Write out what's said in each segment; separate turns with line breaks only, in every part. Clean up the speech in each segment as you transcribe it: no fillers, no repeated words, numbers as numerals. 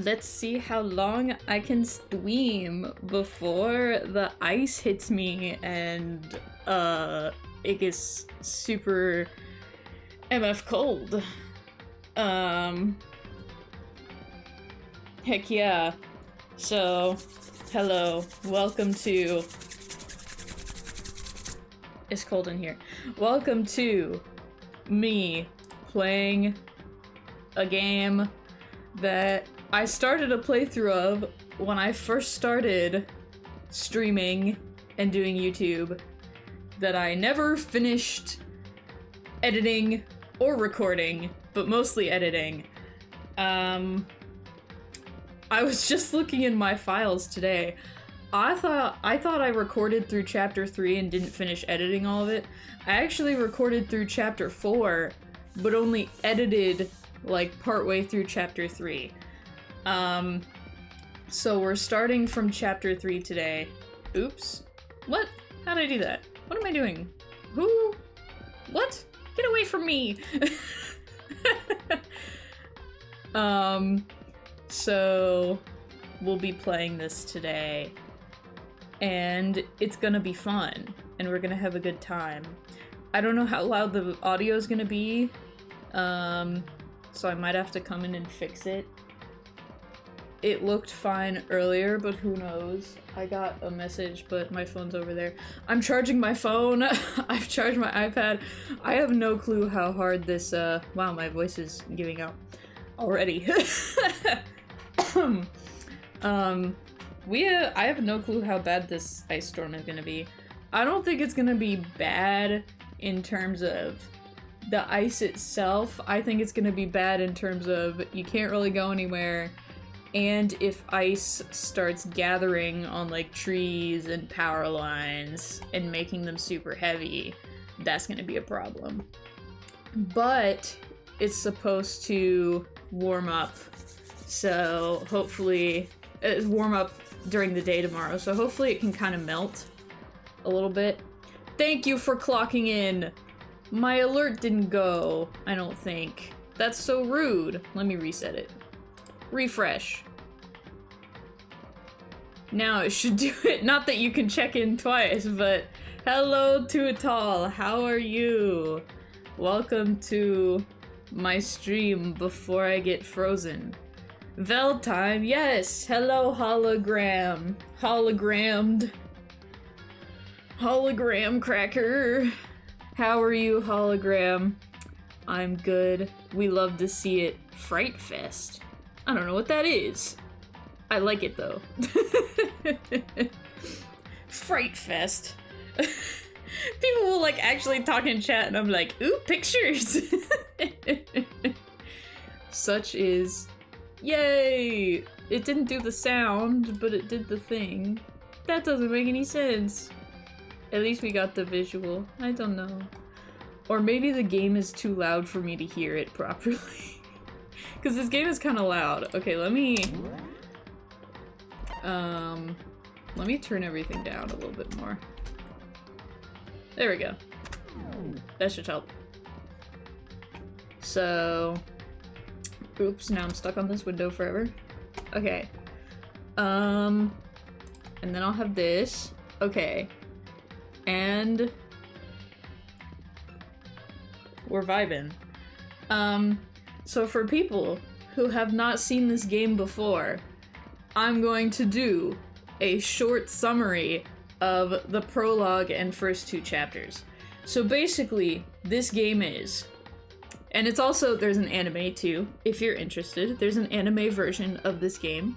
Let's see how long I can stream before the ice hits me and it gets super MF cold. Heck yeah. So, hello, welcome to... It's cold in here. Welcome to me playing a game that I started a playthrough of when I first started streaming and doing YouTube, that I never finished editing or recording, but mostly editing. I was just looking in my files today. I thought I recorded through chapter 3 and didn't finish editing all of it. I actually recorded through chapter 4, but only edited like partway through chapter 3. So we're starting from chapter 3 today. Oops. What? How did I do that? What am I doing? Who? What? Get away from me! So we'll be playing this today, and it's gonna be fun, and we're gonna have a good time. I don't know how loud the audio is gonna be, so I might have to come in and fix it. It looked fine earlier, but who knows? I got a message, but my phone's over there. I'm charging my phone. I've charged my iPad. I have no clue how hard this, wow, my voice is giving out already. I have no clue how bad this ice storm is gonna be. I don't think it's gonna be bad in terms of the ice itself. I think it's gonna be bad in terms of you can't really go anywhere, and if ice starts gathering on like trees and power lines and making them super heavy, that's gonna be a problem. But it's supposed to warm up, so hopefully warm up during the day tomorrow, so hopefully it can kind of melt a little bit. Thank you for clocking in. My alert didn't go, I don't think. That's so rude. Let me reset it. Refresh. Now it should do it. Not that you can check in twice, but hello to it all. How are you? Welcome to my stream before I get frozen. Vel time, yes! Hello, hologram. Hologrammed. Hologram cracker. How are you, hologram? I'm good. We love to see it. Fright Fest. I don't know what that is. I like it though. Fright Fest. People will like actually talk in chat and I'm like, ooh, pictures! Such is... Yay! It didn't do the sound, but it did the thing. That doesn't make any sense. At least we got the visual. I don't know. Or maybe the game is too loud for me to hear it properly. Because this game is kind of loud. Okay, let me turn everything down a little bit more. There we go. That should help. So... Oops, now I'm stuck on this window forever. Okay. And then I'll have this. Okay. And... we're vibing. So for people who have not seen this game before, I'm going to do a short summary of the prologue and first 2 chapters. So basically, this game is... And it's also, there's an anime too, if you're interested. There's an anime version of this game.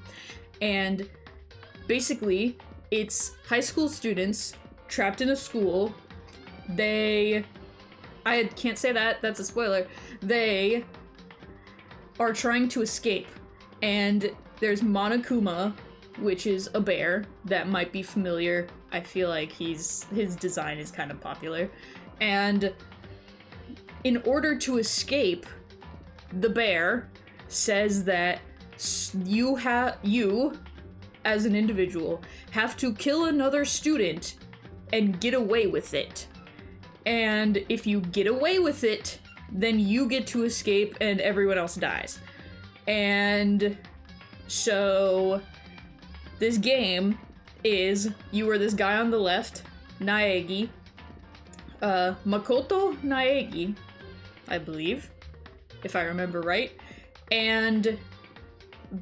And basically, it's high school students trapped in a school. I can't say that, that's a spoiler. They are trying to escape. And there's Monokuma, which is a bear that might be familiar. I feel like his design is kind of popular. And in order to escape, the bear says that you, as an individual, have to kill another student and get away with it. And if you get away with it, then you get to escape and everyone else dies. And So, this game is, you were this guy on the left, Naegi, Makoto Naegi, I believe, if I remember right, and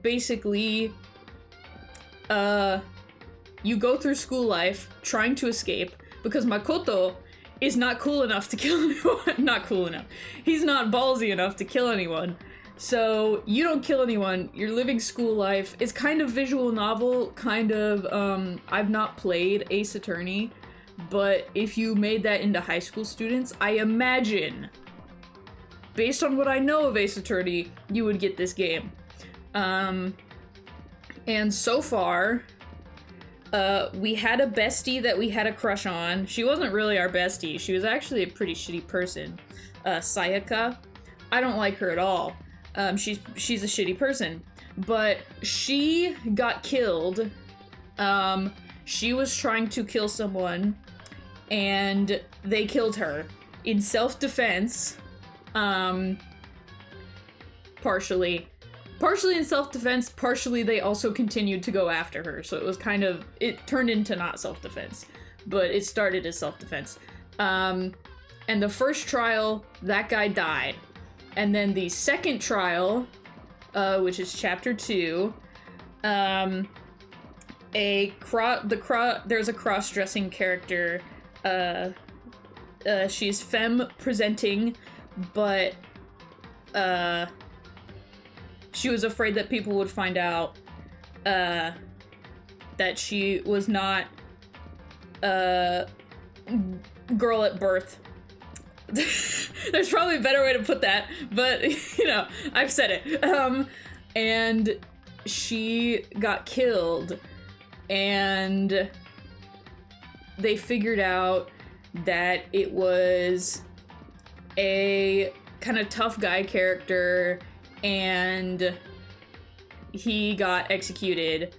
basically, you go through school life trying to escape, because Makoto is not cool enough to kill anyone. Not cool enough. He's not ballsy enough to kill anyone. So, you don't kill anyone, you're living school life. It's kind of visual novel, kind of, I've not played Ace Attorney, but if you made that into high school students, I imagine, based on what I know of Ace Attorney, you would get this game. And so far, we had a bestie that we had a crush on. She wasn't really our bestie, she was actually a pretty shitty person. Sayaka. I don't like her at all. She's a shitty person. But she got killed. She was trying to kill someone, and they killed her in self-defense. Partially in self-defense, partially they also continued to go after her, so it was kind of, it turned into not self-defense, but it started as self-defense. And the first trial, that guy died. And then the second trial, which is chapter 2, there's a cross-dressing character, she's femme presenting, but, she was afraid that people would find out, that she was not, girl at birth. There's probably a better way to put that, but, you know, I've said it. And she got killed, and they figured out that it was a kind of tough guy character, and he got executed.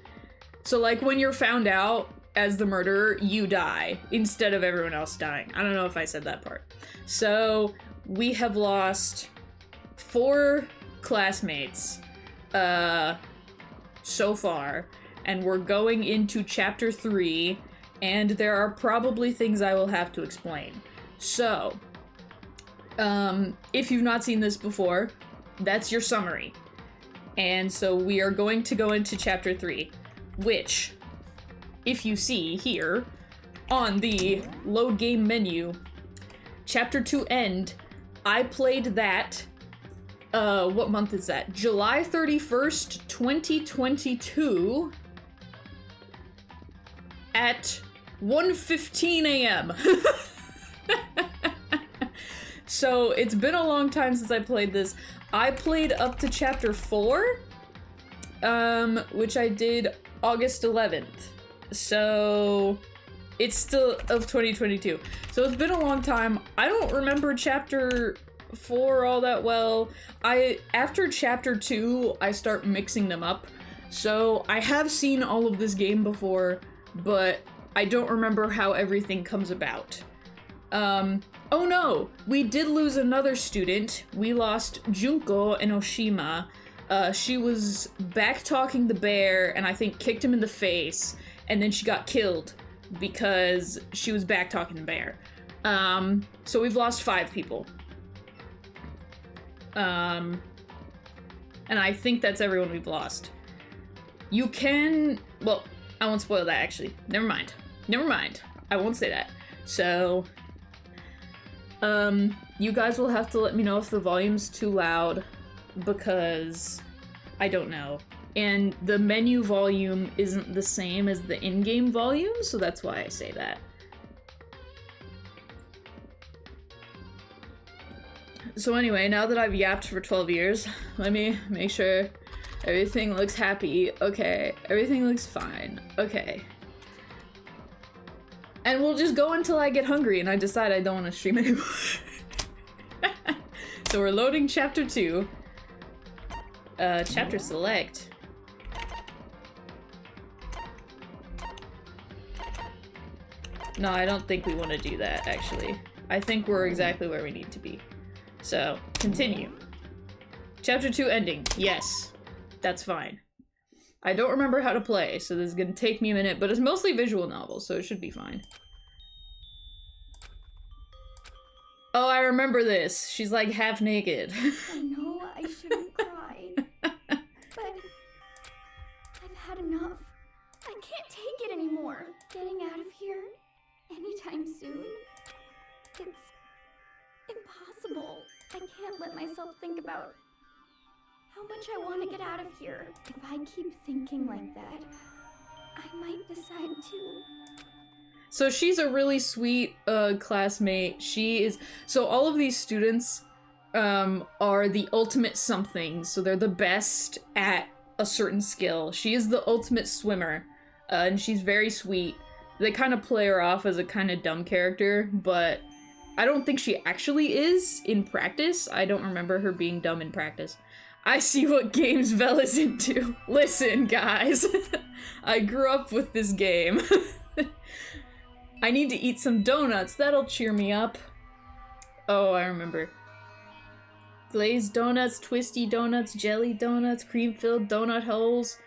So, like, when you're found out as the murderer, you die instead of everyone else dying. I don't know if I said that part. So, we have lost 4 classmates, so far, and we're going into chapter 3, and there are probably things I will have to explain. So, if you've not seen this before, that's your summary. And so we are going to go into chapter 3, which, if you see here on the load game menu, chapter 2 end, I played that, what month is that? July 31st, 2022 at 1:15 a.m. So it's been a long time since I played this. I played up to chapter 4, which I did August 11th. So it's still of 2022. So it's been a long time. I don't remember chapter 4 all that well. After chapter 2, I start mixing them up. So I have seen all of this game before, but I don't remember how everything comes about. Oh no, we did lose another student. We lost Junko and Oshima. She was back-talking the bear and I think kicked him in the face, and then she got killed because she was back-talking the bear. So we've lost 5 people. And I think that's everyone we've lost. You can, well, I won't spoil that actually. Never mind. I won't say that. So, you guys will have to let me know if the volume's too loud, because I don't know. And the menu volume isn't the same as the in-game volume, so that's why I say that. So anyway, now that I've yapped for 12 years, let me make sure everything looks happy. Okay, everything looks fine. Okay. And we'll just go until I get hungry and I decide I don't want to stream anymore. So we're loading chapter 2. Chapter select. No, I don't think we want to do that, actually. I think we're exactly where we need to be. So, continue. Chapter 2 ending. Yes. That's fine. I don't remember how to play, so this is gonna take me a minute, but it's mostly visual novels, so it should be fine. Oh, I remember this. She's like half naked.
I know I shouldn't cry, but I've had enough. I can't take it anymore. Getting out of here anytime soon, it's impossible. I can't let myself think about how much I want to get out of here. If I keep thinking like that, I might decide to.
So she's a really sweet classmate. So all of these students are the ultimate something. So they're the best at a certain skill. She is the ultimate swimmer, and she's very sweet. They kind of play her off as a kind of dumb character, but I don't think she actually is in practice. I don't remember her being dumb in practice. I see what games Vel is into. Listen, guys. I grew up with this game. I need to eat some donuts. That'll cheer me up. Oh, I remember. Glazed donuts, twisty donuts, jelly donuts, cream-filled donut holes.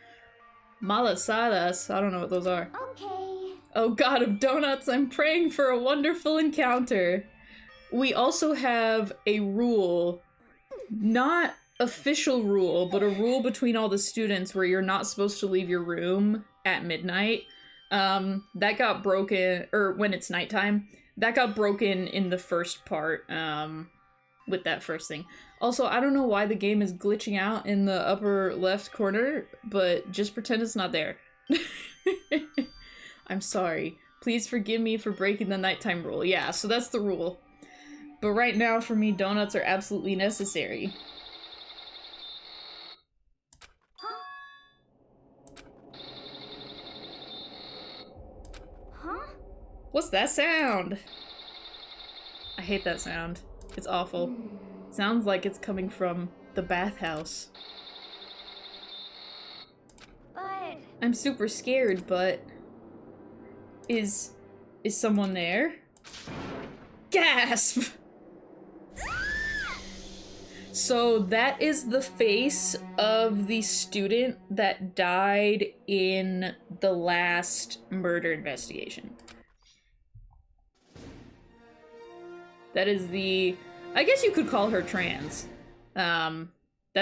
Malasadas. I don't know what those are.
Okay.
Oh god of donuts, I'm praying for a wonderful encounter. We also have a rule. Not official rule, but a rule between all the students where you're not supposed to leave your room at midnight. That got broken, or when it's nighttime, that got broken in the first part, with that first thing. Also, I don't know why the game is glitching out in the upper left corner, but just pretend it's not there. I'm sorry. Please forgive me for breaking the nighttime rule. Yeah, so that's the rule. But right now, for me, donuts are absolutely necessary. What's that sound? I hate that sound. It's awful. It sounds like it's coming from the bathhouse.
But
I'm super scared, but is someone there? Gasp! So that is the face of the student that died in the last murder investigation. That is the... I guess you could call her trans. That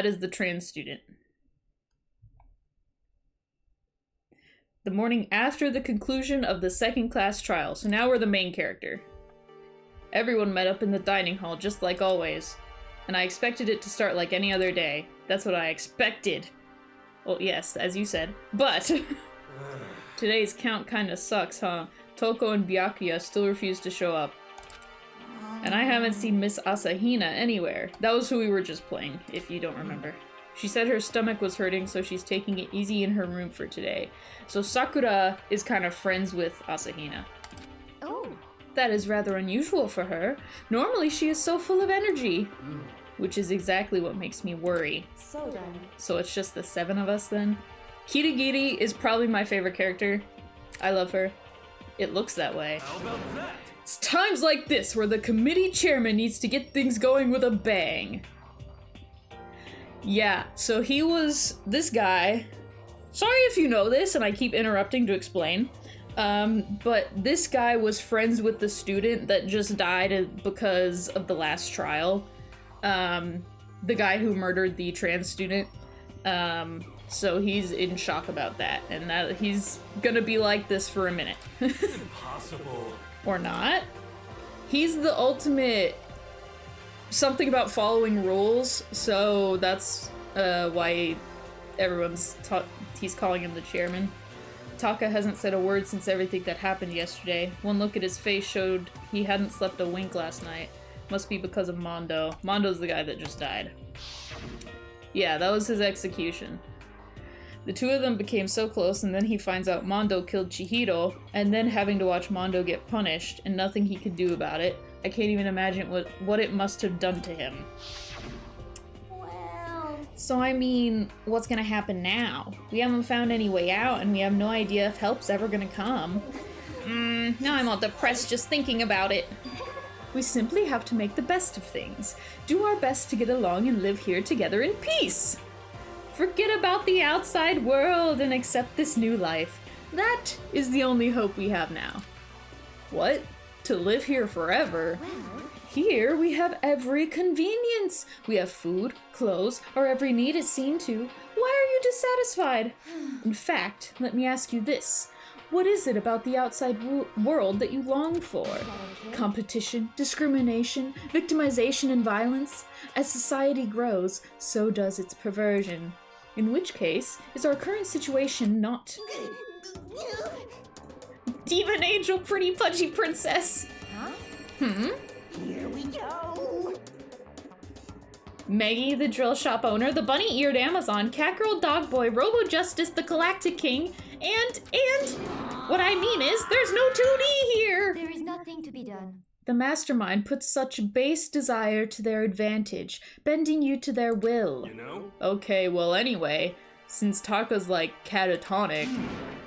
is the trans student. The morning after the conclusion of the second class trial. So now we're the main character. Everyone met up in the dining hall, just like always. And I expected it to start like any other day. That's what I expected. Well, yes, as you said. But today's count kinda sucks, huh? Toko and Byakuya still refuse to show up. And I haven't seen Miss Asahina anywhere. That was who we were just playing, if you don't remember. She said her stomach was hurting, so she's taking it easy in her room for today. So Sakura is kind of friends with Asahina.
oh,
That is rather unusual for her. Normally she is so full of energy. Which is exactly what makes me worry.
so done.
So it's just the 7 of us then? Kirigiri is probably my favorite character. I love her. It looks that way.
How about that?
It's times like this where the committee chairman needs to get things going with a bang. Yeah, so he was this guy. Sorry if you know this and I keep interrupting to explain. But this guy was friends with the student that just died because of the last trial. The guy who murdered the trans student. So he's in shock about that, and that he's gonna be like this for a minute.
Impossible.
Or not. He's the ultimate something about following rules, so that's why he's calling him the chairman. Taka hasn't said a word since everything that happened yesterday. One look at his face showed he hadn't slept a wink last night. Must be because of Mondo. Mondo's the guy that just died. Yeah, that was his execution. The two of them became so close, and then he finds out Mondo killed Chihiro, and then having to watch Mondo get punished, and nothing he could do about it. I can't even imagine what it must have done to him.
Well,
So I mean, what's gonna happen now? We haven't found any way out, and we have no idea if help's ever gonna come. Now I'm all depressed just thinking about it. We simply have to make the best of things. Do our best to get along and live here together in peace. Forget about the outside world and accept this new life. That is the only hope we have now. What? To live here forever? Here we have every convenience. We have food, clothes, our every need is seen to. Why are you dissatisfied? In fact, let me ask you this. What is it about the outside world that you long for? Competition, discrimination, victimization, and violence? As society grows, so does its perversion. In which case, is our current situation not... Demon angel, pretty pudgy princess!
Huh? Here we go!
Maggie, the drill shop owner, the bunny-eared Amazon, Catgirl Dog Boy, Robo-Justice, the Galactic King, and what I mean is, there's no 2D here!
There is nothing to be done.
The mastermind puts such base desire to their advantage, bending you to their will.
You know?
Okay, well anyway, since Taka's like catatonic,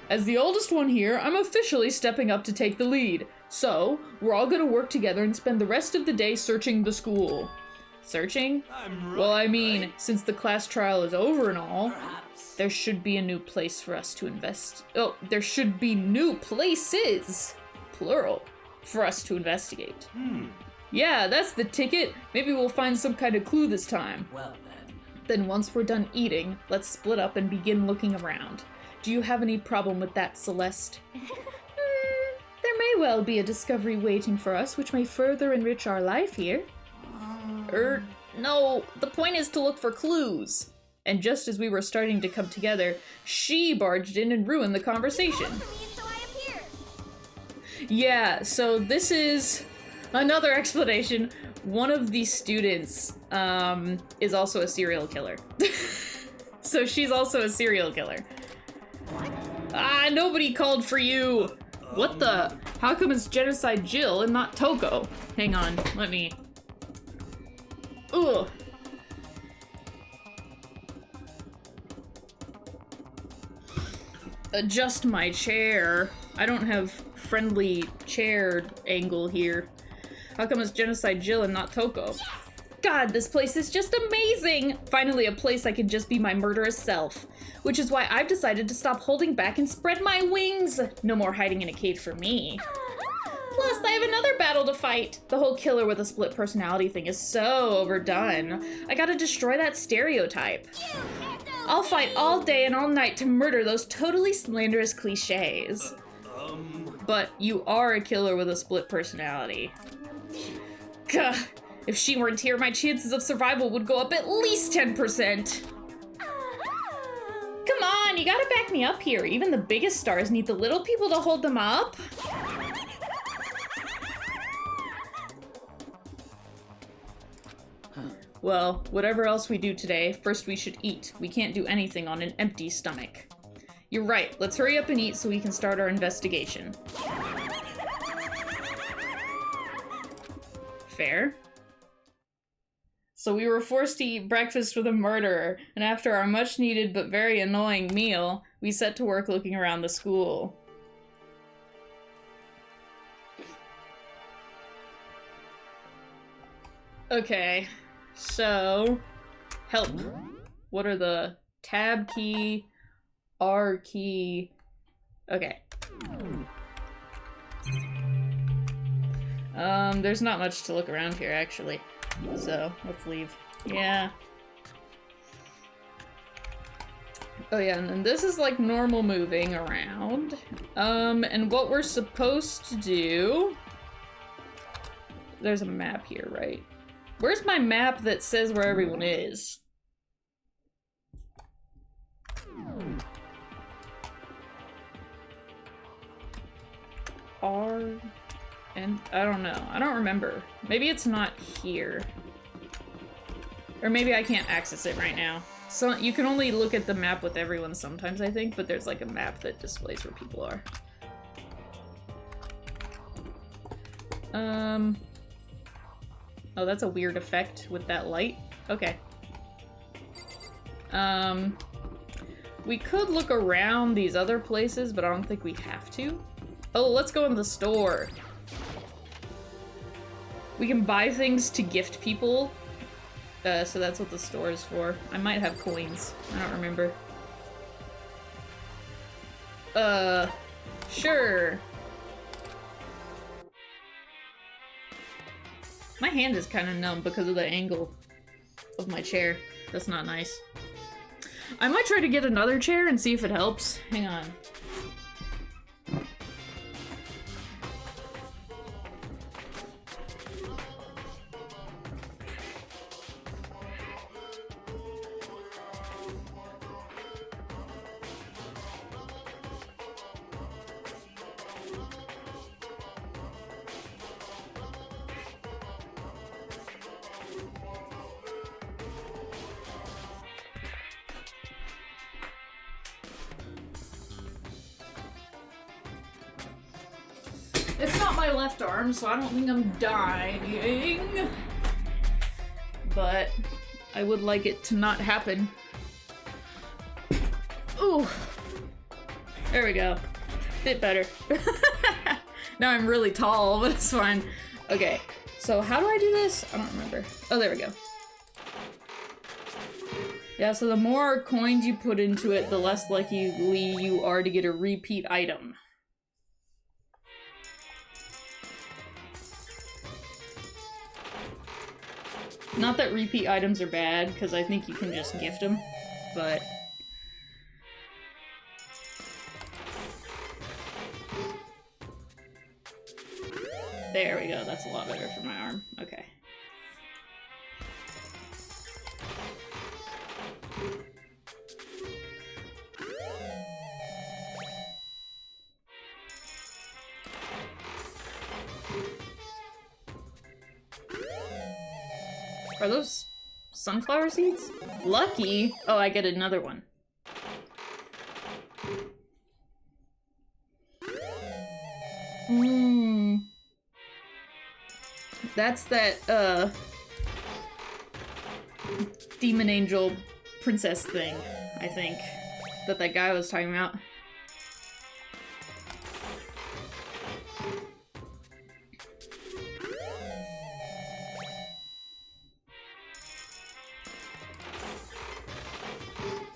as the oldest one here, I'm officially stepping up to take the lead. So, we're all gonna work together and spend the rest of the day searching the school. Searching?
I'm right,
Well, I mean,
right?
since the class trial is over and all,
Perhaps.
there should be a new place for us to invest. Oh, there should be new places, plural, for us to investigate. Yeah, that's the ticket. Maybe we'll find some kind of clue this time.
Well then.
Then once we're done eating, let's split up and begin looking around. Do you have any problem with that, Celeste? There may well be a discovery waiting for us, which may further enrich our life here. No, the point is to look for clues. And just as we were starting to come together, she barged in and ruined the conversation.
So I appear.
Yeah, so this is another explanation. One of the students is also a serial killer. So she's also a serial killer. Ah, nobody called for you. What the? How come it's Genocide Jill and not Toko? Hang on, let me... Ugh. Adjust my chair. I don't have friendly chair angle here. How come it's Genocide Jill and not Toko? God, this place is just amazing! Finally a place I can just be my murderous self. Which is why I've decided to stop holding back and spread my wings! No more hiding in a cave for me. Plus, I have another battle to fight! The whole killer with a split personality thing is so overdone. I gotta destroy that stereotype. I'll fight all day and all night to murder those totally slanderous cliches. But you are a killer with a split personality. Gah, if she weren't here, my chances of survival would go up at least 10%. Come on, you gotta back me up here. Even the biggest stars need the little people to hold them up. Well, whatever else we do today, first we should eat. We can't do anything on an empty stomach. You're right, let's hurry up and eat so we can start our investigation. Fair. So we were forced to eat breakfast with a murderer, and after our much-needed but very annoying meal, we set to work looking around the school. Okay, so... help. What are the tab key, R key... Okay. There's not much to look around here, actually. So, let's leave. Yeah. Oh yeah, and then this is like normal moving around. And what we're supposed to do... There's a map here, right? Where's my map that says where everyone is? R... and I don't know. I don't remember. Maybe it's not here. Or maybe I can't access it right now. So you can only look at the map with everyone sometimes, I think, but there's like a map that displays where people are. Oh, that's a weird effect with that light. Okay. We could look around these other places, but I don't think we have to. Oh, let's go in the store. We can buy things to gift people. So that's what the store is for. I might have coins. I don't remember. Sure. My hand is kind of numb because of the angle of my chair. That's not nice. I might try to get another chair and see if it helps. Hang on. It's not my left arm, so I don't think I'm dying. But I would like it to not happen. Ooh. There we go. Bit better. Now I'm really tall, but it's fine. Okay, so how do I do this? I don't remember. Oh, there we go. Yeah, so the more coins you put into it, the less likely you are to get a repeat item. Not that repeat items are bad, because I think you can just gift them, but... There we go, that's a lot better for my arm. Okay. Are those sunflower seeds? Lucky! Oh, I get another one. That's that, demon angel princess thing, I think, that guy was talking about.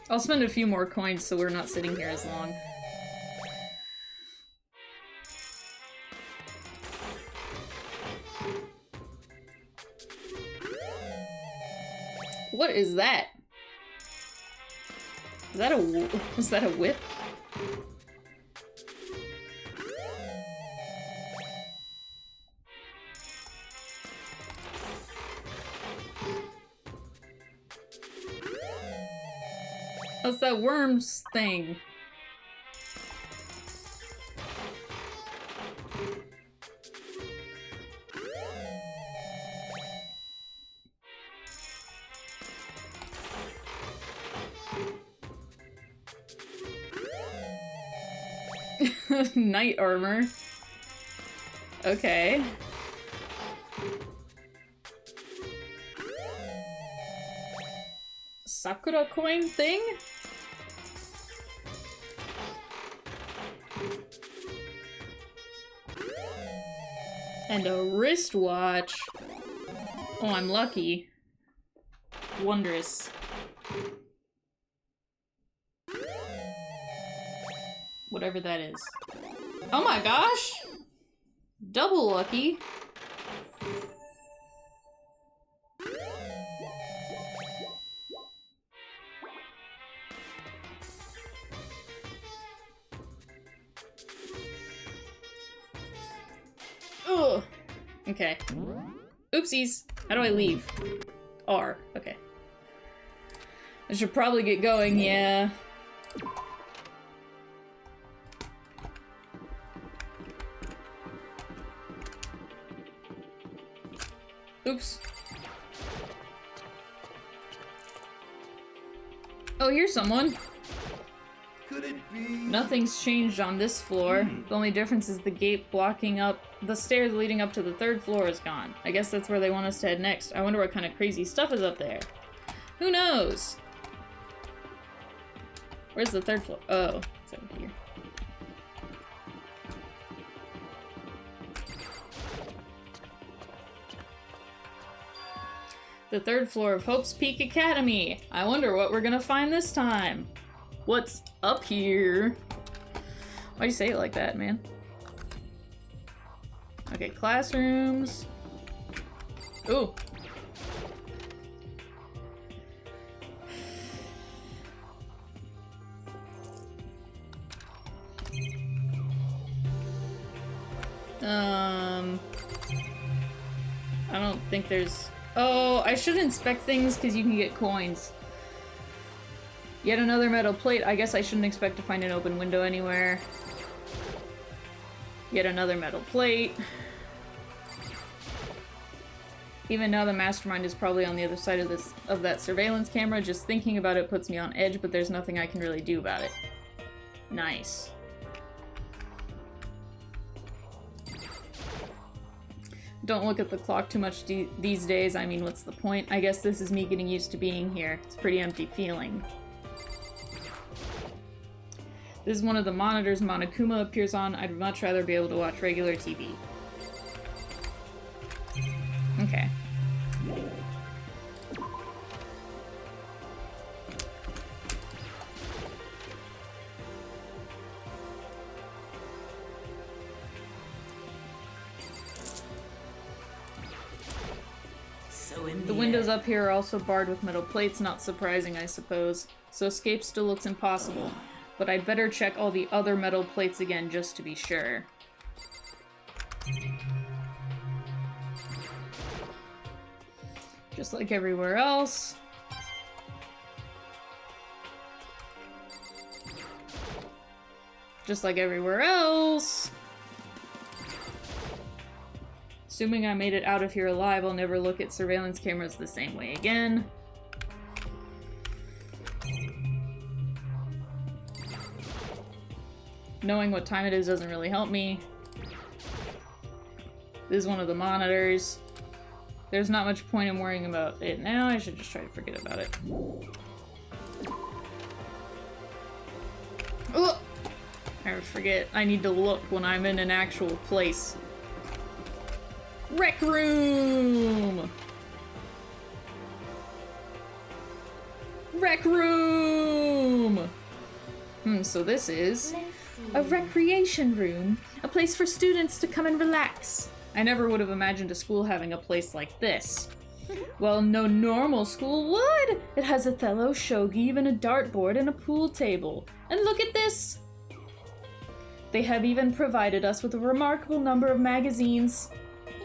I'll spend a few more coins so we're not sitting here as long. What is that? Was that a whip? What's that worms thing? Knight armor. Okay. Sakura coin thing? And a wristwatch. Oh, I'm lucky. Wondrous. Whatever that is. Oh my gosh! Double lucky. Ugh. Okay. Oopsies. How do I leave? R. Okay. I should probably get going, yeah. Oops. Oh, here's someone.
Could it be?
Nothing's changed on this floor. The only difference is the gate blocking up the stairs leading up to the third floor is gone. I guess that's where they want us to head next. I wonder what kind of crazy stuff is up there. Who knows? Where's the third floor? Oh, it's over here. The 3rd floor of Hope's Peak Academy. I wonder what we're gonna find this time. What's up here? Why'd you say it like that, man? Okay, classrooms. Ooh. I don't think there's... Oh, I should inspect things because you can get coins. Yet another metal plate. I guess I shouldn't expect to find an open window anywhere. Yet another metal plate. Even now the mastermind is probably on the other side of that surveillance camera. Just thinking about it puts me on edge, but there's nothing I can really do about it. Nice. Don't look at the clock too much these days. I mean, what's the point? I guess this is me getting used to being here. It's a pretty empty feeling. This is one of the monitors Monokuma appears on. I'd much rather be able to watch regular TV. Okay. The windows up here are also barred with metal plates, not surprising, I suppose. So escape still looks impossible. But I'd better check all the other metal plates again just to be sure. Just like everywhere else. Just like everywhere else. Assuming I made it out of here alive, I'll never look at surveillance cameras the same way again. Knowing what time it is doesn't really help me. This is one of the monitors. There's not much point in worrying about it now. I should just try to forget about it. Oh! I forget. I need to look when I'm in an actual place. Rec room! Rec room! So this is a recreation room. A place for students to come and relax. I never would have imagined a school having a place like this. Well, no normal school would! It has a Othello, shogi, even a dartboard, and a pool table. And look at this! They have even provided us with a remarkable number of magazines.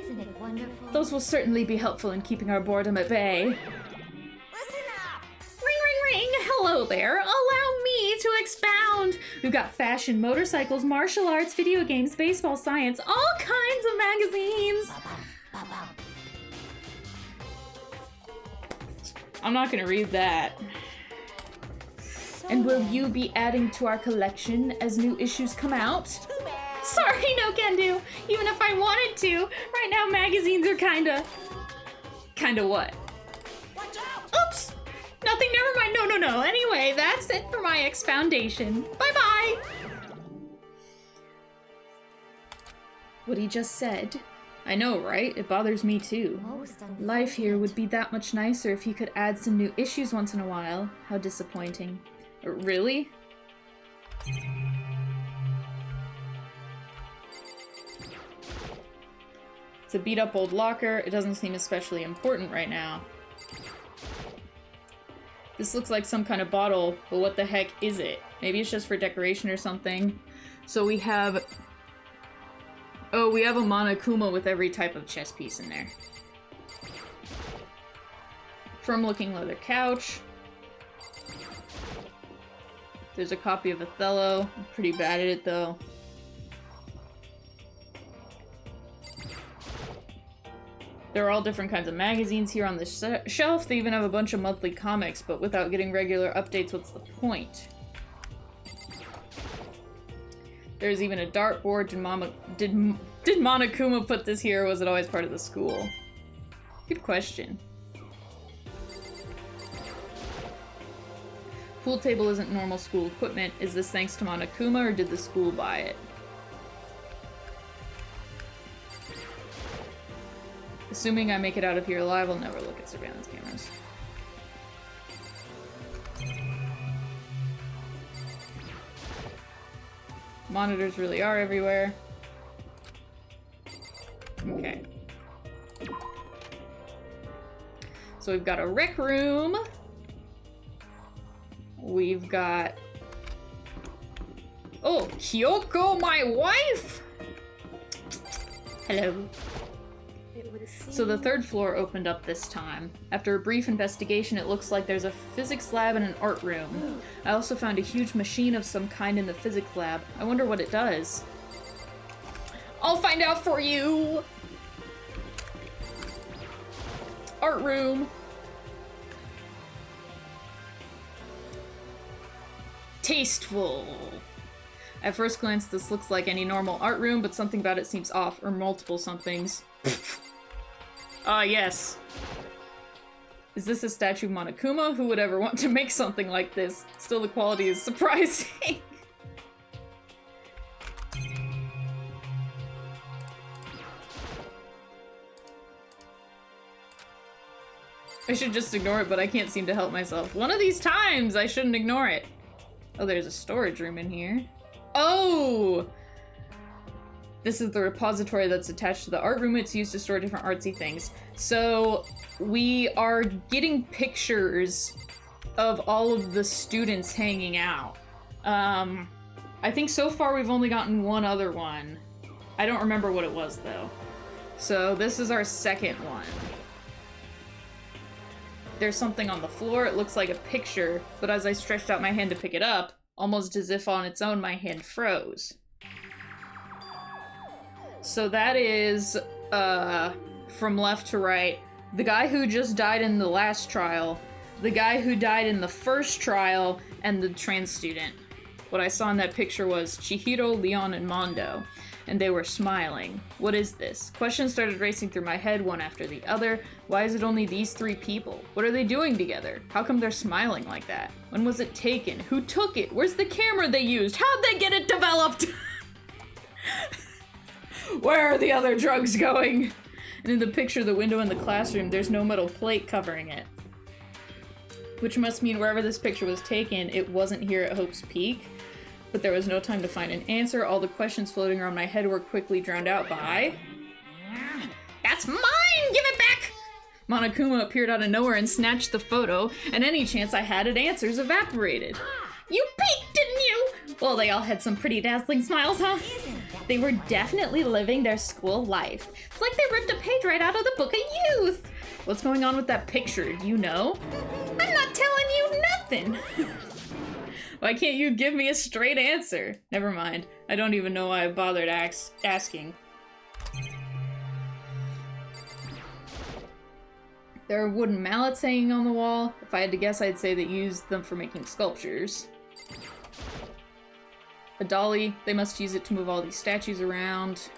Isn't it wonderful?
Those will certainly be helpful in keeping our boredom at bay.
Listen up!
Ring, ring, ring! Hello there! Allow me to expound! We've got fashion, motorcycles, martial arts, video games, baseball, science, all kinds of magazines! I'm not gonna read that. And will you be adding to our collection as new issues come out? Sorry, no can do. Even if I wanted to, right now magazines are kinda what?
Watch out!
Oops! Nothing, never mind. No. Anyway, that's it for my expoundation. Bye-bye! What he just said. I know, right? It bothers me too. Life here would be that much nicer if he could add some new issues once in a while. How disappointing. Really? It's a beat-up old locker. It doesn't seem especially important right now. This looks like some kind of bottle, but what the heck is it? Maybe it's just for decoration or something. So we have... Oh, we have a Monokuma with every type of chess piece in there. Firm-looking leather couch. There's a copy of Othello. I'm pretty bad at it, though. There are all different kinds of magazines here on the shelf. They even have a bunch of monthly comics, but without getting regular updates, what's the point? There's even a dartboard. Did Monokuma put this here, or was it always part of the school? Good question. Pool table isn't normal school equipment. Is this thanks to Monokuma, or did the school buy it? The Assuming I make it out of here alive, I'll never look at surveillance cameras. Monitors really are everywhere. Okay. So we've got a rec room. We've got... Oh, Kyoko, my wife! Hello. So the third floor opened up this time. After a brief investigation, it looks like there's a physics lab and an art room. I also found a huge machine of some kind in the physics lab. I wonder what it does. I'll find out for you! Art room. Tasteful. At first glance, this looks like any normal art room, but something about it seems off, or multiple somethings. Ah, yes. Is this a statue of Monokuma? Who would ever want to make something like this? Still, the quality is surprising. I should just ignore it, but I can't seem to help myself. One of these times, I shouldn't ignore it. Oh, there's a storage room in here. Oh! This is the repository that's attached to the art room. It's used to store different artsy things. So we are getting pictures of all of the students hanging out. I think so far we've only gotten one other one. I don't remember what it was though. So this is our second one. There's something on the floor. It looks like a picture, but as I stretched out my hand to pick it up, almost as if on its own, my hand froze. So that is, from left to right, the guy who just died in the last trial, the guy who died in the first trial, and the trans student. What I saw in that picture was Chihiro, Leon, and Mondo, and they were smiling. What is this? Questions started racing through my head one after the other. Why is it only these three people? What are they doing together? How come they're smiling like that? When was it taken? Who took it? Where's the camera they used? How'd they get it developed? Where are the other drugs going? And in the picture, the window in the classroom, there's no metal plate covering it. Which must mean wherever this picture was taken, it wasn't here at Hope's Peak. But there was no time to find an answer. All the questions floating around my head were quickly drowned out by... That's mine! Give it back! Monokuma appeared out of nowhere and snatched the photo, and any chance I had at answers evaporated. You peeked, didn't you? Well, they all had some pretty dazzling smiles, huh? They were definitely living their school life. It's like they ripped a page right out of the Book of Youth. What's going on with that picture? Do you know? I'm not telling you nothing. Why can't you give me a straight answer? Never mind. I don't even know why I bothered asking. There are wooden mallets hanging on the wall. If I had to guess, I'd say they used them for making sculptures. A dolly. They must use it to move all these statues around.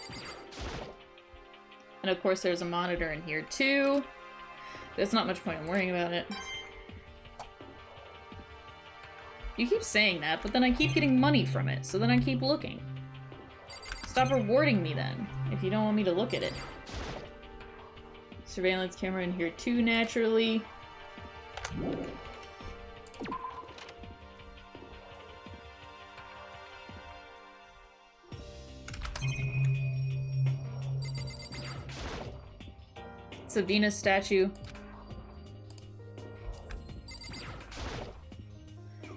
And of course there's a monitor in here too. There's not much point in worrying about it. You keep saying that, but then I keep getting money from it, so then I keep looking. Stop rewarding me then, if you don't want me to look at it. Surveillance camera in here too, naturally. It's a Venus statue.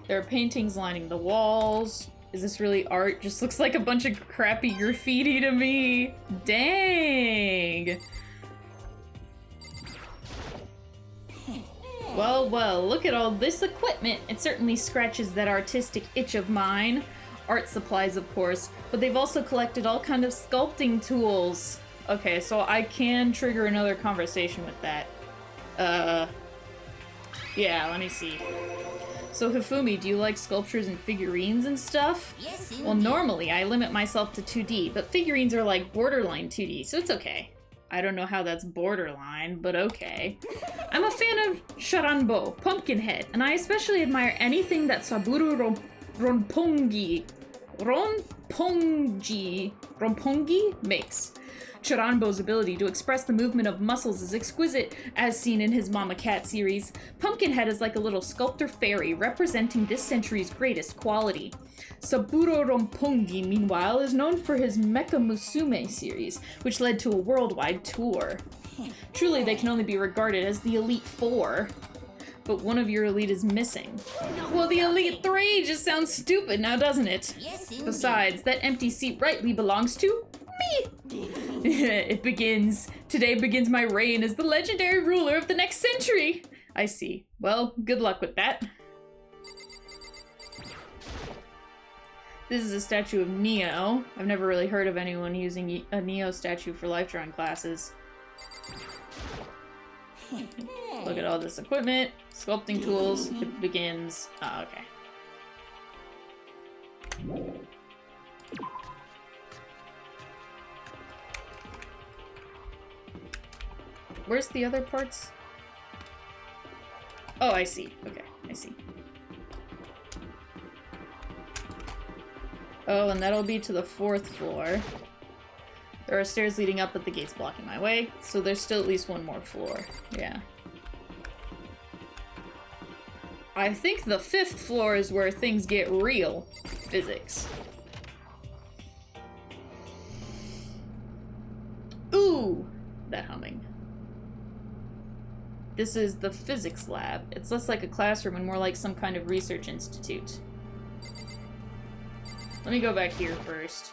There are paintings lining the walls. Is this really art? Just looks like a bunch of crappy graffiti to me. Dang. Well, well, look at all this equipment. It certainly scratches that artistic itch of mine. Art supplies, of course, but they've also collected all kind of sculpting tools. Okay, so I can trigger another conversation with that. Yeah, let me see. So Hifumi, do you like sculptures and figurines and stuff?
Yes,
Well, normally I limit myself to 2D, but figurines are like borderline 2D, so it's okay. I don't know how that's borderline, but okay. I'm a fan of Sharanbo, Pumpkinhead, and I especially admire anything that Saburo Ronpongi Ronpongi makes. Chiranbo's ability to express the movement of muscles is exquisite, as seen in his Mama Cat series. Pumpkinhead is like a little sculptor fairy, representing this century's greatest quality. Saburo Ronpongi, meanwhile, is known for his Mecha Musume series, which led to a worldwide tour. Truly, they can only be regarded as the Elite Four. But one of your elite is missing. Well, the Elite Three just sounds stupid now, doesn't it?
Yes, indeed.
Besides, that empty seat rightly belongs to me. Today begins my reign as the legendary ruler of the next century. I see. Well, good luck with that. This is a statue of Neo. I've never really heard of anyone using a Neo statue for life drawing classes. Look at all this equipment, sculpting tools. It begins. Oh, okay. Where's the other parts? Oh, I see. Okay, I see. Oh, and that'll be to the 4th floor. There are stairs leading up, but the gate's blocking my way, so there's still at least one more floor. Yeah. I think the 5th floor is where things get real. Physics. Ooh! That humming. This is the physics lab. It's less like a classroom and more like some kind of research institute. Let me go back here first.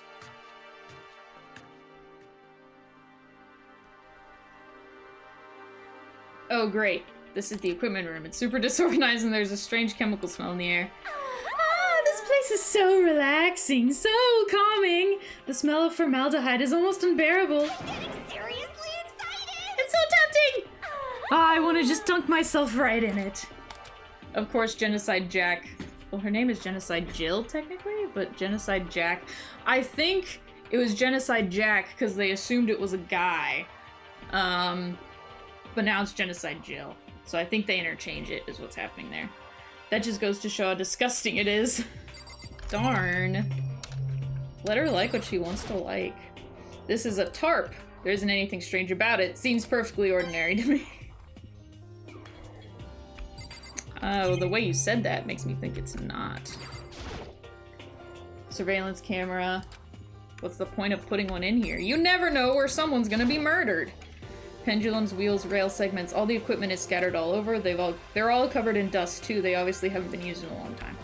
Oh, great. This is the equipment room. It's super disorganized and there's a strange chemical smell in the air. Ah, this place is so relaxing, so calming. The smell of formaldehyde is almost unbearable.
I'm getting seriously excited!
It's so tempting! I want to just dunk myself right in it. Of course, Genocide Jack. Well, her name is Genocide Jill, technically, but Genocide Jack. I think it was Genocide Jack because they assumed it was a guy. But now it's Genocide Jill. So I think they interchange it, is what's happening there. That just goes to show how disgusting it is. Darn. Let her like what she wants to like. This is a tarp. There isn't anything strange about it. Seems perfectly ordinary to me. Oh, the way you said that makes me think it's not. Surveillance camera. What's the point of putting one in here? You never know where someone's gonna be murdered. Pendulums, wheels, rail segments, all the equipment is scattered all over. They're all covered in dust too. They obviously haven't been used in a long time.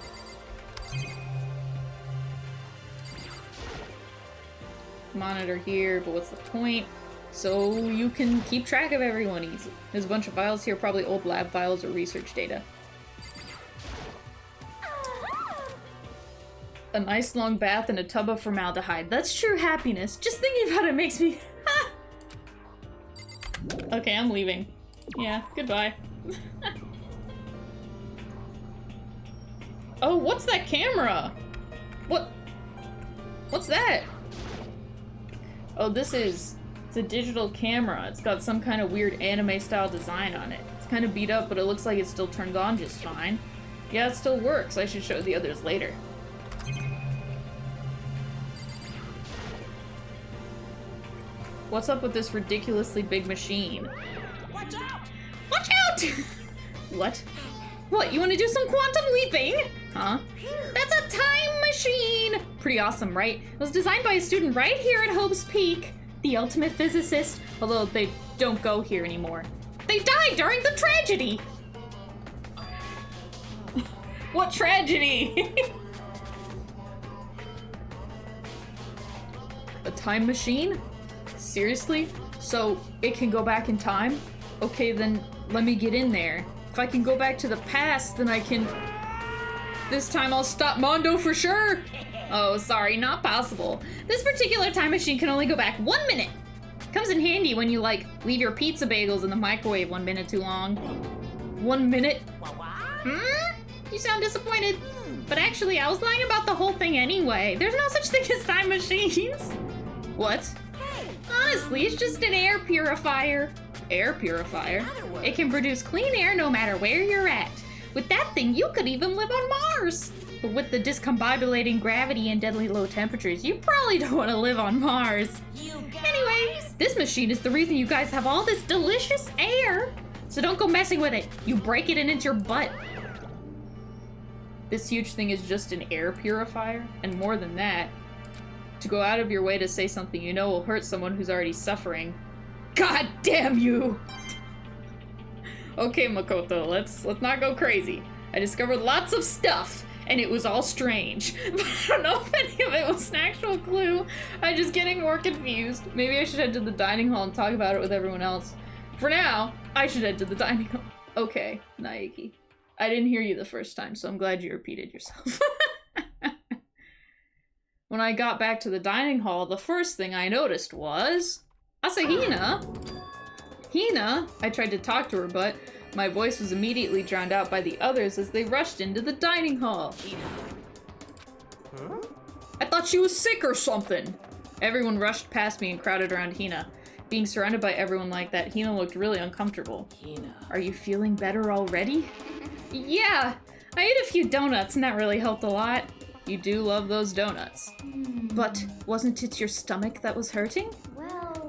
Monitor here, but what's the point? So you can keep track of everyone easily. There's a bunch of files here, probably old lab files or research data. A nice long bath and a tub of formaldehyde. That's true happiness. Just thinking about it makes me... Okay, I'm leaving. Yeah, goodbye. Oh, what's that camera? What's that? Oh, it's a digital camera. It's got some kind of weird anime-style design on it. It's kind of beat up, but it looks like it still turns on just fine. Yeah, it still works. I should show the others later. What's up with this ridiculously big machine?
Watch out!
Watch out! What? What, you want to do some quantum leaping? Huh? That's a time machine! Pretty awesome, right? It was designed by a student right here at Hope's Peak. The ultimate physicist. Although they don't go here anymore. They died during the tragedy! What tragedy? A time machine? Seriously? So it can go back in time? Okay, then let me get in there. If I can go back to the past, then I can... This time I'll stop Mondo for sure! Oh, sorry, not possible. This particular time machine can only go back 1 minute! Comes in handy when you, like, leave your pizza bagels in the microwave 1 minute too long. 1 minute? You sound disappointed. But actually, I was lying about the whole thing anyway. There's no such thing as time machines. What? Honestly, it's just an air purifier. Air purifier? It can produce clean air no matter where you're at.
With that thing, you could even live on Mars! But with the discombobulating gravity and deadly low temperatures, you probably don't want to live on Mars. Anyway, this machine is the reason you guys have all this delicious air. So don't go messing with it. You break it and it's your butt.
This huge thing is just an air purifier, and more than that, to go out of your way to say something you know will hurt someone who's already suffering. God damn you! Okay, Makoto, let's not go crazy. I discovered lots of stuff, and it was all strange. But I don't know if any of it was an actual clue. I'm just getting more confused. Maybe I should head to the dining hall and talk about it with everyone else. For now, I should head to the dining hall. Okay, Naiki. I didn't hear you the first time, so I'm glad you repeated yourself. When I got back to the dining hall, the first thing I noticed was... Asahina! Hina! I tried to talk to her, but my voice was immediately drowned out by the others as they rushed into the dining hall. Huh? I thought she was sick or something! Everyone rushed past me and crowded around Hina. Being surrounded by everyone like that, Hina looked really uncomfortable. Hina. Are you feeling better already? Yeah! I ate a few donuts and that really helped a lot. You do love those donuts. But wasn't it your stomach that was hurting?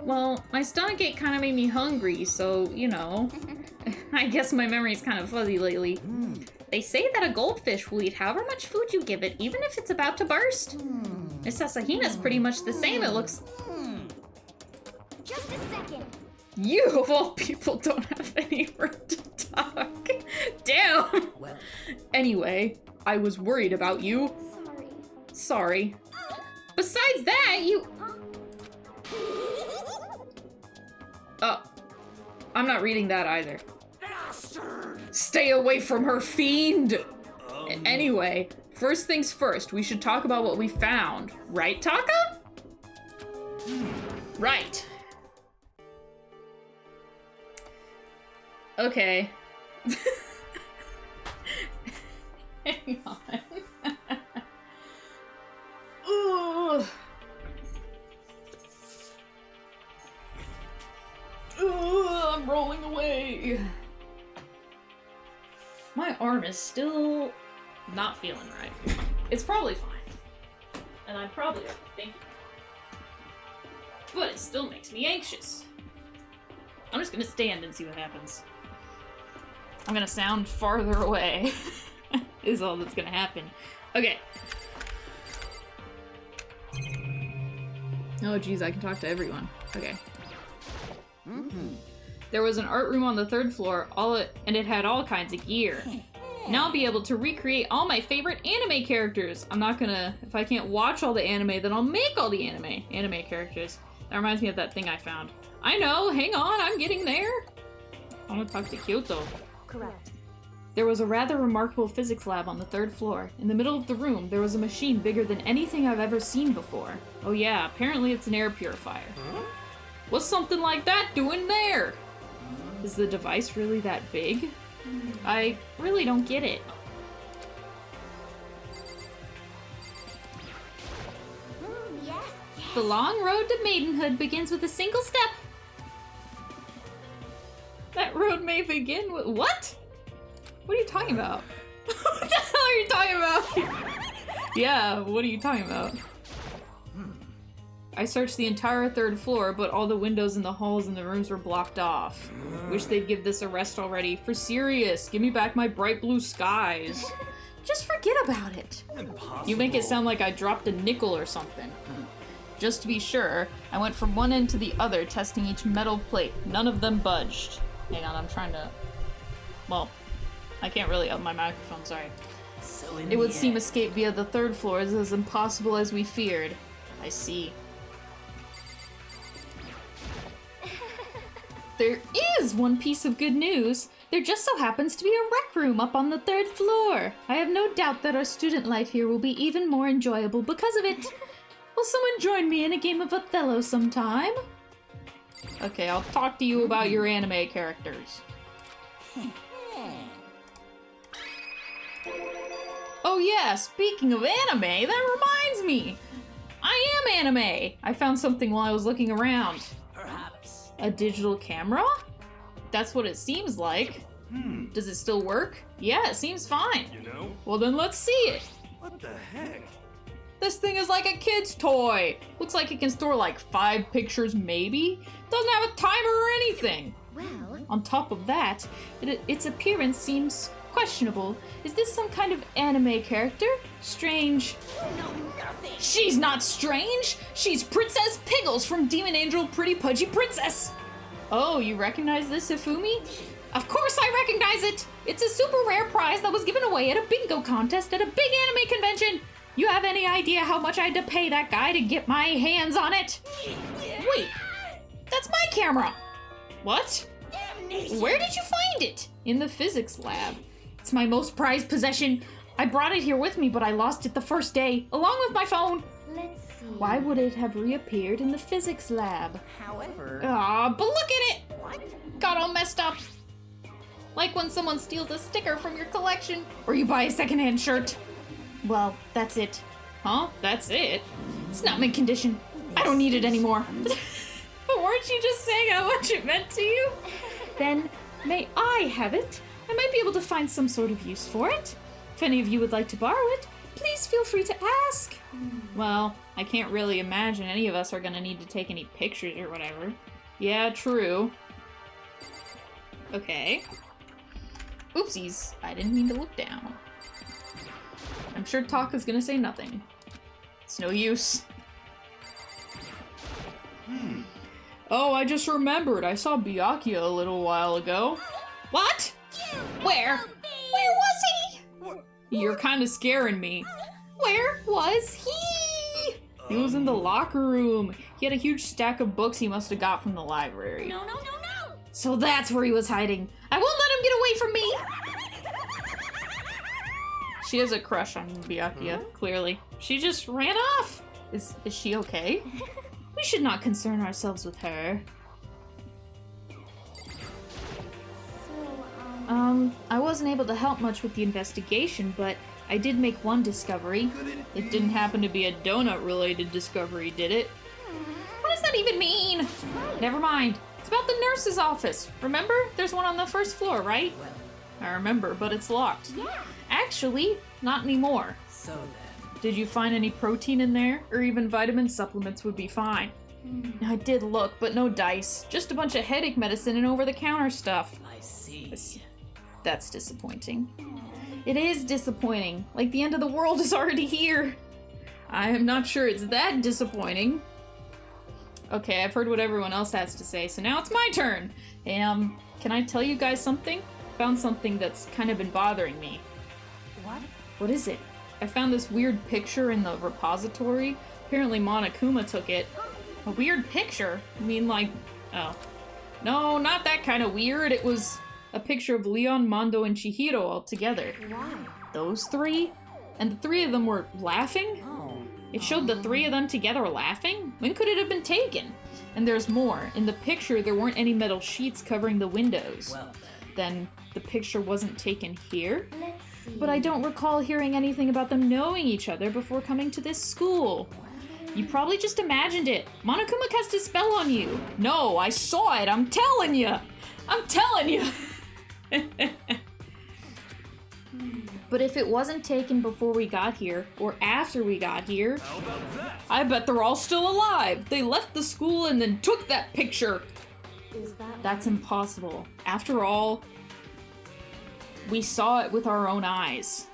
Well, my stomachache kind of made me hungry, so, you know. I guess my memory's kind of fuzzy lately. They say that a goldfish will eat however much food you give it, even if it's about to burst. Miss Asahina's pretty much the same, it looks...
Just a second.
You, of all people, don't have any room to talk. Damn!
Well.
Anyway, I was worried about you. Sorry. Besides that, you... I'm not reading that either.
Bastard!
Stay away from her, fiend! Anyway, first things first, we should talk about what we found. Right, Taka? Right. Okay. Hang on. Ooh. I'm rolling away. My arm is still not feeling right. It's probably fine. And I'm probably overthinking. But it still makes me anxious. I'm just gonna stand and see what happens. I'm gonna sound farther away. Is all that's gonna happen. Okay. Oh geez, I can talk to everyone. Okay. There was an art room on the 3rd floor, and it had all kinds of gear. Now I'll be able to recreate all my favorite anime characters. I'm not gonna... If I can't watch all the anime, then I'll make all the anime characters. That reminds me of that thing I found. I know, hang on, I'm getting there. I want to talk to Kyoto.
Correct.
There was a rather remarkable physics lab on the 3rd floor. In the middle of the room, there was a machine bigger than anything I've ever seen before. Oh yeah, apparently it's an air purifier. What's something like that doing there? Is the device really that big? I really don't get it.
Yes.
The long road to maidenhood begins with a single step.
That road may begin with... What? What are you talking about? What the hell are you talking about? Yeah, what are you talking about? I searched the entire 3rd floor, but all the windows in the halls and the rooms were blocked off. Wish they'd give this a rest already. For serious, give me back my bright blue skies. Just forget about it.
Impossible.
You make it sound like I dropped a nickel or something. Just to be sure, I went from one end to the other, testing each metal plate. None of them budged. Hang on, I'm trying to... Well, I can't really up my microphone, sorry.
So in
It would
the
seem
end-
escape via the 3rd floor is as impossible as we feared. I see. There is one piece of good news. There just so happens to be a rec room up on the 3rd floor. I have no doubt that our student life here will be even more enjoyable because of it. Will someone join me in a game of Othello sometime? Okay, I'll talk to you about your anime characters. Oh yeah, speaking of anime, that reminds me! I am anime! I found something while I was looking around.
Perhaps.
A digital camera? That's what it seems like. Does it still work? Yeah, it seems fine.
You know?
Well, then let's see it.
What the heck?
This thing is like a kid's toy. Looks like it can store like 5 pictures maybe. Doesn't have a timer or anything.
Well,
On top of that, its appearance seems questionable. Is this some kind of anime character? Strange. She's not strange. She's Princess Piggles from Demon Angel Pretty Pudgy Princess. Oh, you recognize this, Ifumi? Of course I recognize it. It's a super rare prize that was given away at a bingo contest at a big anime convention. You have any idea how much I had to pay that guy to get my hands on it? Wait, that's my camera. What? Where did you find it? In the physics lab. It's my most prized possession. I brought it here with me, but I lost it the first day, along with my phone.
let's see.
Why would it have reappeared in the physics lab?
However,
Ah, but look at it! Got all messed up. Like when someone steals a sticker from your collection, or you buy a secondhand shirt. Well, that's it. Huh? That's it? It's not mint condition. I don't need it anymore. But weren't you just saying how much it meant to you? Then, may I have it? I might be able to find some sort of use for it. If any of you would like to borrow it, please feel free to ask. Well, I can't really imagine any of us are gonna need to take any pictures or whatever. Yeah, true. Okay. Oopsies, I didn't mean to look down. I'm sure Taka's gonna say nothing. It's no use. Oh, I just remembered. I saw Byakuya a little while ago. What? Where? Where was he? You're kind of scaring me. Where was he? He was in the locker room. He had a huge stack of books he must have got from the library.
No.
So that's where he was hiding. I won't let him get away from me. She has a crush on Byakuya, clearly. She just ran off. Is she okay? We should not concern ourselves with her.
So,
I wasn't able to help much with the investigation, but I did make one discovery. It didn't happen to be a donut-related discovery, did it? What does that even mean? Never mind. It's about the nurse's office. Remember? There's one on the first floor, right? I remember, but it's locked.
yeah.
Actually, not anymore.
so then.
Did you find any protein in there? Or even vitamin supplements would be fine. I did look, but no dice. Just a bunch of headache medicine and over-the-counter stuff.
I see.
That's disappointing. It is disappointing. Like the end of the world is already here. I am not sure it's that disappointing. Okay, I've heard what everyone else has to say, so now it's my turn. Can I tell you guys something? Found something that's kind of been bothering me.
What?
What is it? I found this weird picture in the repository. Apparently Monokuma took it. A weird picture? I mean, like, oh. No, not that kind of weird. It was a picture of Leon, Mondo, and Chihiro all together.
Why?
Those three? And the 3 of them were laughing?
Oh.
It showed the 3 of them together laughing? When could it have been taken? And there's more. In the picture, there weren't any metal sheets covering the windows.
Well
Then the picture wasn't taken here?
Let's see.
But I don't recall hearing anything about them knowing each other before coming to this school. You probably just imagined it. Monokuma cast a spell on you. No, I saw it. I'm telling you. I'm telling you. But if it wasn't taken before we got here, or after we got here,
How about that?
I bet they're all still alive. They left the school and then took that picture.
Is that
That's impossible. After all, we saw it with our own eyes.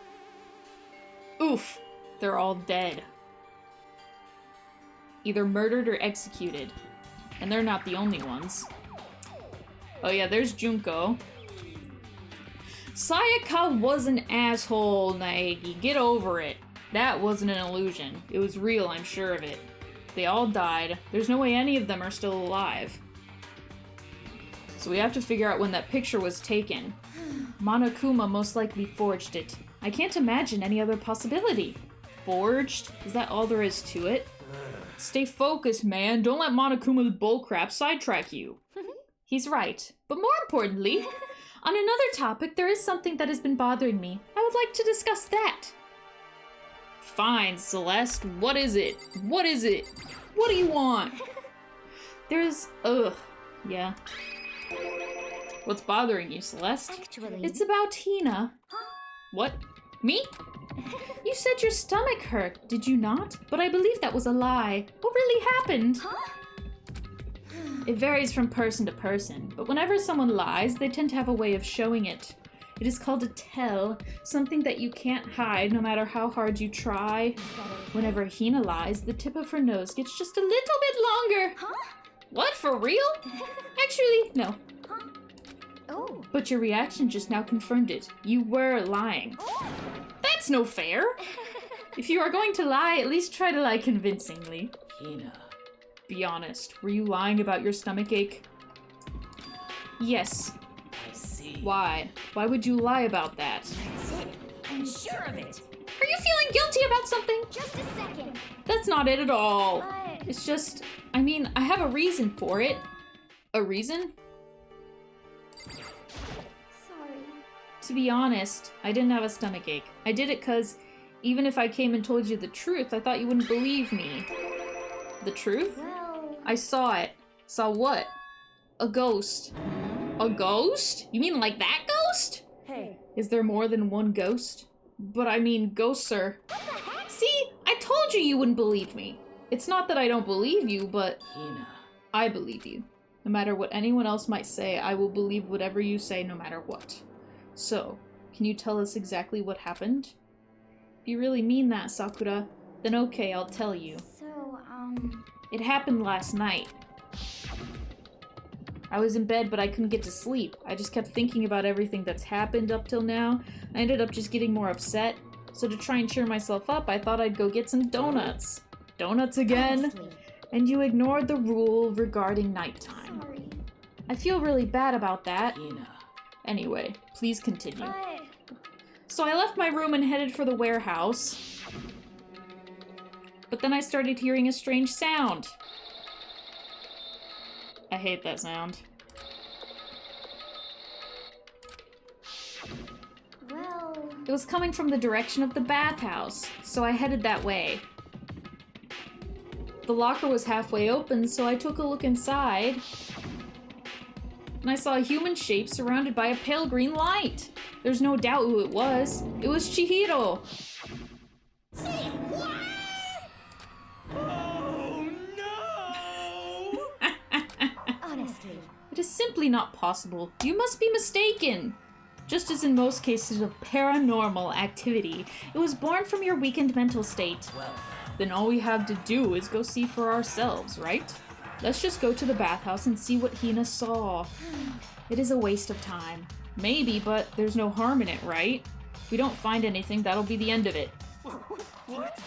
Oof, they're all dead. Either murdered or executed. And they're not the only ones. Oh yeah, there's Junko. Sayaka was an asshole, Naegi. Get over it. That wasn't an illusion. It was real, I'm sure of it. They all died. There's no way any of them are still alive. So we have to figure out when that picture was taken. Monokuma most likely forged it. I can't imagine any other possibility. Forged? Is that all there is to it? Stay focused, man. Don't let Monokuma's bullcrap sidetrack you. He's right. But more importantly, on another topic, there is something that has been bothering me. I would like to discuss that. Fine, Celeste. What is it? What is it? What do you want? There's... yeah.
What's bothering you, Celeste?
Actually...
It's about Hina. What? Me? You said your stomach hurt, did you not? But I believe that was a lie. What really happened?
Huh?
It varies from person to person, but whenever someone lies, they tend to have a way of showing it. It is called a tell, something that you can't hide no matter how hard you try. Whenever Hina lies, the tip of her nose gets just a little bit longer.
Huh?
What, for real? Actually, no.
Huh? Oh.
But your reaction just now confirmed it. You were lying. That's no fair! If you are going to lie, at least try to lie convincingly.
Hina.
Be honest, were you lying about your stomach ache? Yes.
I see.
Why? Why would you lie about that?
That's it. I'm sure of it.
Are you feeling guilty about something?
Just a second.
That's not it at all.
But...
It's just, I mean, I have a reason for it. A reason?
Sorry.
To be honest, I didn't have a stomach ache. I did it because even if I came and told you the truth, I thought you wouldn't believe me. The truth?
Well...
I saw it. Saw what? A ghost. A ghost? You mean like that ghost?
Hey.
Is there more than one ghost? But I mean, ghosts are... See? I told you you wouldn't believe me. It's not that I don't believe you, but
Hina.
I believe you. No matter what anyone else might say, I will believe whatever you say no matter what. So, can you tell us exactly what happened? If you really mean that, Sakura, then okay, I'll tell you.
So,
It happened last night. I was in bed, but I couldn't get to sleep. I just kept thinking about everything that's happened up till now. I ended up just getting more upset. So to try and cheer myself up, I thought I'd go get some donuts. Donuts again?
honestly,
And you ignored the rule regarding nighttime.
sorry.
I feel really bad about that.
Hina.
Anyway, please continue.
But...
So I left my room and headed for the warehouse. But then I started hearing a strange sound. I hate that sound.
Well...
It was coming from the direction of the bathhouse, so I headed that way. The locker was halfway open, so I took a look inside. And I saw a human shape surrounded by a pale green light. There's no doubt who it was. It was Chihiro.
Oh no!
Honestly.
It is simply not possible. You must be mistaken. Just as in most cases of paranormal activity, it was born from your weakened mental state.
Well,
Then all we have to do is go see for ourselves, right? Let's just go to the bathhouse and see what Hina saw. It is a waste of time. Maybe, but there's no harm in it, right? If we don't find anything, that'll be the end of it.
What?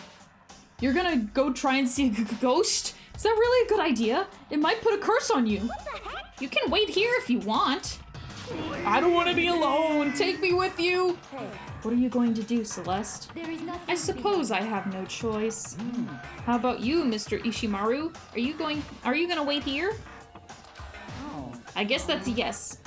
You're gonna go try and see a ghost? Is that really a good idea? It might put a curse on you.
What the heck?
You can wait here if you want. I don't want to be alone. Take me with you.
hey.
What are you going to do, Celeste?
There is nothing
I suppose I have no choice. How about you, Mr. Ishimaru? Are you gonna wait here?
Oh.
I guess that's a yes.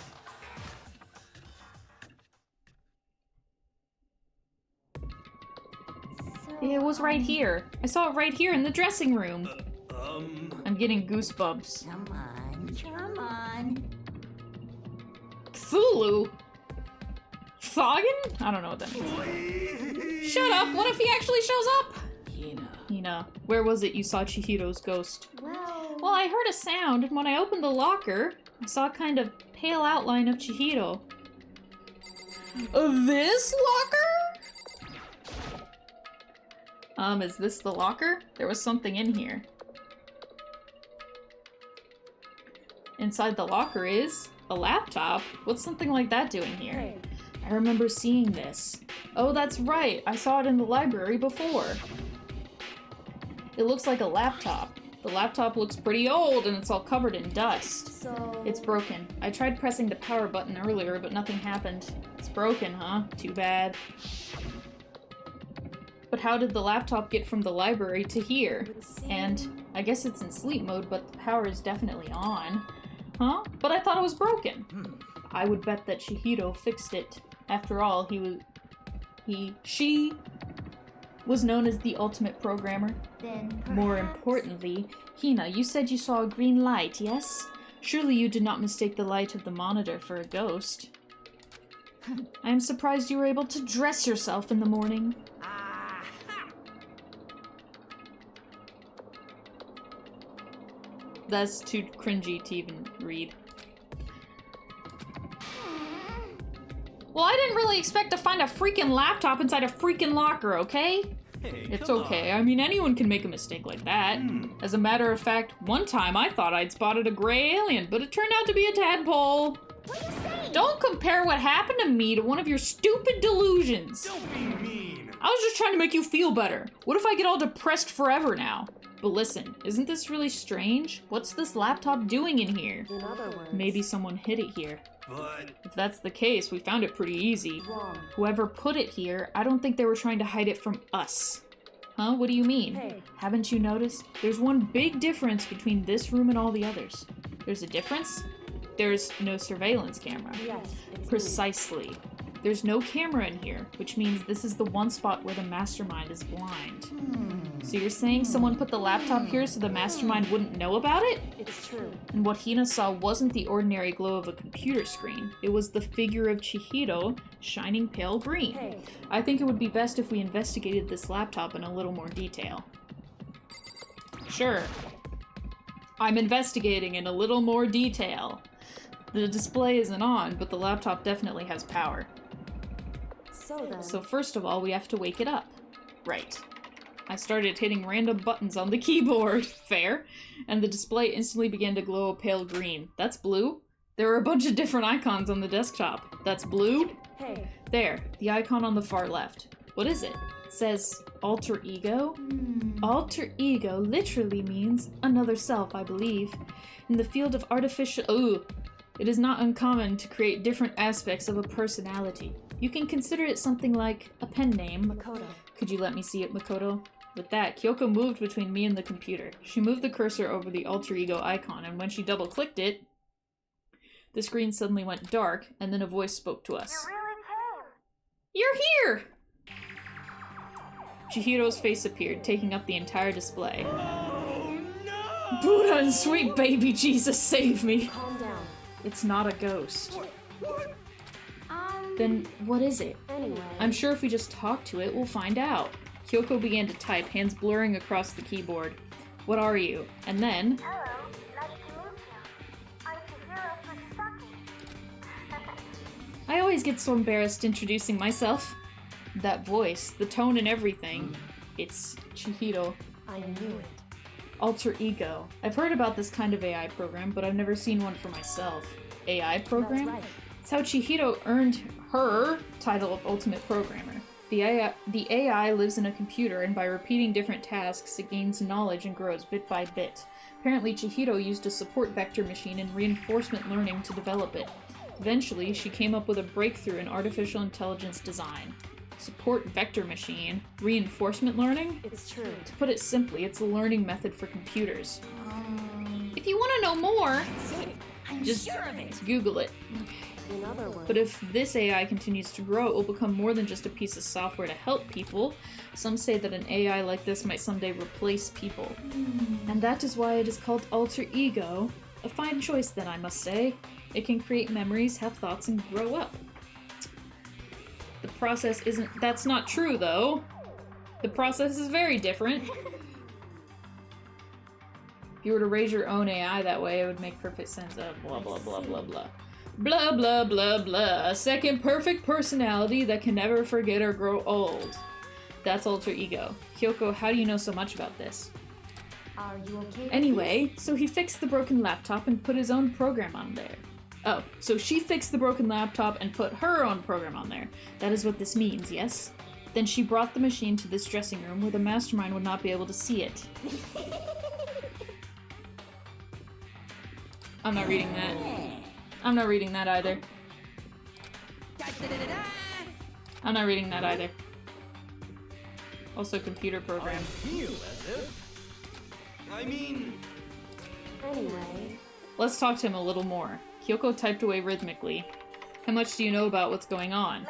So,
It was right here. I saw it right here in the dressing room. I'm getting goosebumps.
Come on.
Come on.
Cthulhu? Thoggin? I don't know what that means.
Please.
Shut up! What if he actually shows up?
Hina.
Hina, where was it you saw Chihiro's ghost?
Well...
Well, I heard a sound, and when I opened the locker, I saw a kind of pale outline of Chihiro. This locker? Is this the locker? There was something in here. Inside the locker is a laptop. What's something like that doing here?
Hey.
I remember seeing this. Oh, that's right. I saw it in the library before. It looks like a laptop. The laptop looks pretty old and it's all covered in dust.
So...
It's broken. I tried pressing the power button earlier, but nothing happened. It's broken, huh? Too bad. But how did the laptop get from the library to here? And I guess it's in sleep mode, but the power is definitely on. Huh? But I thought it was broken. I would bet that Chihiro fixed it. After all, she was known as the ultimate programmer.
Then
More
perhaps-
importantly, Hina, you said you saw a green light, yes?
Surely you did not mistake the light of the monitor for a ghost. I am surprised you were able to dress yourself in the morning. That's too cringy to even read. Well, I didn't really expect to find a freaking laptop inside a freaking locker, okay?
Hey,
It's
come
okay.
on.
I mean, anyone can make a mistake like that. As a matter of fact, one time I thought I'd spotted a gray alien, but it turned out to be a tadpole.
What are you saying?
Don't compare what happened to me to one of your stupid delusions.
Don't be mean.
I was just trying to make you feel better. What if I get all depressed forever now? But listen, isn't this really strange? What's this laptop doing in here?
In other words,
Maybe someone hid it here.
But
If that's the case, we found it pretty easy.
wrong.
Whoever put it here, I don't think they were trying to hide it from us. Huh? What do you mean?
Hey.
Haven't you noticed? There's one big difference between this room and all the others. There's a difference? There's no surveillance camera.
Yes, it's
Precisely. There's no camera in here, which means this is the one spot where the mastermind is blind. So you're saying someone put the laptop here so the mastermind wouldn't know about it?
me. It's true.
And what Hina saw wasn't the ordinary glow of a computer screen. It was the figure of Chihiro shining pale green.
Hey,
I think it would be best if we investigated this laptop in a little more detail. Sure. I'm investigating in a little more detail. The display isn't on, but the laptop definitely has power.
so then.
So first of all, we have to wake it up. Right. I started hitting random buttons on the keyboard. Fair. And the display instantly began to glow a pale green. That's blue. There are a bunch of different icons on the desktop. That's blue.
Hey,
There, the icon on the far left. What is it? It says alter ego? Alter ego literally means another self, I believe. In the field of artificial... Ooh. It is not uncommon to create different aspects of a personality. You can consider it something like a pen name.
Makoto.
Could you let me see it, Makoto? With that, Kyoko moved between me and the computer. She moved the cursor over the alter ego icon, and when she double-clicked it, the screen suddenly went dark, and then a voice spoke to us. You're here! Chihiro's face appeared, taking up the entire display.
oh no!
Buddha and sweet baby Jesus, save me!
Calm down.
It's not a ghost.
What?
Then what is it?
Anyway.
I'm sure if we just talk to it, we'll find out. Kyoko began to type, hands blurring across the keyboard. What are you? And then...
Hello, nice to meet you. I'm Chihiro Fujisaki.
I always get so embarrassed introducing myself. That voice, the tone and everything. It's Chihiro.
I knew it.
Alter ego. I've heard about this kind of AI program, but I've never seen one for myself. AI program?
That's right.
It's how Chihiro earned her title of Ultimate Programmer. The AI lives in a computer, and by repeating different tasks, it gains knowledge and grows bit by bit. Apparently, Chihiro used a support vector machine and reinforcement learning to develop it. Eventually, she came up with a breakthrough in artificial intelligence design. Support vector machine, reinforcement learning?
It's true.
To put it simply, it's a learning method for computers. If you want to know more,
I'm
just
sure of it.
Google it.
In other words.
But if this AI continues to grow, it will become more than just a piece of software to help people. Some say that an AI like this might someday replace people. And that is why it is called alter ego. A fine choice then, I must say. It can create memories, have thoughts, and grow up. The process isn't... That's not true, though. The process is very different. If you were to raise your own AI that way, it would make perfect sense. Blah, blah, blah, blah, blah. Blah, blah, blah, blah. A second perfect personality that can never forget or grow old. That's alter ego. Kyoko, how do you know so much about this?
Are you okay? with
Anyway, so he fixed the broken laptop and put his own program on there. Oh, so she fixed the broken laptop and put her own program on there. That is what this means, yes? Then she brought the machine to this dressing room where the mastermind would not be able to see it. I'm not reading that. I'm not reading that either. I'm not reading that either. Also computer
I
program.
feel as if... I mean...
this? Anyway.
Let's talk to him a little more. Kyoko typed away rhythmically. How much do you know about what's going on?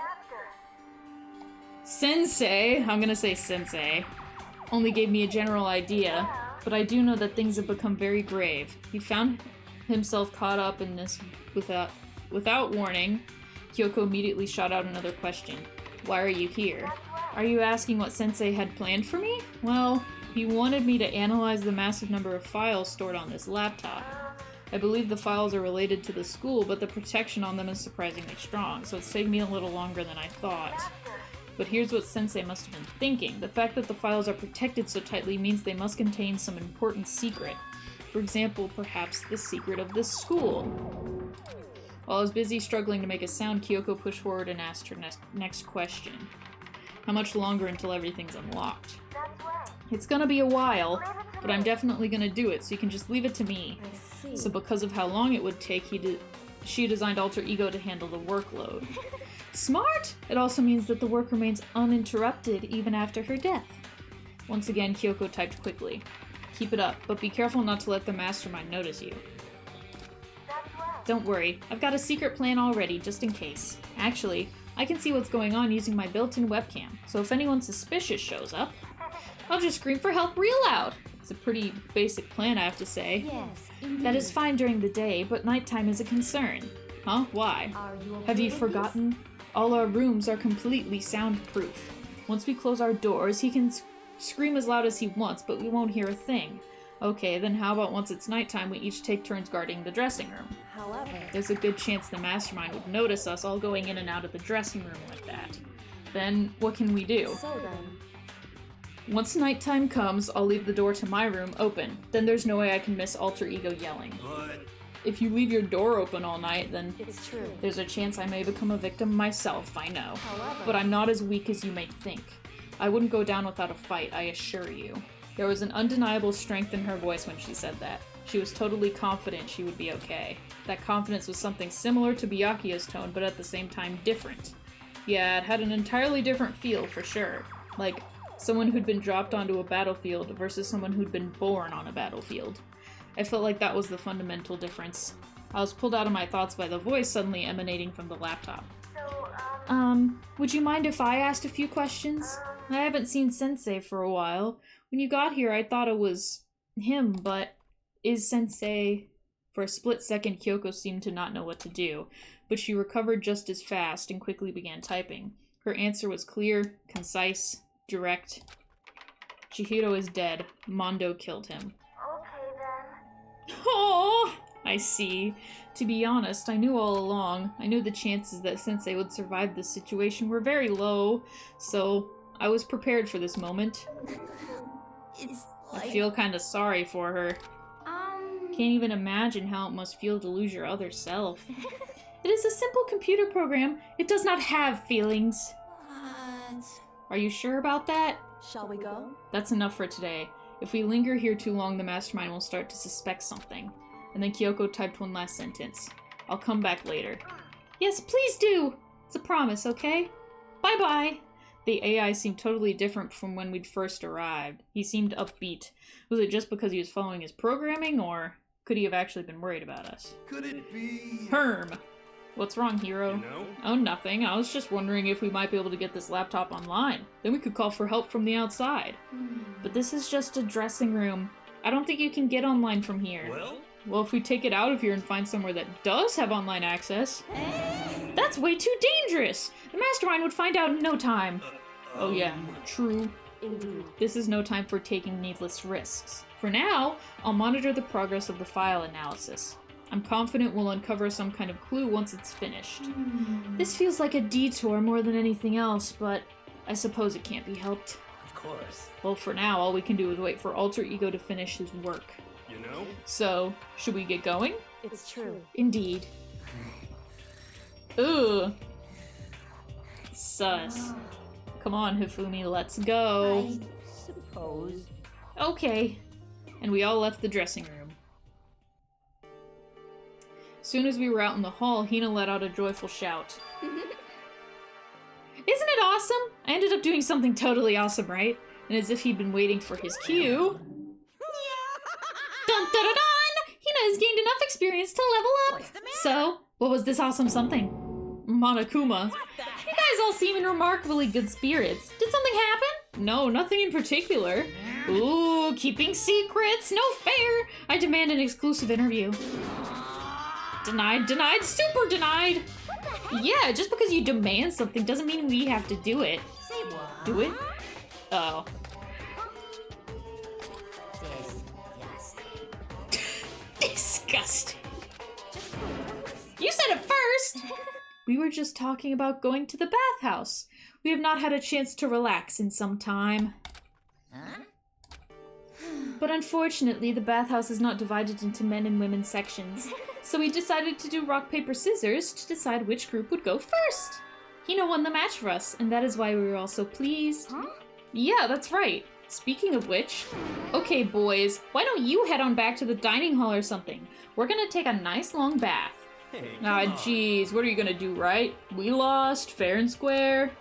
Sensei, I'm gonna say sensei, only gave me a general idea, but I do know that things have become very grave. He found himself caught up in this without warning, Kyoko immediately shot out another question. Why are you here? Are you asking what Sensei had planned for me? Well, he wanted me to analyze the massive number of files stored on this laptop. I believe the files are related to the school, but the protection on them is surprisingly strong, so it's taken me a little longer than I thought. But here's what Sensei must have been thinking. The fact that the files are protected so tightly means they must contain some important secret. For example, perhaps the secret of this school. While I was busy struggling to make a sound, Kyoko pushed forward and asked her next question. How much longer until everything's unlocked? It's gonna be a while, but I'm definitely gonna do it, so you can just leave it to me.
I see.
So because of how long it would take, she designed Alter Ego to handle the workload. Smart! It also means that the work remains uninterrupted even after her death. Once again, Kyoko typed quickly. Keep it up, but be careful not to let the mastermind notice you. Don't worry, I've got a secret plan already, just in case. Actually, I can see what's going on using my built-in webcam, so if anyone suspicious shows up, I'll just scream for help real loud. It's a pretty basic plan, I have to say.
Yes, indeed.
That is fine during the day, but nighttime is a concern. Huh? Why?
Are you okay
Have you
with
forgotten? All our rooms are completely soundproof. Once we close our doors, he can scream as loud as he wants, but we won't hear a thing. Okay, then how about once it's nighttime, we each take turns guarding the dressing room?
this? However,
There's a good chance the mastermind would notice us all going in and out of the dressing room like that. Then, what can we do?
so then,
Once nighttime comes, I'll leave the door to my room open. Then there's no way I can miss Alter Ego yelling.
But
If you leave your door open all night, then
it's true.
there's a chance I may become a victim myself, I know.
However,
But I'm not as weak as you may think. I wouldn't go down without a fight, I assure you. There was an undeniable strength in her voice when she said that. She was totally confident she would be okay. That confidence was something similar to Byakuya's tone, but at the same time different. Yeah, it had an entirely different feel, for sure. Like, someone who'd been dropped onto a battlefield versus someone who'd been born on a battlefield. I felt like that was the fundamental difference. I was pulled out of my thoughts by the voice suddenly emanating from the laptop. Would you mind if I asked a few questions? I haven't seen Sensei for a while. When you got here, I thought it was him, but is Sensei... For a split second, Kyoko seemed to not know what to do, but she recovered just as fast and quickly began typing. Her answer was clear, concise, direct. Chihiro is dead. Mondo killed him.
Okay then.
Oh, I see. To be honest, I knew all along. I knew the chances that Sensei would survive this situation were very low, so I was prepared for this moment.
it's
I
like
feel kinda sorry for her. Can't even imagine how it must feel to lose your other self. It is a simple computer program. It does not have feelings.
what?
Are you sure about that?
Shall we go?
That's enough for today. If we linger here too long, the mastermind will start to suspect something. And then Kyoko typed one last sentence. I'll come back later. Yes, please do! It's a promise, okay? Bye-bye! The AI seemed totally different from when we'd first arrived. He seemed upbeat. Was it just because he was following his programming, or could he have actually been worried about us?
could it be?
Herm! What's wrong, hero?
You know?
Oh, nothing. I was just wondering if we might be able to get this laptop online. Then we could call for help from the outside. But this is just a dressing room. I don't think you can get online from here. Well, if we take it out of here and find somewhere that does have online access... That's way too dangerous! The mastermind would find out in no time. Oh yeah, true.
Indeed.
This is no time for taking needless risks. For now, I'll monitor the progress of the file analysis. I'm confident we'll uncover some kind of clue once it's finished. This feels like a detour more than anything else, but I suppose it can't be helped.
Of course.
Well, for now, all we can do is wait for Alter Ego to finish his work.
You know?
So, should we get going?
It's true.
Indeed. Ugh. Sus. Come on, Hifumi, let's go.
I suppose.
Okay. And we all left the dressing room. Soon as we were out in the hall, Hina let out a joyful shout. Isn't it awesome? I ended up doing something totally awesome, right? And as if he'd been waiting for his cue... Dun dun dun dun! Hina has gained enough experience to level up! So, what was this awesome something? Monokuma. You guys all seem in remarkably good spirits. Did something happen? No, nothing in particular. Ooh, keeping secrets, no fair! I demand an exclusive interview.
Denied, denied, super denied! Yeah, just because you demand something doesn't mean we have to do it.
Say what?
Do it? Oh.
Disgusting.
Disgusting. You said it first! We were just talking about going to the bathhouse. We have not had a chance to relax in some time.
Huh?
But unfortunately, the bathhouse is not divided into men and women sections. So we decided to do rock, paper, scissors to decide which group would go first. Hino won the match for us, and that is why we were all so pleased.
Huh?
Yeah, that's right. Speaking of which, okay boys, why don't you head on back to the dining hall or something? We're gonna take a nice long bath.
Hey,
Ah,
come on.
jeez, what are you gonna do, right? We lost, fair and square.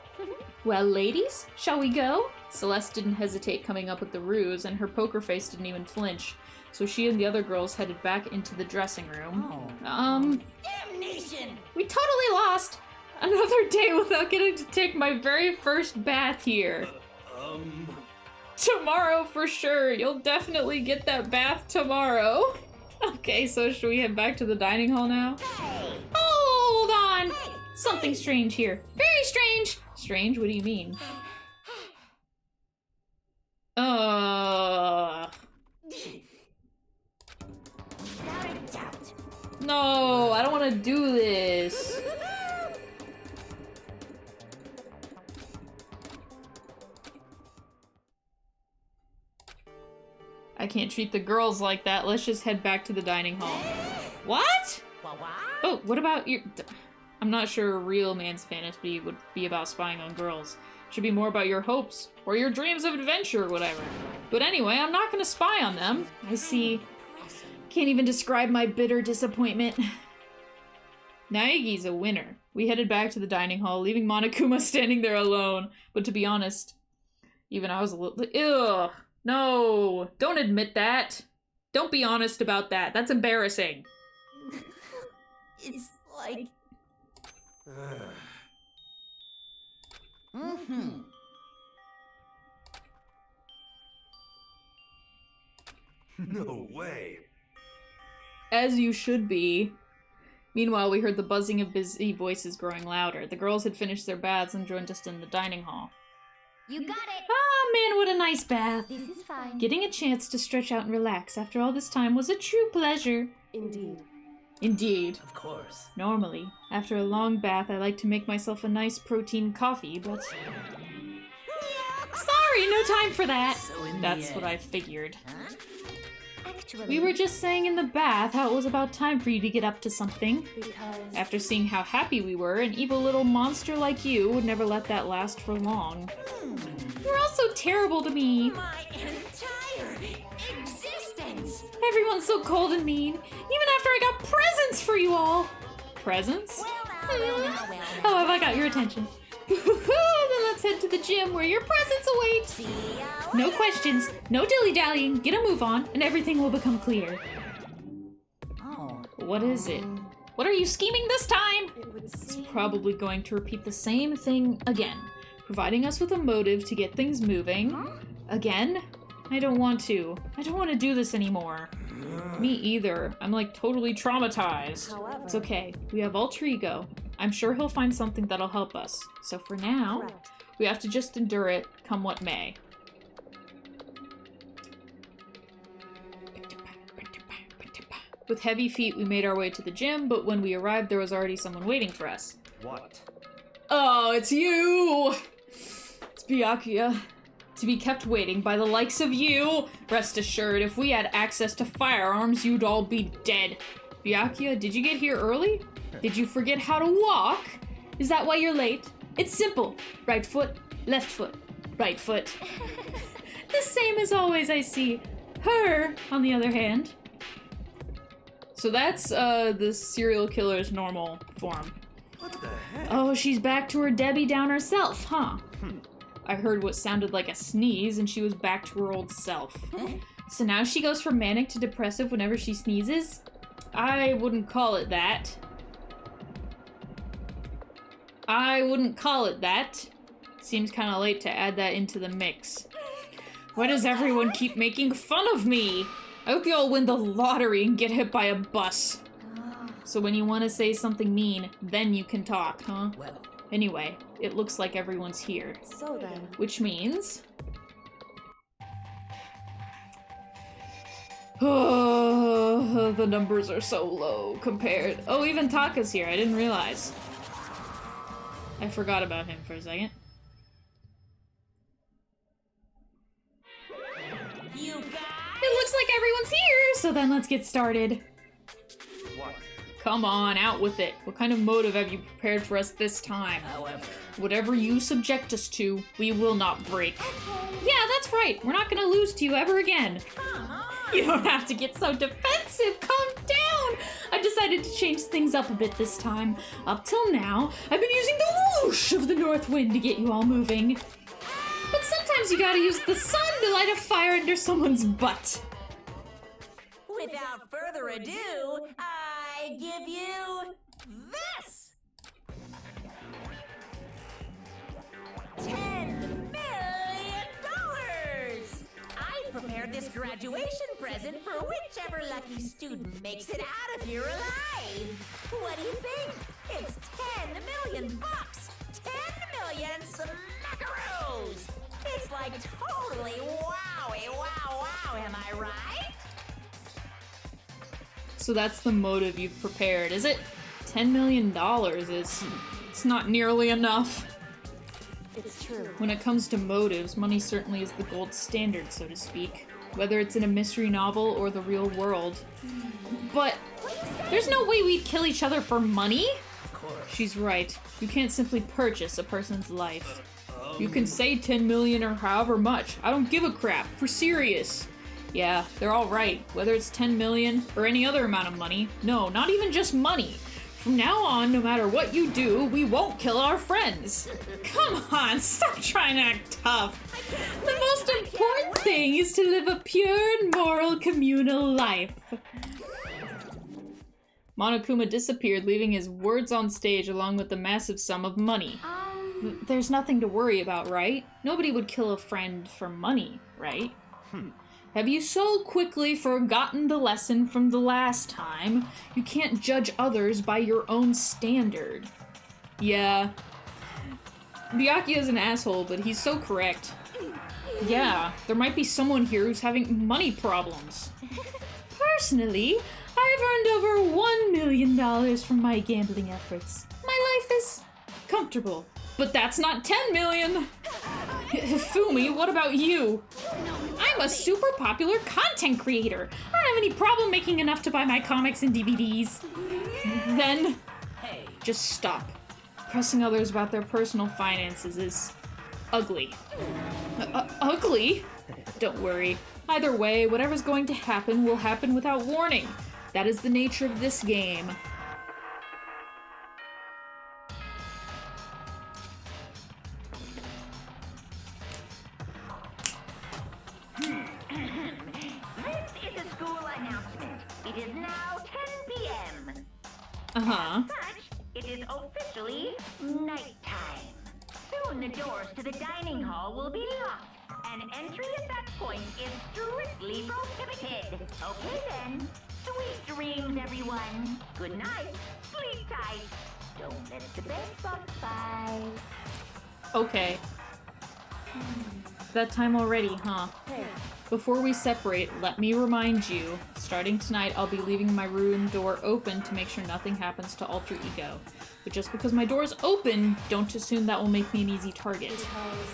Well, ladies, shall we go? Celeste didn't hesitate coming up with the ruse, and her poker face didn't even flinch. So she and the other girls headed back into the dressing room.
Damnation!
We totally lost! Another day without getting to take my very first bath here. Tomorrow for sure. You'll definitely get that bath tomorrow. Okay, so should we head back to the dining hall now? Hold on! Something strange here. Very strange! Strange? What do you mean?
Without a doubt.
No, I don't want to do this. I can't treat the girls like that. Let's just head back to the dining hall. What?
What?
Oh, what about your... I'm not sure a real man's fantasy would be about spying on girls. It should be more about your hopes, or your dreams of adventure, or whatever. But anyway, I'm not gonna spy on them. I see. Can't even describe my bitter disappointment. Naegi's a winner. We headed back to the dining hall, leaving Monokuma standing there alone. But to be honest, even I was a little... Ugh! No! Don't admit that! Don't be honest about that. That's embarrassing.
It's like...
No way.
As you should be. Meanwhile, we heard the buzzing of busy voices growing louder. The girls had finished their baths and joined us in the dining hall.
You got it!
Ah, man, what a nice bath!
This is fine.
Getting a chance to stretch out and relax after all this time was a true pleasure.
Indeed.
Indeed.
Of course.
Normally, after a long bath, I like to make myself a nice protein coffee, but... Sorry, no time for that!
So in the
That's what
end-
I figured.
Huh?
Actually,
We were just saying in the bath how it was about time for you to get up to something.
Because...
After seeing how happy we were, an evil little monster like you would never let that last for long. You're all so terrible to me.
My entire existence!
Everyone's so cold and mean, even after I got presents for you all. Presents? Oh, have I got your attention? Then let's head to the gym where your presents await.
See ya
No questions, no dilly-dallying, get a move on, and everything will become clear.
Oh.
What is it? What are you scheming this time?
It would
It's
seem...
probably going to repeat the same thing again, providing us with a motive to get things moving. Again? I don't want to. I don't want to do this anymore. Me either. I'm like totally traumatized.
However...
It's okay. We have alter ego. I'm sure he'll find something that'll help us. So for now,
Correct.
we have to just endure it, come what may. With heavy feet, we made our way to the gym, but when we arrived, there was already someone waiting for us.
What?
Oh, it's you! It's Byakuya. To be kept waiting by the likes of you? Rest assured, if we had access to firearms, you'd all be dead. Byakuya, did you get here early? Did you forget how to walk? Is that why you're late? It's simple. Right foot, left foot, right foot. The same as always, I see. Her, on the other hand. So that's the serial killer's normal form.
What the heck?
Oh, she's back to her Debbie Downer self, huh? I heard what sounded like a sneeze, and she was back to her old self. So now she goes from manic to depressive whenever she sneezes? I wouldn't call it that. I wouldn't call it that. Seems kind of late to add that into the mix. Why does everyone keep making fun of me? I hope you all win the lottery and get hit by a bus.
So when you want to say something mean, then you can talk, huh?
Well,
Anyway, it looks like everyone's here.
so then.
Which means... Oh, the numbers are so low compared... Oh, even Taka's here. I didn't realize. I forgot about him for a second.
You guys?
It looks like everyone's here, so then let's get started.
What?
Come on, out with it. What kind of motive have you prepared for us this time?
However,
Whatever you subject us to, we will not break. Yeah, that's right. We're not gonna lose to you ever again. You don't have to get so defensive. Calm down. I decided to change things up a bit this time. Up till now, I've been using the whoosh of the north wind to get you all moving. But sometimes you gotta use the sun to light a fire under someone's butt.
Without further ado, I give you this! $10 million! I prepared this graduation present for whichever lucky student makes it out of here alive. What do you think? It's 10 million bucks! 10 million smackaroos! It's like totally wowie, wow, wow, am I right?
So that's the motive you've prepared, is it? $10 million is... It's not nearly enough.
it's true.
When it comes to motives, money certainly is the gold standard, so to speak. Whether it's in a mystery novel or the real world. But there's no way we'd kill each other for money?
Of course.
She's right. You can't simply purchase a person's life. You can say 10 million or however much. I don't give a crap. For serious. Yeah, they're all right. Whether it's 10 million or any other amount of money. No, not even just money. From now on, no matter what you do, we won't kill our friends. Come on, stop trying to act tough. The most important thing is to live a pure and moral communal life. Monokuma disappeared, leaving his words on stage along with the massive sum of money. There's nothing to worry about, right? Nobody would kill a friend for money, right? Have you so quickly forgotten the lesson from the last time? You can't judge others by your own standard. Yeah. Byakuya's an asshole, but he's so correct. Yeah, there might be someone here who's having money problems. Personally, I've earned over $1 million from my gambling efforts. My life is comfortable. But that's not 10 million! Fumi, what about you? I'm a super popular content creator. I don't have any problem making enough to buy my comics and DVDs. Then, just stop. Pressing others about their personal finances is ugly. Ugly? Don't worry. Either way, whatever's going to happen will happen without warning. That is the nature of this game.
This is a school announcement. It is now 10 p.m.
Uh-huh.
Such, it is officially nighttime. Soon the doors to the dining hall will be locked, and entry at that point is strictly prohibited. Okay then. Sweet dreams, everyone. Good night. Sleep tight. Don't let the bed bugs by.
Okay. It's that time already, huh? Before we separate, let me remind you, starting tonight I'll be leaving my room door open to make sure nothing happens to Alter Ego. But just because my door is open, don't assume that will make me an easy target.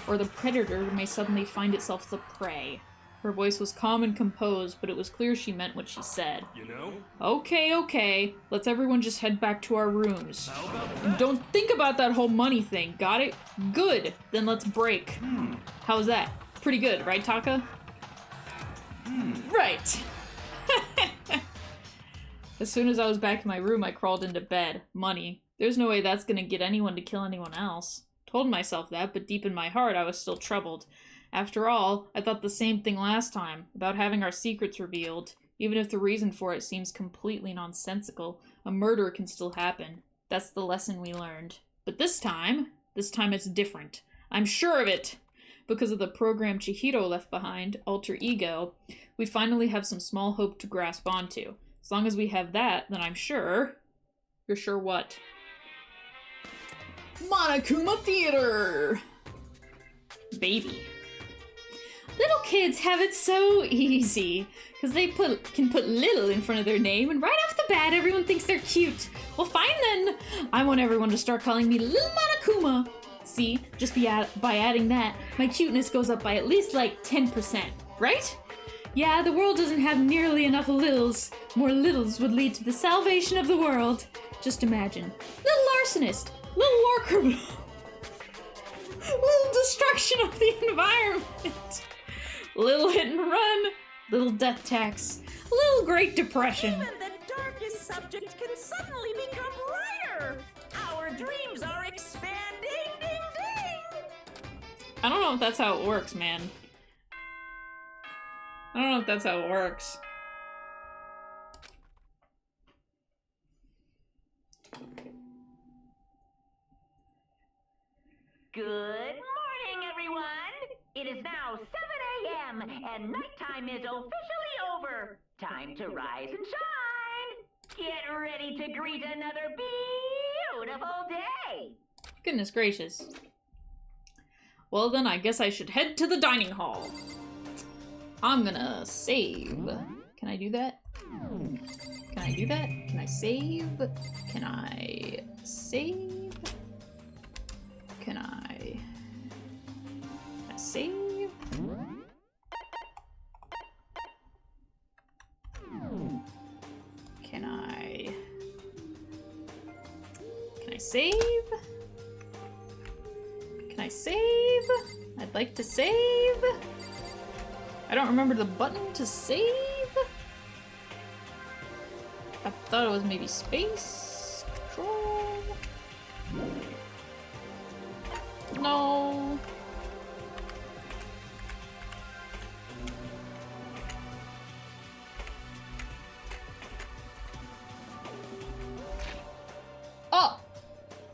Or the predator may suddenly find itself the prey. Her voice was calm and composed, but it was clear she meant what she said.
You know?
Okay. Let's everyone just head back to our rooms.
How about
And
that?
don't think about that whole money thing, got it? Good, then let's break. How's that? Pretty good, right, Taka? Right. As soon as I was back in my room, I crawled into bed. Money. There's no way that's gonna get anyone to kill anyone else. Told myself that, but deep in my heart, I was still troubled. After all, I thought the same thing last time, about having our secrets revealed. Even if the reason for it seems completely nonsensical, a murder can still happen. That's the lesson we learned. But this time it's different. I'm sure of it! Because of the program Chihiro left behind, Alter Ego, we finally have some small hope to grasp onto. As long as we have that, then I'm sure You're sure what? Monokuma Theater! Baby.
Little kids have it so easy, because they can put little in front of their name, and right off the bat, everyone thinks they're cute. Well, fine then. I want everyone to start calling me Little Monokuma. See, just by adding that, my cuteness goes up by at least like 10%, right? Yeah, the world doesn't have nearly enough littles. More littles would lead to the salvation of the world. Just imagine. Little arsonist, little war criminal, little destruction of the environment, little hit and run, little death tax, little Great Depression.
Even the darkest subject can suddenly become brighter. Our dreams are expanding, ding ding.
I don't know if that's how it works, man. I don't know if that's how it works.
Good morning, everyone! It is now 7 a.m. and nighttime is officially over. Time to rise and shine! Get ready to greet another beautiful day!
Goodness gracious. Well then, I guess I should head to the dining hall. I'm gonna save. Can I do that? Can I do that? Can I save? Can I save? Can I save? Can I save? Can I save? I'd like to save. I don't remember the button to save. I thought it was maybe space control. No. Oh!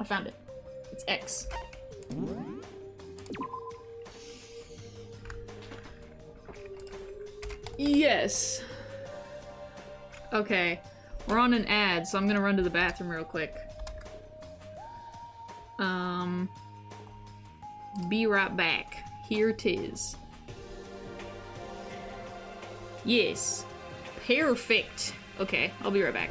I found it. It's X. Yes. Okay. We're on an ad, so I'm gonna run to the bathroom real quick. Be right back. Here 'tis. Yes. Perfect. Okay, I'll be right back.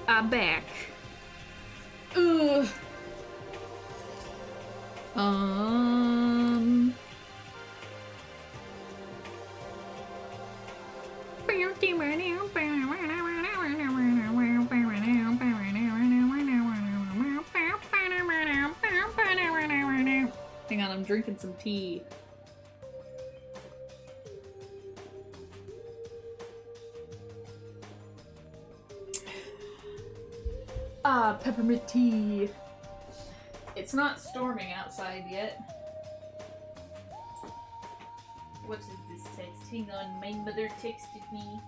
I'm back.
Ugh. Hang on, I'm drinking some tea. Ah, peppermint tea. It's not storming outside yet. What is this text? Hang on, my mother texted me.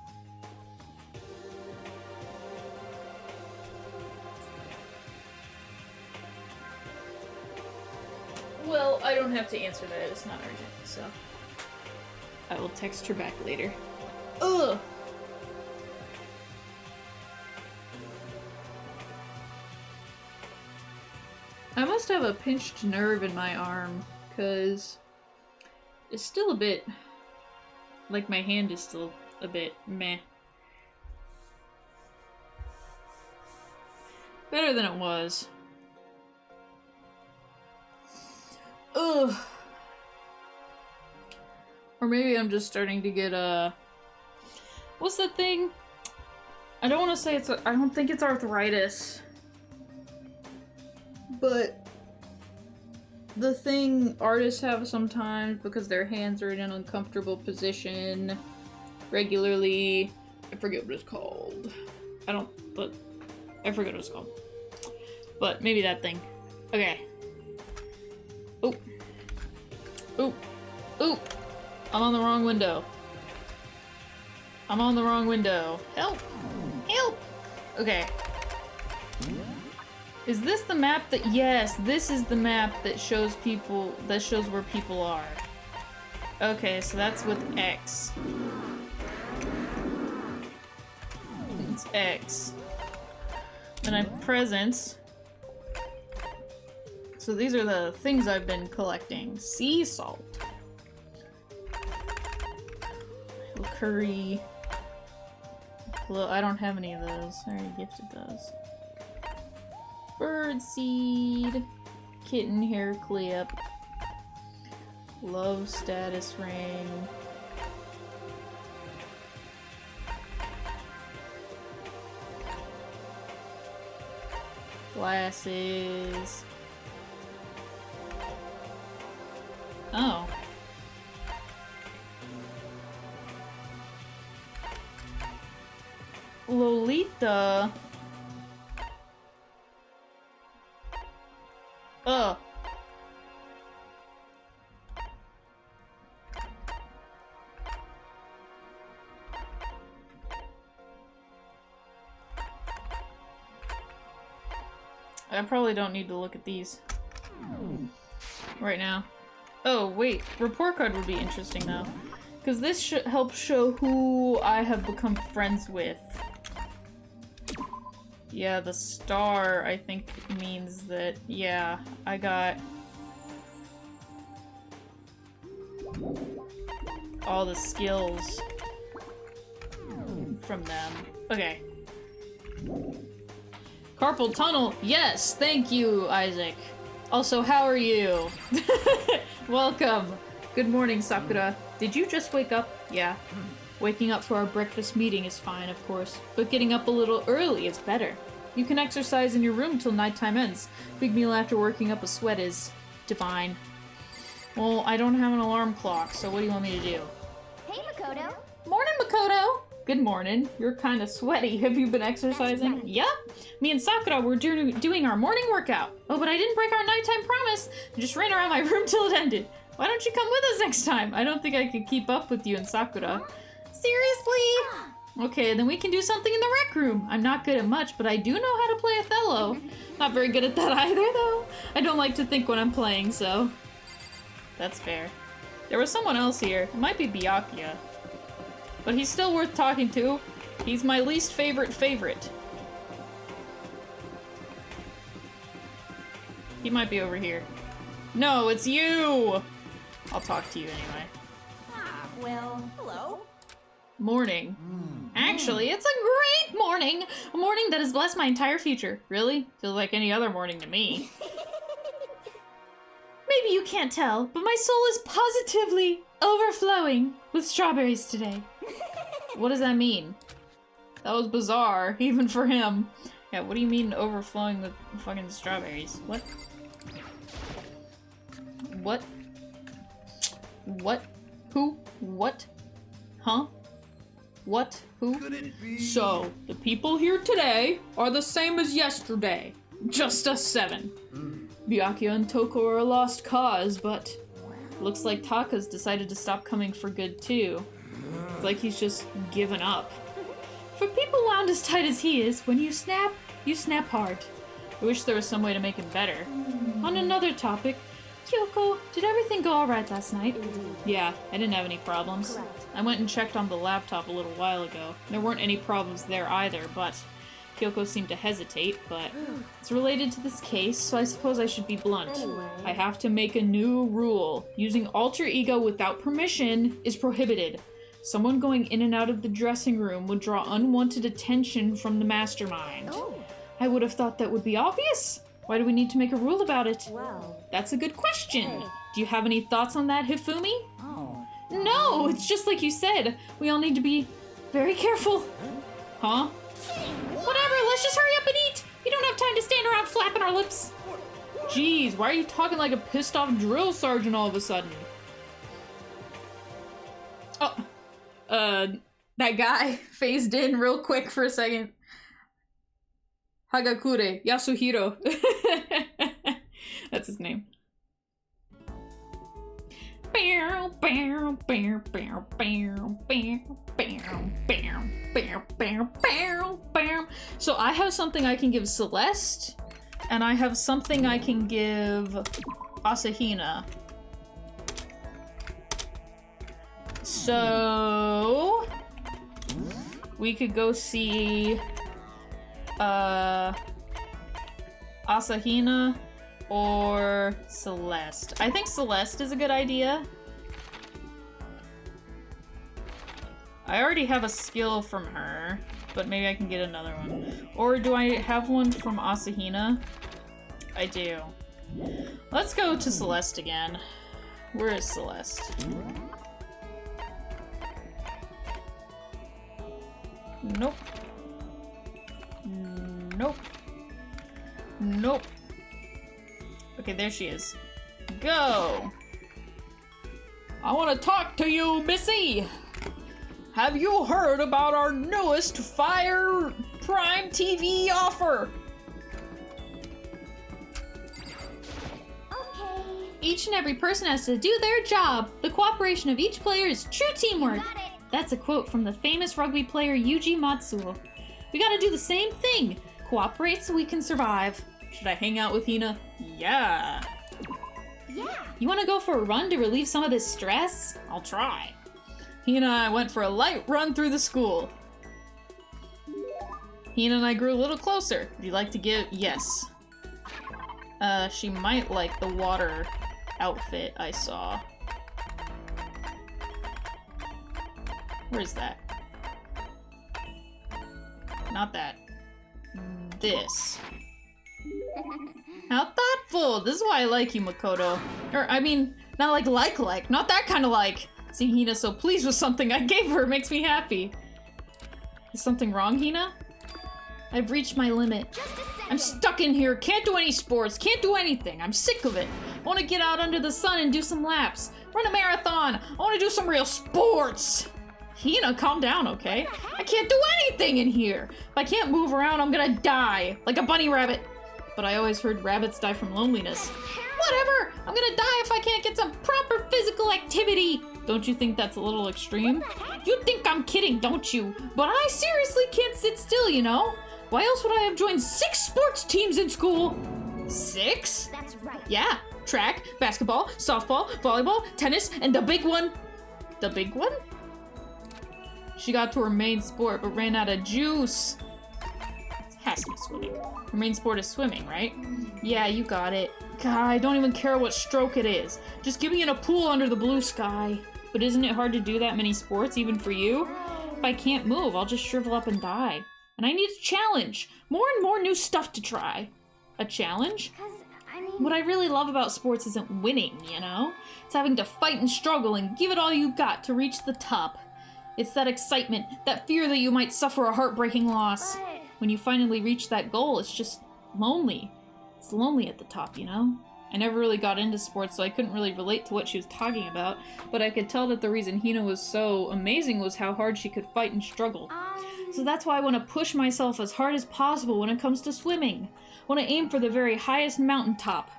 Well, I don't have to answer that. It's not urgent, so I will text her back later. Ugh! I must have a pinched nerve in my arm, because it's still a bit... like my hand is still a bit meh. Better than it was. Ugh. Or maybe I'm just starting to get what's that thing? I don't want to say I don't think it's arthritis. But the thing artists have sometimes because their hands are in an uncomfortable position regularly. I forget what it's called. I forget what it's called. But maybe that thing. Okay. Oop. Oop. Oop. I'm on the wrong window. I'm on the wrong window. Help! Help! Okay. Is this the map that- yes, this is the map that shows people- that shows where people are. Okay, so that's with X. It's X. Then I have presents. So these are the things I've been collecting. Sea salt. Curry. I don't have any of those. I already gifted those. Bird seed. Kitten hair clip. Love status ring. Glasses. Oh. Lolita. Ugh. I probably don't need to look at these right now. Oh, wait. Report card would be interesting, though. Because this helps show who I have become friends with. Yeah, the star, I think, means that, yeah, I got all the skills from them. Okay. Carpal tunnel, yes, thank you, Isaac. Also, how are you? Welcome. Good morning, Sakura. Did you just wake up? Yeah. Waking up for our breakfast meeting is fine, of course, but getting up a little early is better. You can exercise in your room till nighttime ends. Big meal after working up a sweat is divine. Well, I don't have an alarm clock, so what do you want me to do?
Hey, Makoto.
Morning, Makoto! Good morning. You're kind of sweaty. Have you been exercising?
Right.
Yep. Me and Sakura were doing our morning workout. Oh, but I didn't break our nighttime promise. I just ran around my room till it ended. Why don't you come with us next time? I don't think I could keep up with you and Sakura. Seriously? Okay, then we can do something in the rec room. I'm not good at much, but I do know how to play Othello. Not very good at that either, though. I don't like to think when I'm playing, so... That's fair. There was someone else here. It might be Byakuya. But he's still worth talking to. He's my least favorite. He might be over here. No, it's you! I'll talk to you anyway.
Ah, well, hello.
Morning.
Actually, it's a great morning! A morning that has blessed my entire future. Really? Feels like any other morning to me. Maybe you can't tell, but my soul is positively overflowing with strawberries today.
What does that mean? That was bizarre, even for him. Yeah, what do you mean overflowing with fucking strawberries? What? What? What? Who? What? Huh? What? Who?
Could it be?
So, the people here today are the same as yesterday. Just us 7. Byakuya and Toko are a lost cause, but looks like Taka's decided to stop coming for good too. It's like he's just given up. For people wound as tight as he is, when you snap hard. I wish there was some way to make him better. On another topic, Kyoko, did everything go alright last night? Yeah, I didn't have any problems.
Correct.
I went and checked on the laptop a little while ago. There weren't any problems there either, but Kyoko seemed to hesitate, but it's related to this case, so I suppose I should be blunt.
Anyway.
I have to make a new rule. Using alter ego without permission is prohibited. Someone going in and out of the dressing room would draw unwanted attention from the mastermind.
Oh,
I would have thought that would be obvious. Why do we need to make a rule about it?
well.
That's a good question.
Hey.
Do you have any thoughts on that, Hifumi?
Oh.
No, it's just like you said. We all need to be very careful. Huh? Whatever, let's just hurry up and eat. We don't have time to stand around flapping our lips. Jeez, why are you talking like a pissed off drill sergeant all of a sudden? Oh, that guy phased in real quick for a second. Hagakure Yasuhiro. That's his name. So I have something I can give Celeste, and I have something I can give Asahina. So we could go see Asahina or Celeste. I think Celeste is a good idea. I already have a skill from her, but maybe I can get another one. Or do I have one from Asahina? I do. Let's go to Celeste again. Where is Celeste? Nope. Nope. Nope. Okay, there she is. Go! I want to talk to you, Missy! Have you heard about our newest Fire Prime TV offer?
Okay.
Each and every person has to do their job. The cooperation of each player is true teamwork.
Got it.
That's a quote from the famous rugby player Yuji Matsuo. We gotta do the same thing. Cooperate so we can survive.
Should I hang out with Hina? Yeah.
Yeah.
You wanna go for a run to relieve some of this stress?
I'll try. Hina and I went for a light run through the school. Hina and I grew a little closer. Would you like to give? Yes. She might like the water outfit I saw. Where is that? Not that. This. How thoughtful! This is why I like you, Makoto. Or, I mean, not like, not that kind of like. Seeing Hina so pleased with something I gave her makes me happy. Is something wrong, Hina?
I've reached my limit.
Just a second.
I'm stuck in here, can't do any sports, can't do anything. I'm sick of it. I want to get out under the sun and do some laps. Run a marathon. I want to do some real sports. Hina, calm down, okay? I can't do anything in here. If I can't move around, I'm gonna die. Like a bunny rabbit. But I always heard rabbits die from loneliness. Whatever! I'm gonna die if I can't get some proper physical activity. Don't you think that's a little extreme? You think I'm kidding, don't you? But I seriously can't sit still, you know? Why else would I have joined 6 sports teams in school? 6?
That's right.
Yeah, track, basketball, softball, volleyball, tennis, and the big one. The big one? She got to her main sport, but ran out of juice. It has to be swimming. Her main sport is swimming, right? Yeah, you got it. God, I don't even care what stroke it is. Just give me in a pool under the blue sky. But isn't it hard to do that many sports, even for you?
if I can't move, I'll just shrivel up and die. And I need a challenge. More and more new stuff to try. A challenge?
Because, I mean...
What I really love about sports isn't winning, you know? It's having to fight and struggle and give it all you got to reach the top. It's that excitement, that fear that you might suffer a heartbreaking loss.
But...
When you finally reach that goal, it's just lonely. It's lonely at the top, you know? I never really got into sports, so I couldn't really relate to what she was talking about, but I could tell that the reason Hina was so amazing was how hard she could fight and struggle. So that's why I want to push myself as hard as possible when it comes to swimming. I want to aim for the very highest mountaintop.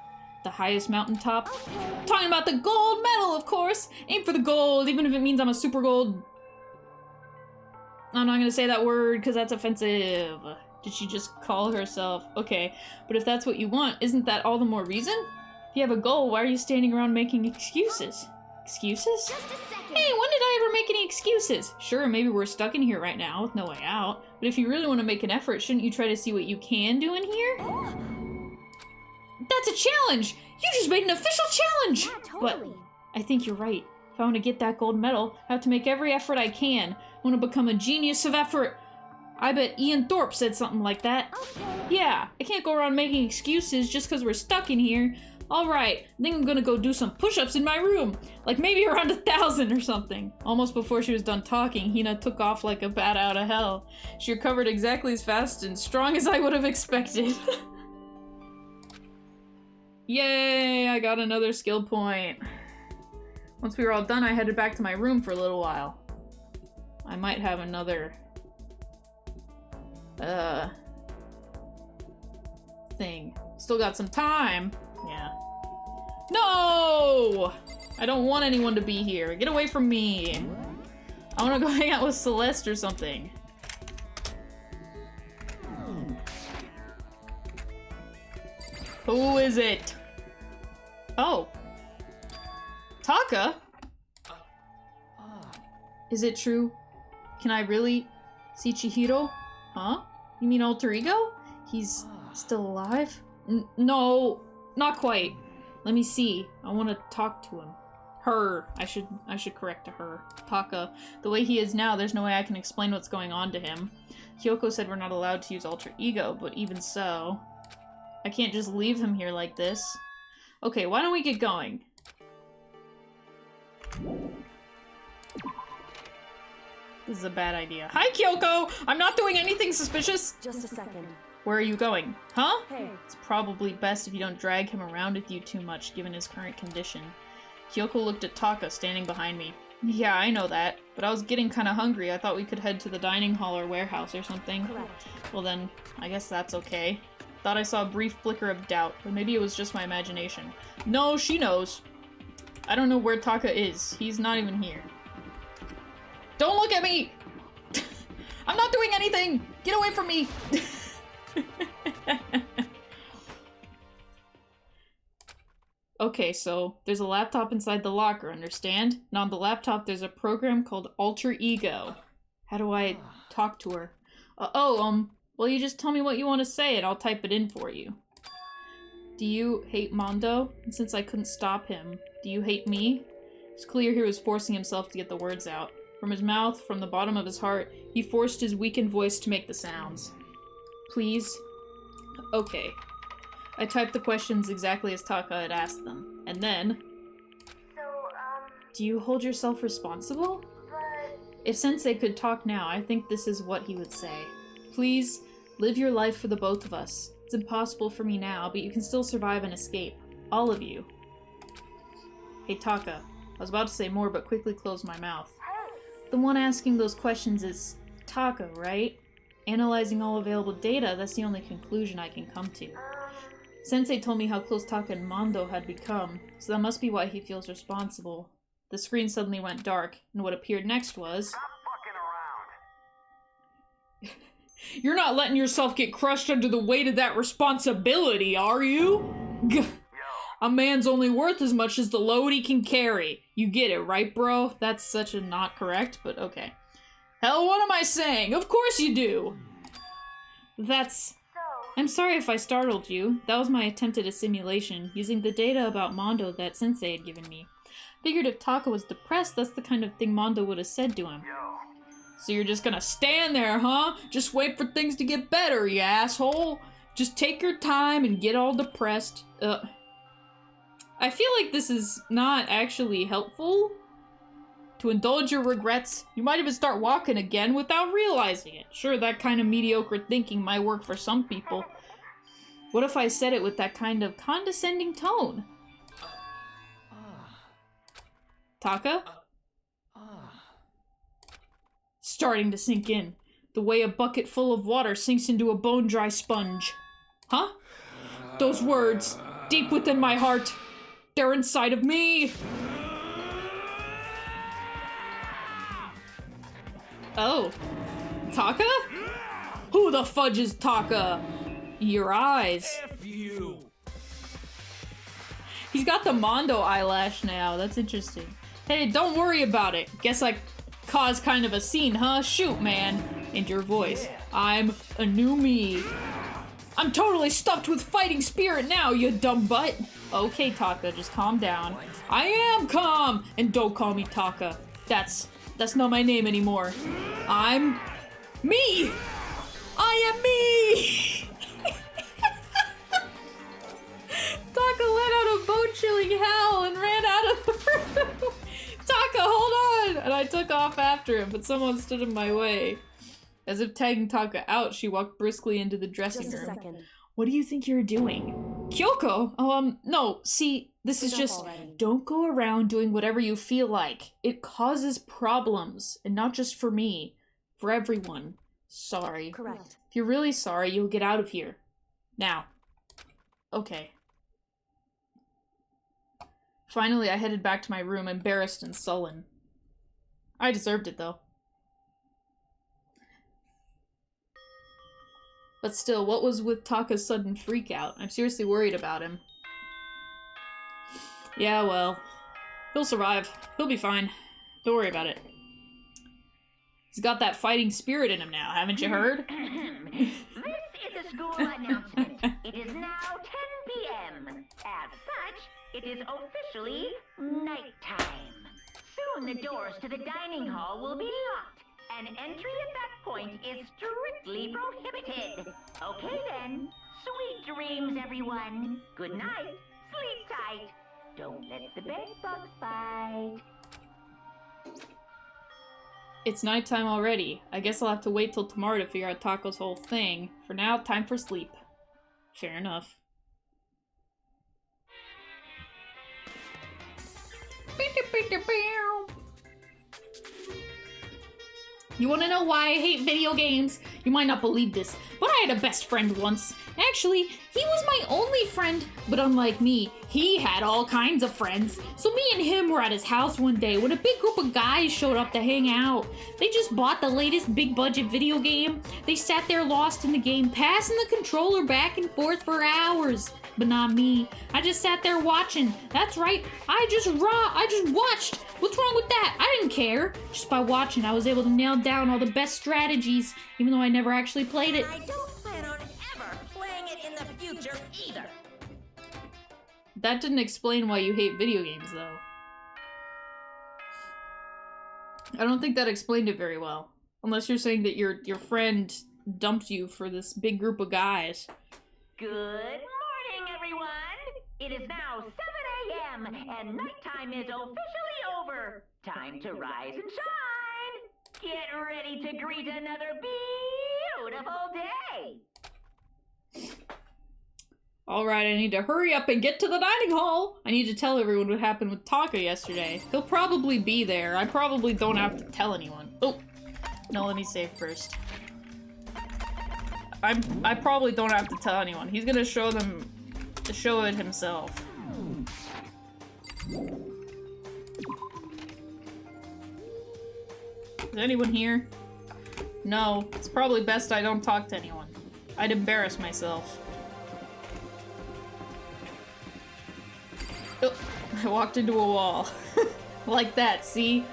The highest mountaintop?
Okay.
Talking about the gold medal, of course! Aim for the gold, even if it means I'm a super gold... I'm not gonna say that word, because that's offensive. Did she just call herself? Okay, but if that's what you want, isn't that all the more reason? If you have a goal, why are you standing around making excuses? Excuses?
Just a second.
Hey, when did I ever make any excuses? Sure, maybe we're stuck in here right now with no way out, but if you really want to make an effort, shouldn't you try to see what you can do in here? That's a challenge! You just made an official challenge!
Yeah, totally.
But I think you're right. If I want to get that gold medal, I have to make every effort I can. I want to become a genius of effort. I bet Ian Thorpe said something like that.
Okay.
Yeah, I can't go around making excuses just because we're stuck in here. Alright, I think I'm gonna go do some push-ups in my room. Like maybe around 1,000 or something. Almost before she was done talking, Hina took off like a bat out of hell. She recovered exactly as fast and strong as I would have expected. Yay, I got another skill point. Once we were all done, I headed back to my room for a little while. I might have another... thing. Still got some time. Yeah. No! I don't want anyone to be here. Get away from me. I want to go hang out with Celeste or something. Who is it? Oh. Taka? Is it true? Can I really see Chihiro? Huh? You mean alter ego? He's still alive? No, not quite. Let me see. I want to talk to him. Her. I should correct to her. Taka. The way he is now, there's no way I can explain what's going on to him. Kyoko said we're not allowed to use alter ego, but even so, I can't just leave him here like this. Okay, why don't we get going? This is a bad idea. Hi, Kyoko! I'm not doing anything suspicious!
Just a second.
Where are you going? Huh?
Hey.
It's probably best if you don't drag him around with you too much, given his current condition. Kyoko looked at Taka, standing behind me. Yeah, I know that, but I was getting kinda hungry. I thought we could head to the dining hall or warehouse or something.
Correct.
Well then, I guess that's okay. Thought I saw a brief flicker of doubt, but maybe it was just my imagination. No, she knows. I don't know where Taka is. He's not even here. Don't look at me! I'm not doing anything! Get away from me! Okay, so there's a laptop inside the locker, understand? And on the laptop there's a program called Alter Ego. How do I talk to her? Well you just tell me what you want to say and I'll type it in for you. Do you hate Mondo? And since I couldn't stop him, do you hate me? It's clear he was forcing himself to get the words out. From his mouth, from the bottom of his heart, he forced his weakened voice to make the sounds. Please? Okay. I typed the questions exactly as Taka had asked them. And then...
So,
do you hold yourself responsible?
but...
If Sensei could talk now, I think this is what he would say. Please, live your life for the both of us. It's impossible for me now, but you can still survive and escape. All of you. Hey Taka. I was about to say more, but quickly closed my mouth. The one asking those questions is Taka, right? Analyzing all available data, that's the only conclusion I can come to. Sensei told me how close Taka and Mondo had become, so that must be why he feels responsible. The screen suddenly went dark, and what appeared next was...
Stop fucking around.
You're not letting yourself get crushed under the weight of that responsibility, are you? A man's only worth as much as the load he can carry. You get it, right, bro? That's such a not correct, but okay. Hell, what am I saying? Of course you do! That's... I'm sorry if I startled you. That was my attempt at a simulation, using the data about Mondo that Sensei had given me. Figured if Taka was depressed, that's the kind of thing Mondo would have said to him.
So you're just gonna stand there, huh? Just wait for things to get better, you asshole. Just take your time and get all depressed. I feel like this is not actually helpful. To indulge your regrets, you might even start walking again without realizing it. Sure, that kind of mediocre thinking might work for some people. What if I said it with that kind of condescending tone? Taka? Starting to sink in. The way a bucket full of water sinks into a bone-dry sponge. Huh? Those words, deep within my heart, they're inside of me! Oh. Taka? Who the fudge is Taka? Your eyes.
F you.
He's got the Mondo eyelash now. That's interesting. Hey, don't worry about it. Guess I caused kind of a scene, huh? Shoot, man. And your voice. I'm a new me. I'm totally stuffed with fighting spirit now, you dumb butt. Okay, Taka, just calm down. I am calm! And don't call me Taka. That's not my name anymore. I'm me! I am me! Taka let out a bone-chilling howl and ran out of the room. Taka, hold on! And I took off after him, but someone stood in my way. As if tagging Taka out, she walked briskly into the dressing room.
Just a second.
What do you think you're doing? Kyoko? No, see, this is just, don't go around doing whatever you feel like. It causes problems, and not just for me, for everyone. Sorry.
Correct.
If you're really sorry, you'll get out of here. Now. Okay. Finally, I headed back to my room, embarrassed and sullen. I deserved it, though. But still, what was with Taka's sudden freakout? I'm seriously worried about him. Yeah, well, he'll survive. He'll be fine. Don't worry about it. He's got that fighting spirit in him now, haven't you heard?
This is a school announcement. It is now 10 p.m. As such, it is officially nighttime. Soon the doors to the dining hall will be locked, and entry at that point is strictly prohibited. Okay then, sweet dreams, everyone. Good night, sleep tight. Don't let the bed bugs bite.
It's nighttime already. I guess I'll have to wait till tomorrow to figure out Taco's whole thing. For now, time for sleep. Fair enough. You wanna know why I hate video games? You might not believe this, but I had a best friend once. Actually, he was my only friend, but unlike me, he had all kinds of friends. So me and him were at his house one day when a big group of guys showed up to hang out. They just bought the latest big budget video game. They sat there lost in the game, passing the controller back and forth for hours. But not me. I just sat there watching. That's right, I just watched. What's wrong with that? I didn't care. Just by watching, I was able to nail down all the best strategies, even though I never actually played it.
I don't plan on ever playing it in the future either.
That didn't explain why you hate video games, though. I don't think that explained it very well. Unless you're saying that your friend dumped you for this big group of guys.
Good morning, everyone. It is now 7 a.m. and nighttime is officially over. Time to rise and shine. Get ready to greet another beautiful day.
Alright, I need to hurry up and get to the dining hall! I need to tell everyone what happened with Taka yesterday. He'll probably be there. I probably don't have to tell anyone. Oh! No, let me save first. I probably don't have to tell anyone. He's gonna show it himself. Is anyone here? No. It's probably best I don't talk to anyone. I'd embarrass myself. Oh, I walked into a wall. Like that, see?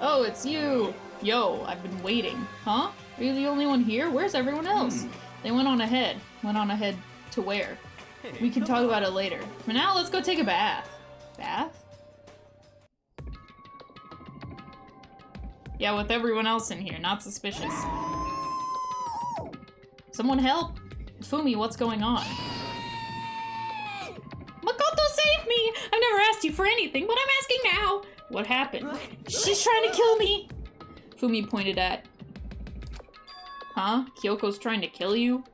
Oh, it's you! Yo, I've been waiting. Huh? Are you the only one here? Where's everyone else? They went on ahead. Went on ahead to where? We can talk about it later. For now, let's go take a bath. Bath?
Yeah, with everyone else in here, not suspicious. Someone help! Fumi, what's going on? Makoto, save me! I've never asked you for anything, but I'm asking now! What happened? She's trying to kill me! Fumi pointed at... Huh? Kyoko's trying to kill you?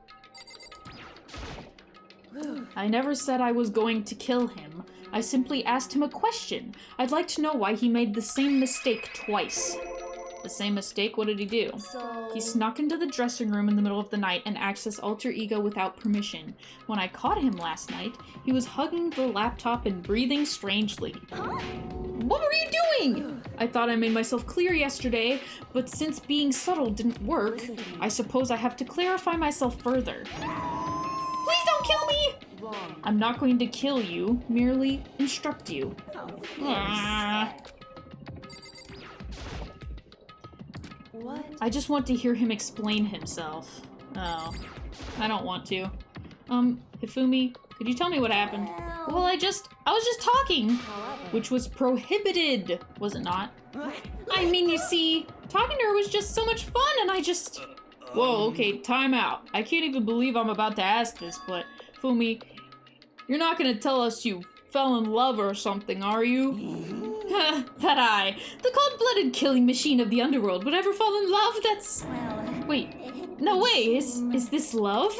I never said I was going to kill him. I simply asked him a question. I'd like to know why he made the same mistake twice. The same mistake? What did he do? He snuck into the dressing room in the middle of the night and accessed Alter Ego without permission. When I caught him last night, he was hugging the laptop and breathing strangely. What were you doing? I thought I made myself clear yesterday, but since being subtle didn't work, I suppose I have to clarify myself further. Please don't kill me! I'm not going to kill you, merely instruct you.
What?
I just want to hear him explain himself. Oh, I don't want to. Hifumi, could you tell me what happened? Well, I was just talking, which was prohibited, was it not? I mean, you see, talking to her was just so much fun, and I just... Whoa, okay, time out. I can't even believe I'm about to ask this, but Fumi, you're not gonna tell us you fell in love or something, are you? That I, the cold-blooded killing machine of the underworld, would ever fall in love? That's... Wait, no way, is this love?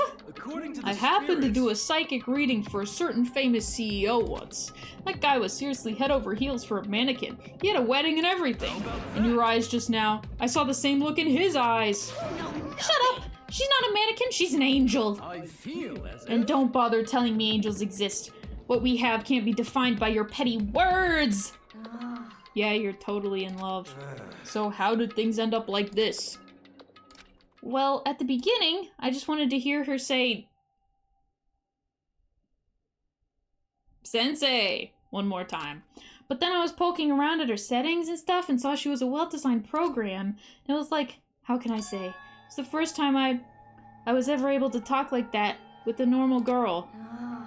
I happened to do a psychic reading for a certain famous CEO once. That guy was seriously head over heels for a mannequin. He had a wedding and everything. In your eyes just now, I saw the same look in his eyes. Shut up! She's not a mannequin, she's an angel.
I feel as if...
And don't bother telling me angels exist. What we have can't be defined by your petty words! Yeah, you're totally in love. So how did things end up like this? Well, at the beginning, I just wanted to hear her say... Sensei! One more time. But then I was poking around at her settings and stuff and saw she was a well-designed program. And it was like, how can I say? It's the first time I was ever able to talk like that with a normal girl.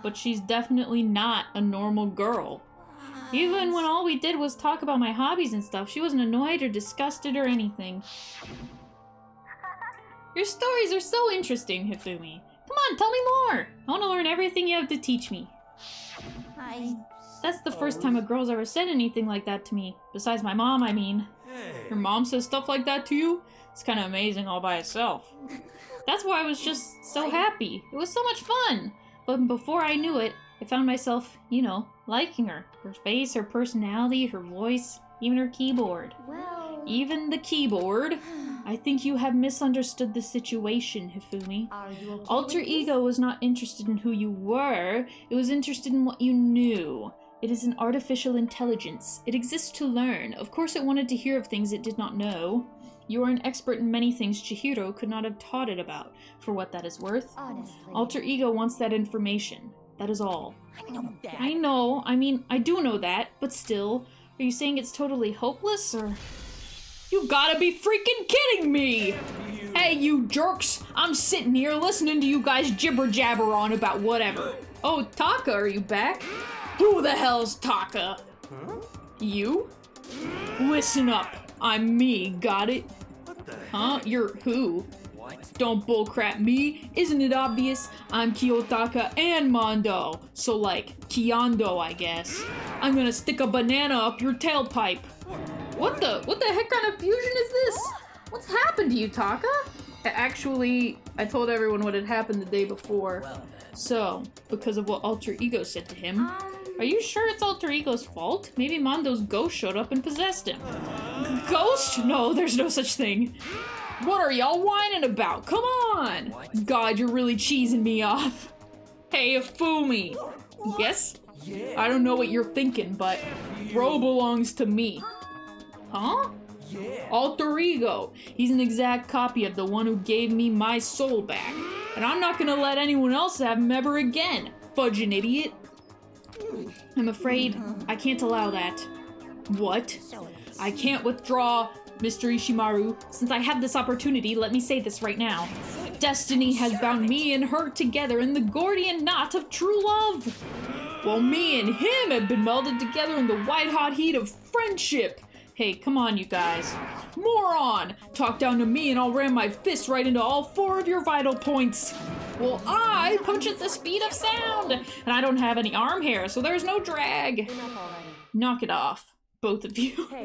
But she's definitely not a normal girl. Even when all we did was talk about my hobbies and stuff, she wasn't annoyed or disgusted or anything. Your stories are so interesting, Hifumi. Come on, tell me more! I want to learn everything you have to teach me. That's the first time a girl's ever said anything like that to me. Besides my mom, I mean. Your mom says stuff like that to you? It's kind of amazing all by itself. That's why I was just so happy. It was so much fun. But before I knew it, I found myself, you know, liking her. Her face, her personality, her voice, even her keyboard.
Well...
Even the keyboard. I think you have misunderstood the situation, Hifumi.
Are you okay
Alter
with this?
Ego was not interested in who you were. It was interested in what you knew. It is an artificial intelligence. It exists to learn. Of course it wanted to hear of things it did not know. You are an expert in many things Chihiro could not have taught it about, for what that is worth.
Honestly.
Alter Ego wants that information. That is all.
I know that.
I know, I do know that, but still, are you saying it's totally hopeless, or... You gotta be freaking kidding me! Hey, you jerks! I'm sitting here listening to you guys jibber-jabber on about whatever. Oh, Taka, are you back? Who the hell's Taka? You? Listen up. I'm me, got it? Huh? You're who? Don't bullcrap me. Isn't it obvious? I'm Kiyotaka and Mondo. So like, Kiando, I guess. I'm gonna stick a banana up your tailpipe. What the heck kind of fusion is this? What's happened to you, Taka? Actually, I told everyone what had happened the day before. So, because of what Alter Ego said to him, are you sure it's Alter Ego's fault? Maybe Mondo's ghost showed up and possessed him. Ghost? No, there's no such thing. What are y'all whining about? Come on! God, you're really cheesing me off. Hey, Fumi. Yes? I don't know what you're thinking, but bro belongs to me. Huh? Alter Ego. He's an exact copy of the one who gave me my soul back. And I'm not gonna let anyone else have him ever again. Fudging idiot. I'm afraid I can't allow that. What? I can't withdraw, Mr. Ishimaru. Since I have this opportunity, let me say this right now. Destiny has bound me and her together in the Gordian knot of true love. While me and him have been melded together in the white-hot heat of friendship.
Hey, come on, you guys. Moron! Talk down to me and I'll ram my fist right into all 4 of your vital points. Well, I punch at the speed of sound, and I don't have any arm hair, so there's no drag.
Enough already.
Knock it off, both of you.
Hey.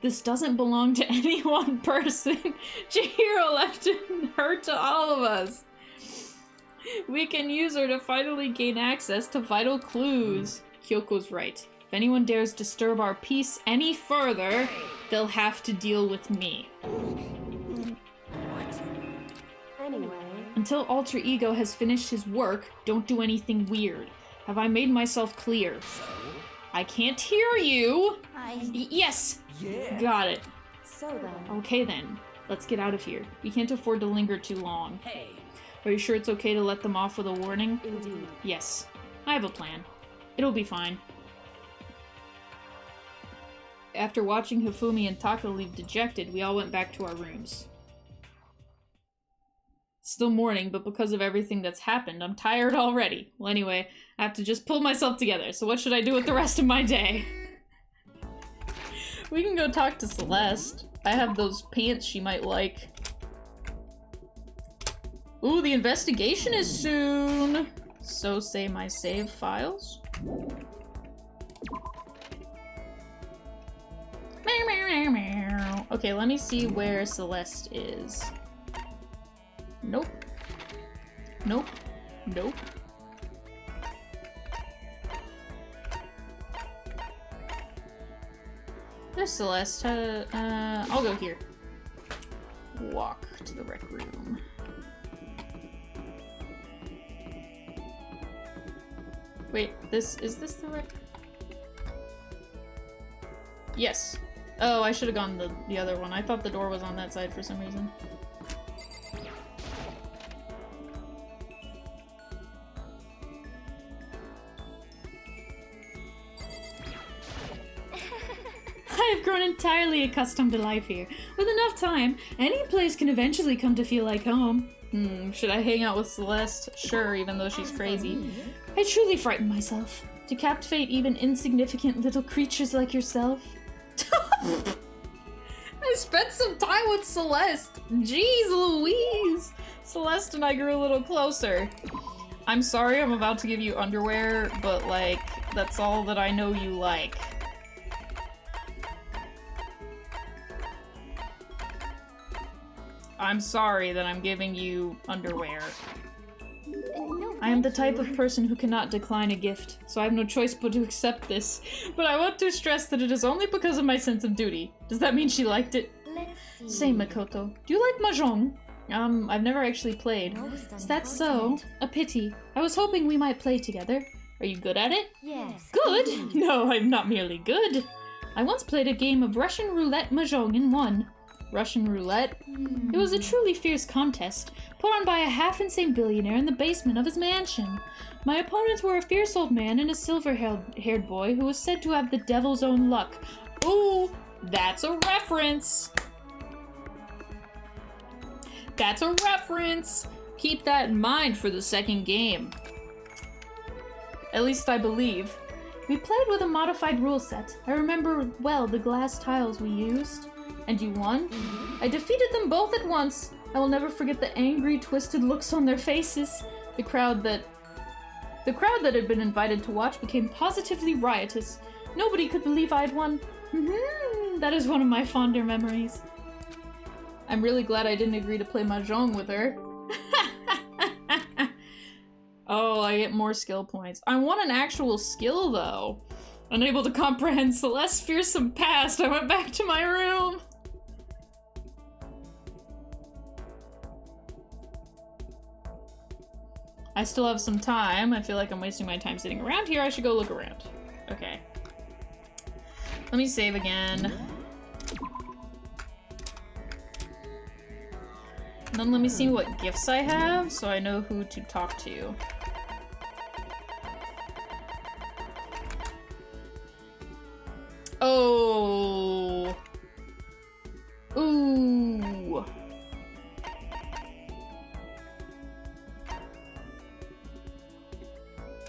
This doesn't belong to any one person. Chihiro left her to all of us. We can use her to finally gain access to vital clues. Kyoko's right. If anyone dares disturb our peace any further, they'll have to deal with me.
Anyway.
Until Alter Ego has finished his work, don't do anything weird. Have I made myself clear? I can't hear you! Yes!
Yeah.
Got it.
So then.
Okay then. Let's get out of here. We can't afford to linger too long.
Hey.
Are you sure it's okay to let them off with a warning?
Indeed.
Yes. I have a plan. It'll be fine. After watching Hifumi and Taka leave dejected, we all went back to our rooms. Still morning, but because of everything that's happened, I'm tired already. Well, anyway, I have to just pull myself together, so what should I do with the rest of my day? We can go talk to Celeste. I have those pants she might like. Ooh, the investigation is soon! So say my save files. Okay, let me see where Celeste is. Nope. Nope. Nope. There's Celeste. I'll go here. Walk to the rec room. Wait, is this the rec? Yes. Oh, I should have gone the other one. I thought the door was on that side for some reason. I've grown entirely accustomed to life here. With enough time, any place can eventually come to feel like home. Should I hang out with Celeste? Sure, even though she's crazy. I truly frighten myself. To captivate even insignificant little creatures like yourself. I spent some time with Celeste. Jeez Louise. Celeste and I grew a little closer. I'm sorry I'm about to give you underwear, but like, that's all that I know you like. I'm sorry that I'm giving you underwear.
No,
I am the type of person who cannot decline a gift, so I have no choice but to accept this. But I want to stress that it is only because of my sense of duty. Does that mean she liked it?
let's see.
Say, Makoto, do you like Mahjong? I've never actually played. Is that so? A pity. I was hoping we might play together. Are you good at it?
Yes.
Good? No, I'm not merely good. I once played a game of Russian roulette Mahjong and won. Russian roulette? It was a truly fierce contest, put on by a half-insane billionaire in the basement of his mansion. My opponents were a fierce old man and a silver-haired boy who was said to have the devil's own luck. Ooh, that's a reference! That's a reference! Keep that in mind for the second game. At least I believe. We played with a modified rule set. I remember well the glass tiles we used. And you won? I defeated them both at once. I will never forget the angry, twisted looks on their faces. The crowd that had been invited to watch became positively riotous. Nobody could believe I had won. That is one of my fonder memories. I'm really glad I didn't agree to play Mahjong with her. Oh, I get more skill points. I want an actual skill, though. Unable to comprehend Celeste's fearsome past, I went back to my room. I still have some time. I feel like I'm wasting my time sitting around here. I should go look around. Okay. Let me save again. And then let me see what gifts I have so I know who to talk to. Oh. Ooh.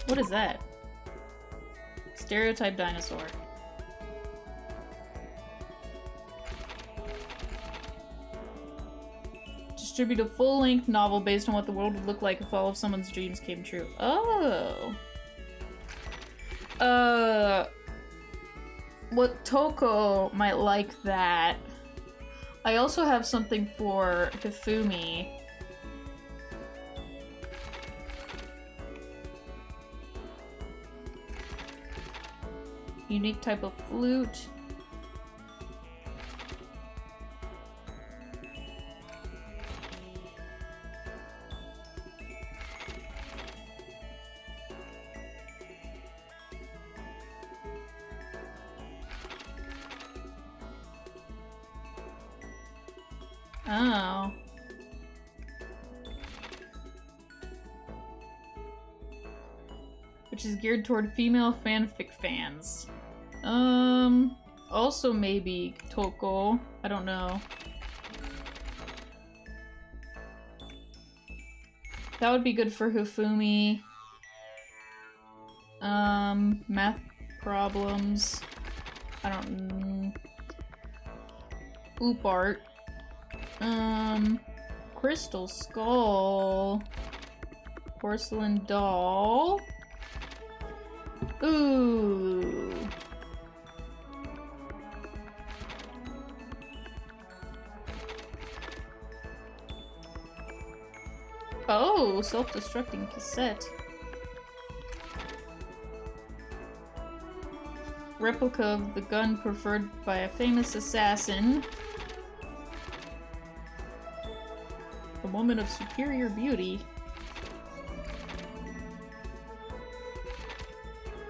What is that? Stereotype dinosaur. distribute a full-length novel based on what the world would look like if all of someone's dreams came true. Oh. What Toko might like that. I also have something for Hifumi. Unique type of flute. Oh. Which is geared toward female fanfic fans. Also maybe Toko. I don't know. That would be good for Hifumi. Math problems. I don't... Oop art. Crystal skull. Porcelain doll. Ooh. Oh, self-destructing cassette. Replica of the gun preferred by a famous assassin. A woman of superior beauty.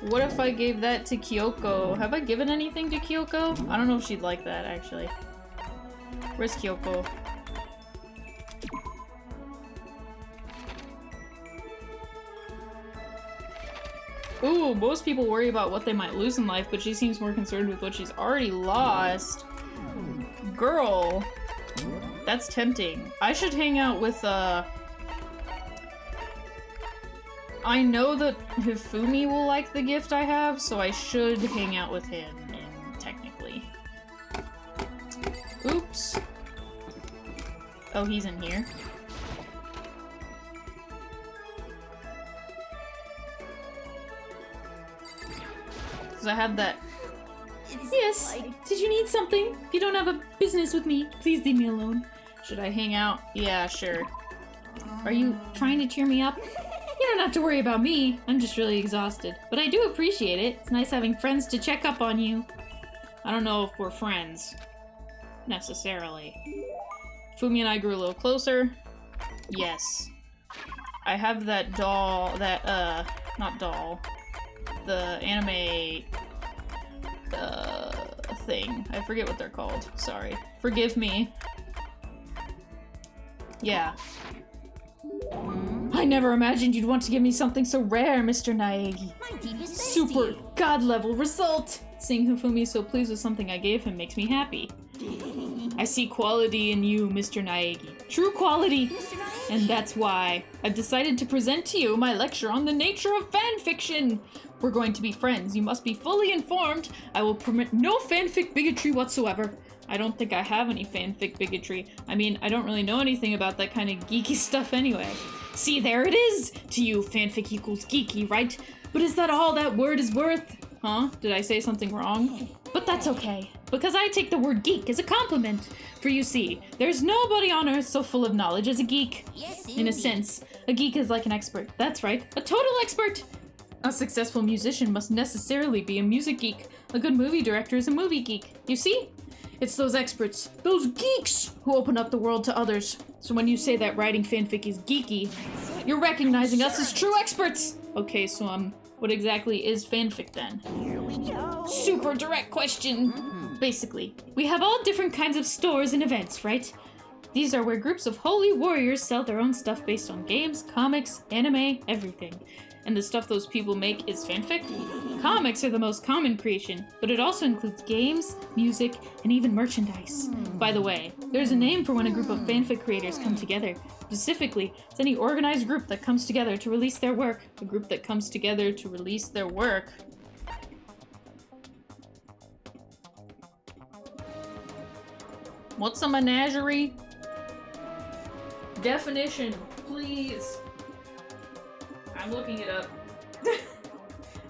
What if I gave that to Kyoko? Have I given anything to Kyoko? I don't know if she'd like that, actually. Where's Kyoko? Ooh, most people worry about what they might lose in life, but she seems more concerned with what she's already lost. Girl. That's tempting. I should hang out with, I know that Hifumi will like the gift I have, so I should hang out with him, technically. Oops. Oh, he's in here. Because I had that... Yes! Did you need something? If you don't have a business with me, please leave me alone. Should I hang out? Yeah, sure. Are you trying to cheer me up? You don't have to worry about me. I'm just really exhausted. But I do appreciate it. It's nice having friends to check up on you. I don't know if we're friends. Necessarily. Fumi and I grew a little closer. Yes. I have that doll, not doll. The anime, thing. I forget what they're called. Sorry. Forgive me. Yeah. I never imagined you'd want to give me something so rare, Mr. Naegi.
My deep is
Super god-level result! Seeing Hifumi so pleased with something I gave him makes me happy. I see quality in you, Mr. Naegi. True quality! And that's why I've decided to present to you my lecture on the nature of fanfiction. We're going to be friends. You must be fully informed. I will permit no fanfic bigotry whatsoever. I don't think I have any fanfic bigotry. I mean, I don't really know anything about that kind of geeky stuff anyway. See, there it is! To you, fanfic equals geeky, right? But is that all that word is worth? Huh? Did I say something wrong? But that's okay, because I take the word geek as a compliment. For you see, there's nobody on earth so full of knowledge as a geek.
Yes,
In a sense, a geek is like an expert. That's right, a total expert! A successful musician must necessarily be a music geek. A good movie director is a movie geek. You see? It's those experts, those geeks, who open up the world to others. So when you say that writing fanfic is geeky, you're recognizing us as true experts! Okay, so what exactly is fanfic then?
Here we go.
Super direct question! Basically, we have all different kinds of stores and events, right? These are where groups of holy warriors sell their own stuff based on games, comics, anime, everything. And the stuff those people make is fanfic? Comics are the most common creation, but it also includes games, music, and even merchandise. By the way, there's a name for when a group of fanfic creators come together. Specifically, it's any organized group that comes together to release their work. A group that comes together to release their work. What's a menagerie? Definition, please. I'm looking it up.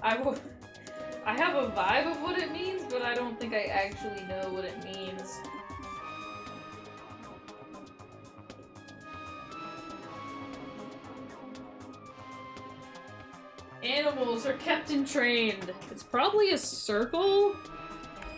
I have a vibe of what it means, but I don't think I actually know what it means. Animals are kept and trained. It's probably a circle,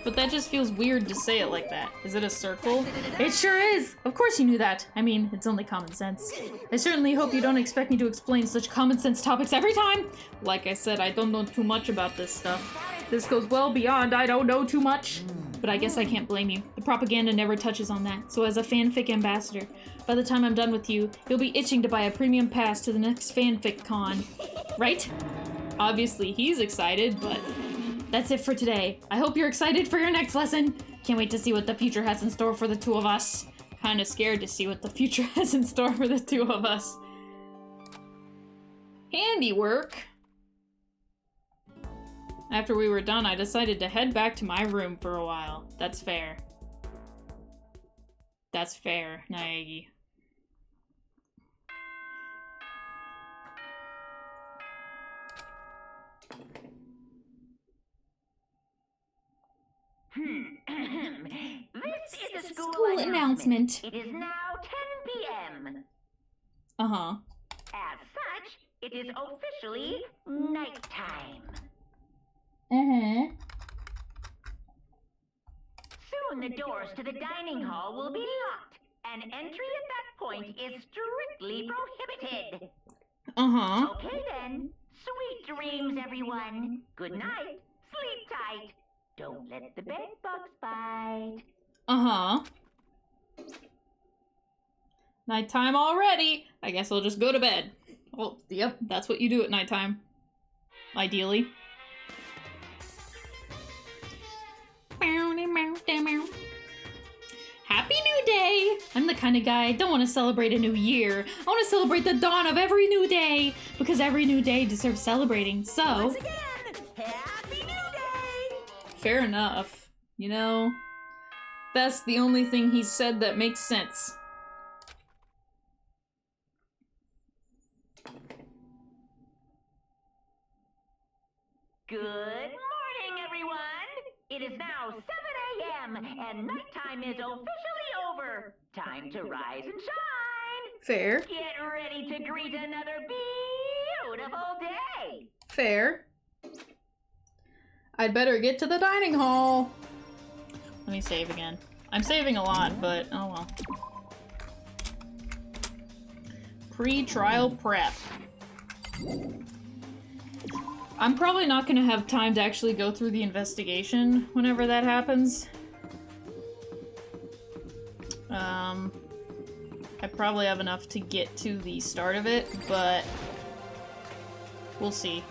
but that just feels weird to say it like that. Is it a circle? It sure is! Of course you knew that. I mean, it's only common sense. I certainly hope you don't expect me to explain such common sense topics every time! Like I said, I don't know too much about this stuff. This goes well beyond I don't know too much. But I guess I can't blame you. The propaganda never touches on that, so as a fanfic ambassador, by the time I'm done with you, you'll be itching to buy a premium pass to the next fanfic con. Right? Obviously he's excited, but that's it for today. I hope you're excited for your next lesson. Can't wait to see what the future has in store for the two of us. Kinda scared to see what the future has in store for the two of us. Handiwork. After we were done, I decided to head back to my room for a while. That's fair. That's fair, Naegi.
This is a school
announcement.
It is now 10 p.m.
Uh-huh.
As such, it is officially nighttime.
Uh-huh.
Soon the doors to the dining hall will be locked, and entry at that point is strictly prohibited.
Uh-huh.
Okay then. Sweet dreams, everyone. Good night. Sleep tight. Don't let the bed bugs bite.
Uh-huh. Nighttime already. I guess I'll just go to bed. Well, yep, that's what you do at nighttime. Ideally. Happy New Day! I'm the kind of guy I don't want to celebrate a new year. I want to celebrate the dawn of every new day, because every new day deserves celebrating. So,
Once again, Happy New Day!
Fair enough. You know, that's the only thing he said that makes sense.
Good morning, everyone. It is now 7 a.m. and nighttime is officially over. Time to rise and shine.
Fair.
Get ready to greet another beautiful day.
Fair. I'd better get to the dining hall. Let me save again. I'm saving a lot, but oh well. Pre-trial prep. I'm probably not gonna have time to actually go through the investigation whenever that happens. I probably have enough to get to the start of it, but we'll see.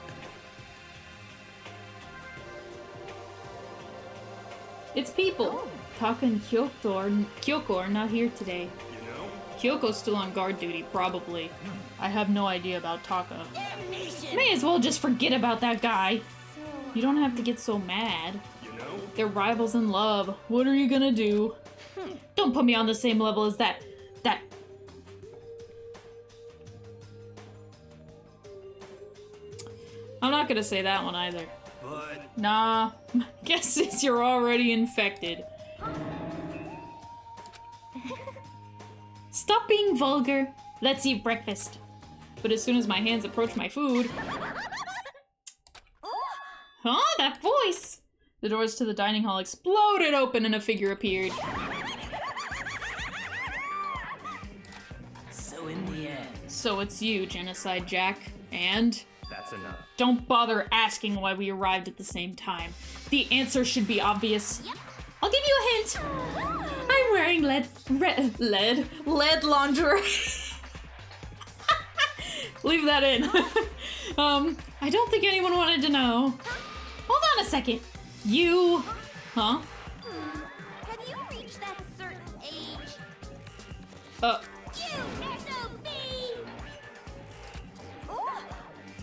It's people! Taka and Kyoko are not here today. Kyoko's still on guard duty, probably. I have no idea about Taka. May as well just forget about that guy. You don't have to get so mad. They're rivals in love. What are you gonna do? Don't put me on the same level as that. I'm not gonna say that one either.
But
Nah, guess since you're already infected. Stop being vulgar. Let's eat breakfast. But as soon as my hands approach my food... Huh? That voice! The doors to the dining hall exploded open and a figure appeared.
So in the end...
So it's you, Genocide Jack. And...
that's enough.
don't bother asking why we arrived at the same time. The answer should be obvious. I'll give you a hint. I'm wearing lead lingerie. Leave that in. I don't think anyone wanted to know. Hold on a second. You, huh?
Have you reached that certain age? You SOB!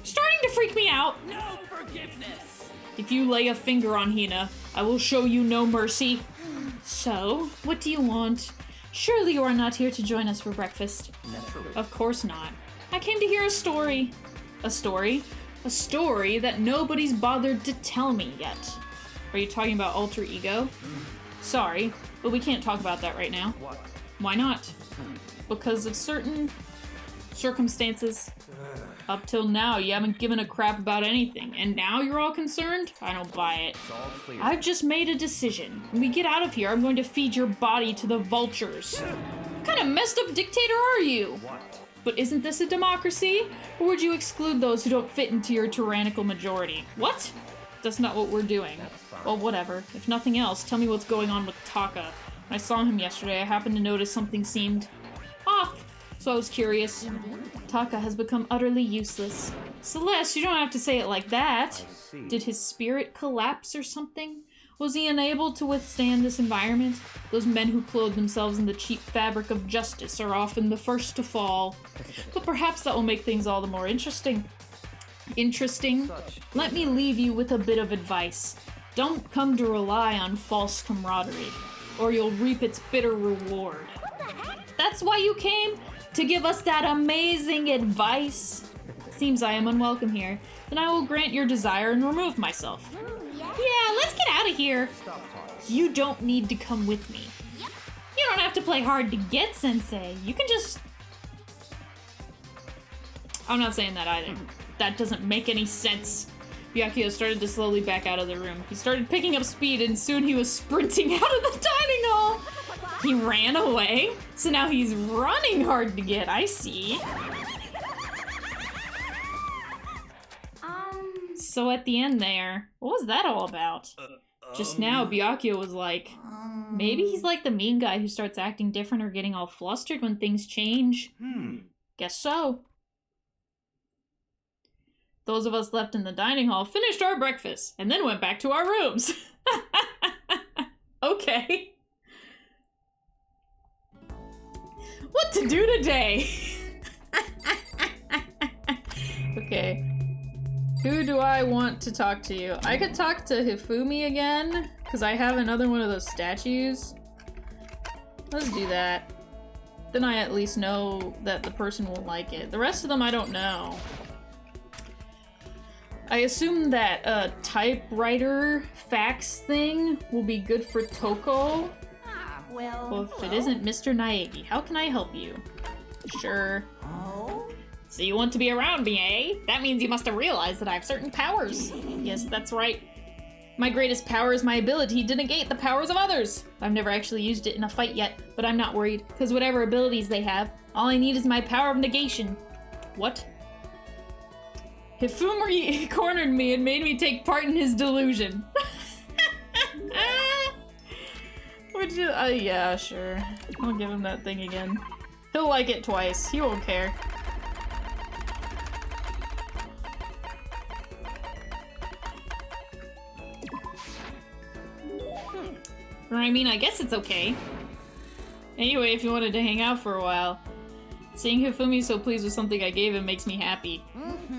Starting to freak me out.
No forgiveness!
If you lay a finger on Hina, I will show you no mercy. So, what do you want? Surely you are not here to join us for breakfast.
Naturally.
Of course not. I came to hear a story. A story? A story that nobody's bothered to tell me yet. Are you talking about alter ego? Sorry, but we can't talk about that right now.
What?
Why not? Because of certain circumstances. Up till now, you haven't given a crap about anything, and now you're all concerned? I don't buy it.
It's all clear.
I've just made a decision. When we get out of here, I'm going to feed your body to the vultures. What kind of messed up dictator are you?
What?
But isn't this a democracy? Or would you exclude those who don't fit into your tyrannical majority? What? That's not what we're doing. Well, whatever. If nothing else, tell me what's going on with Taka. When I saw him yesterday, I happened to notice something seemed off. So I was curious. Taka has become utterly useless. Celeste, you don't have to say it like that.
See.
Did his spirit collapse or something? Was he unable to withstand this environment? Those men who clothe themselves in the cheap fabric of justice are often the first to fall. But perhaps that will make things all the more interesting. Interesting?
Such.
Let me leave you with a bit of advice. Don't come to rely on false camaraderie, or you'll reap its bitter reward. That's why you came? To give us that amazing advice? Seems I am unwelcome here. Then I will grant your desire and remove myself. Yeah, let's get out of here.
Stop talking.
You don't need to come with me. You don't have to play hard to get, Sensei. You can just... I'm not saying that either. That doesn't make any sense. Byakuya started to slowly back out of the room. He started picking up speed and soon he was sprinting out of the dining hall. He ran away, so now he's running hard to get. I see. So at the end there, what was that all about? Just now, Byakuya was like, maybe he's like the mean guy who starts acting different or getting all flustered when things change. Guess so. Those of us left in the dining hall finished our breakfast and then went back to our rooms. Okay. What to do today? Okay. Who do I want to talk to? I could talk to Hifumi again, because I have another one of those statues. Let's do that. Then I at least know that the person will like it. The rest of them I don't know. I assume that typewriter fax thing will be good for Toko. Well, if it isn't Mr. Naegi, how can I help you? Sure. So you want to be around me, eh? That means you must have realized that I have certain powers. Yes, that's right. My greatest power is my ability to negate the powers of others. I've never actually used it in a fight yet, but I'm not worried, because whatever abilities they have, all I need is my power of negation. What? Hifumi cornered me and made me take part in his delusion. Would you? Yeah, sure. I'll give him that thing again. He'll like it twice. He won't care. Or I mean, I guess it's okay. Anyway, if you wanted to hang out for a while. Seeing Hifumi so pleased with something I gave him makes me happy.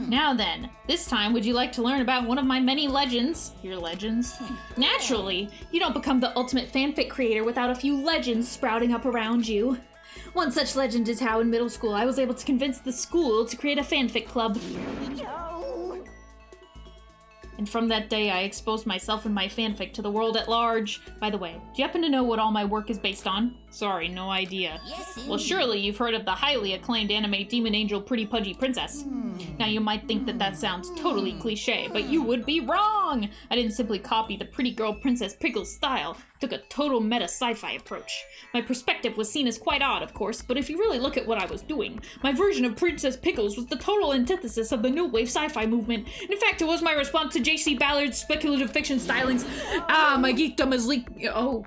Now then, this time would you like to learn about one of my many legends? Your legends? Naturally, you don't become the ultimate fanfic creator without a few legends sprouting up around you. One such legend is how in middle school I was able to convince the school to create a fanfic club. And from that day, I exposed myself and my fanfic to the world at large. By the way, do you happen to know what all my work is based on? Sorry, no idea. Well, surely you've heard of the highly acclaimed anime Demon Angel Pretty Pudgy Princess. Now, you might think that that sounds totally cliche, but you would be wrong! I didn't simply copy the pretty girl Princess Pickle's style. I took a total meta sci-fi approach. My perspective was seen as quite odd, of course, but if you really look at what I was doing, my version of Princess Pickles was the total antithesis of the new wave sci-fi movement. In fact, it was my response to J.C. Ballard's speculative fiction stylings. Ah, my geekdom is leaked. Oh.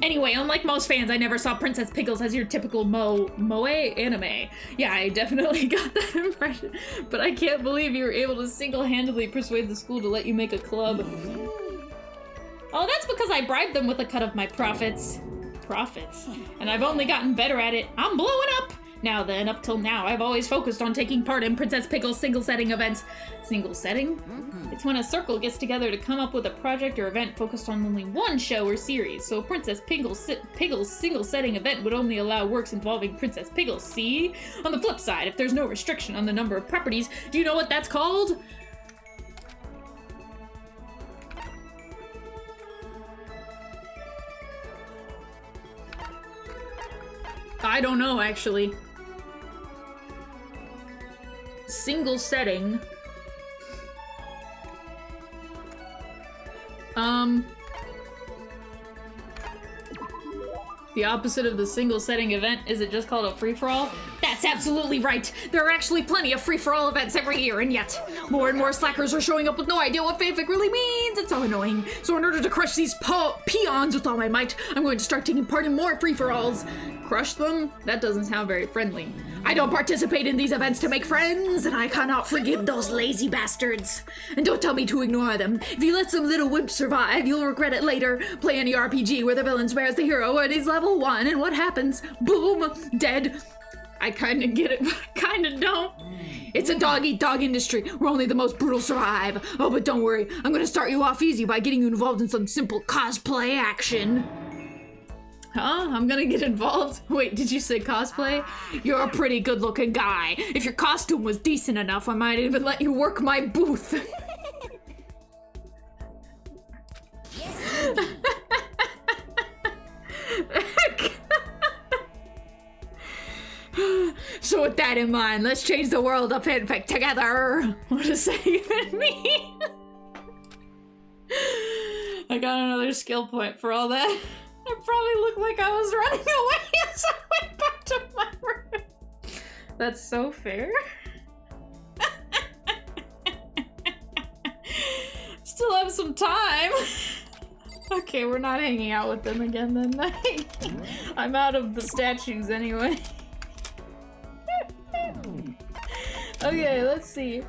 Anyway, unlike most fans, I never saw Princess Pickles as your typical moe anime. Yeah, I definitely got that impression. But I can't believe you were able to single-handedly persuade the school to let you make a club. Oh, that's because I bribed them with a cut of my profits. Profits? And I've only gotten better at it. I'm blowing up!
Now then, up till now, I've always focused on taking part in Princess Pickle's single-setting events. Single setting? It's when a circle gets together to come up with a project or event focused on only one show or series, so Princess Pickle's single-setting event would only allow works involving Princess Pickle, see? On the flip side, if there's no restriction on the number of properties, do you know what that's called? I don't know, actually. Single setting. The opposite of the single setting event, is it just called a free-for-all? That's absolutely right! There are actually plenty of free-for-all events every year, and yet, more and more slackers are showing up with no idea what fanfic really means! It's so annoying. So in order to crush these peons with all my might, I'm going to start taking part in more free-for-alls. Crush them? That doesn't sound very friendly. I don't participate in these events to make friends, and I cannot forgive those lazy bastards. And don't tell me to ignore them. If you let some little wimp survive, you'll regret it later. Play any RPG where the villain swears the hero and he's level 1, and what happens? Boom! Dead. I kinda get it, but I kinda don't. It's a dog-eat-dog industry where only the most brutal survive. Oh, but don't worry. I'm gonna start you off easy by getting you involved in some simple cosplay action. Huh? I'm gonna get involved? Wait, did you say cosplay? You're a pretty good-looking guy. If your costume was decent enough, I might even let you work my booth. So with that in mind, let's change the world of fanfic together. What does that even mean? I got another skill point for all that. I probably looked like I was running away as I went back to my room. That's so fair. Still have some time. Okay, we're not hanging out with them again then. I'm out of the statues anyway. Okay, let's see.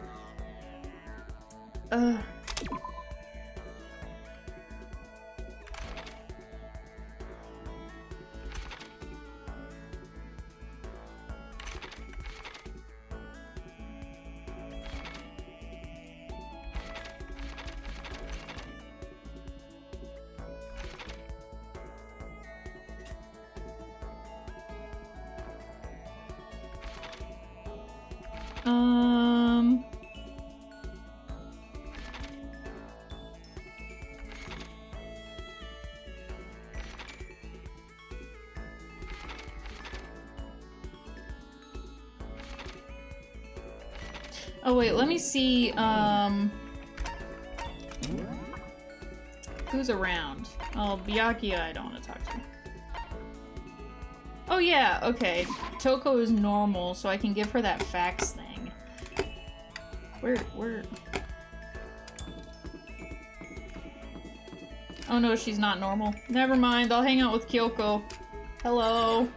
Oh wait, let me see, who's around? Oh, Byakuya I don't want to talk to. Oh yeah, okay. Toko is normal, so I can give her that fax thing. Where? Oh no, she's not normal. Never mind, I'll hang out with Kyoko. Hello.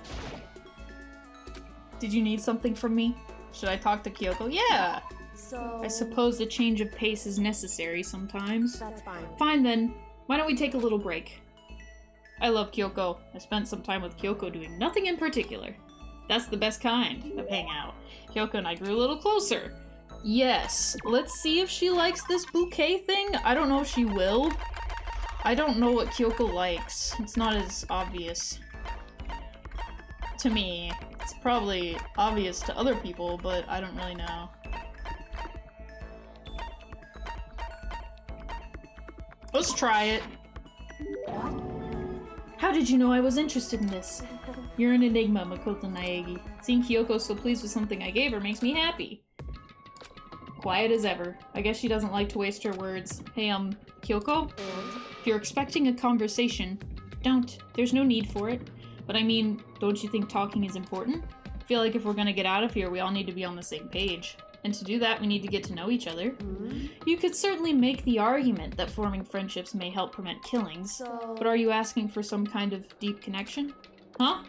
Did you need something from me? Should I talk to Kyoko? Yeah!
So...
I suppose a change of pace is necessary sometimes.
That's fine.
Fine then. Why don't we take a little break? I love Kyoko. I spent some time with Kyoko doing nothing in particular. That's the best kind of hangout. Kyoko and I grew a little closer. Yes. Let's see if she likes this bouquet thing. I don't know if she will. I don't know what Kyoko likes. It's not as obvious to me. It's probably obvious to other people, but I don't really know. Let's try it. How did you know I was interested in this? You're an enigma, Makoto Naegi. Seeing Kyoko so pleased with something I gave her makes me happy. Quiet as ever. I guess she doesn't like to waste her words. Hey, Kyoko? If you're expecting a conversation, don't. There's no need for it. But I mean, don't you think talking is important? I feel like if we're gonna get out of here, we all need to be on the same page. And to do that, we need to get to know each other. You could certainly make the argument that forming friendships may help prevent killings. But are you asking for some kind of deep connection? Huh?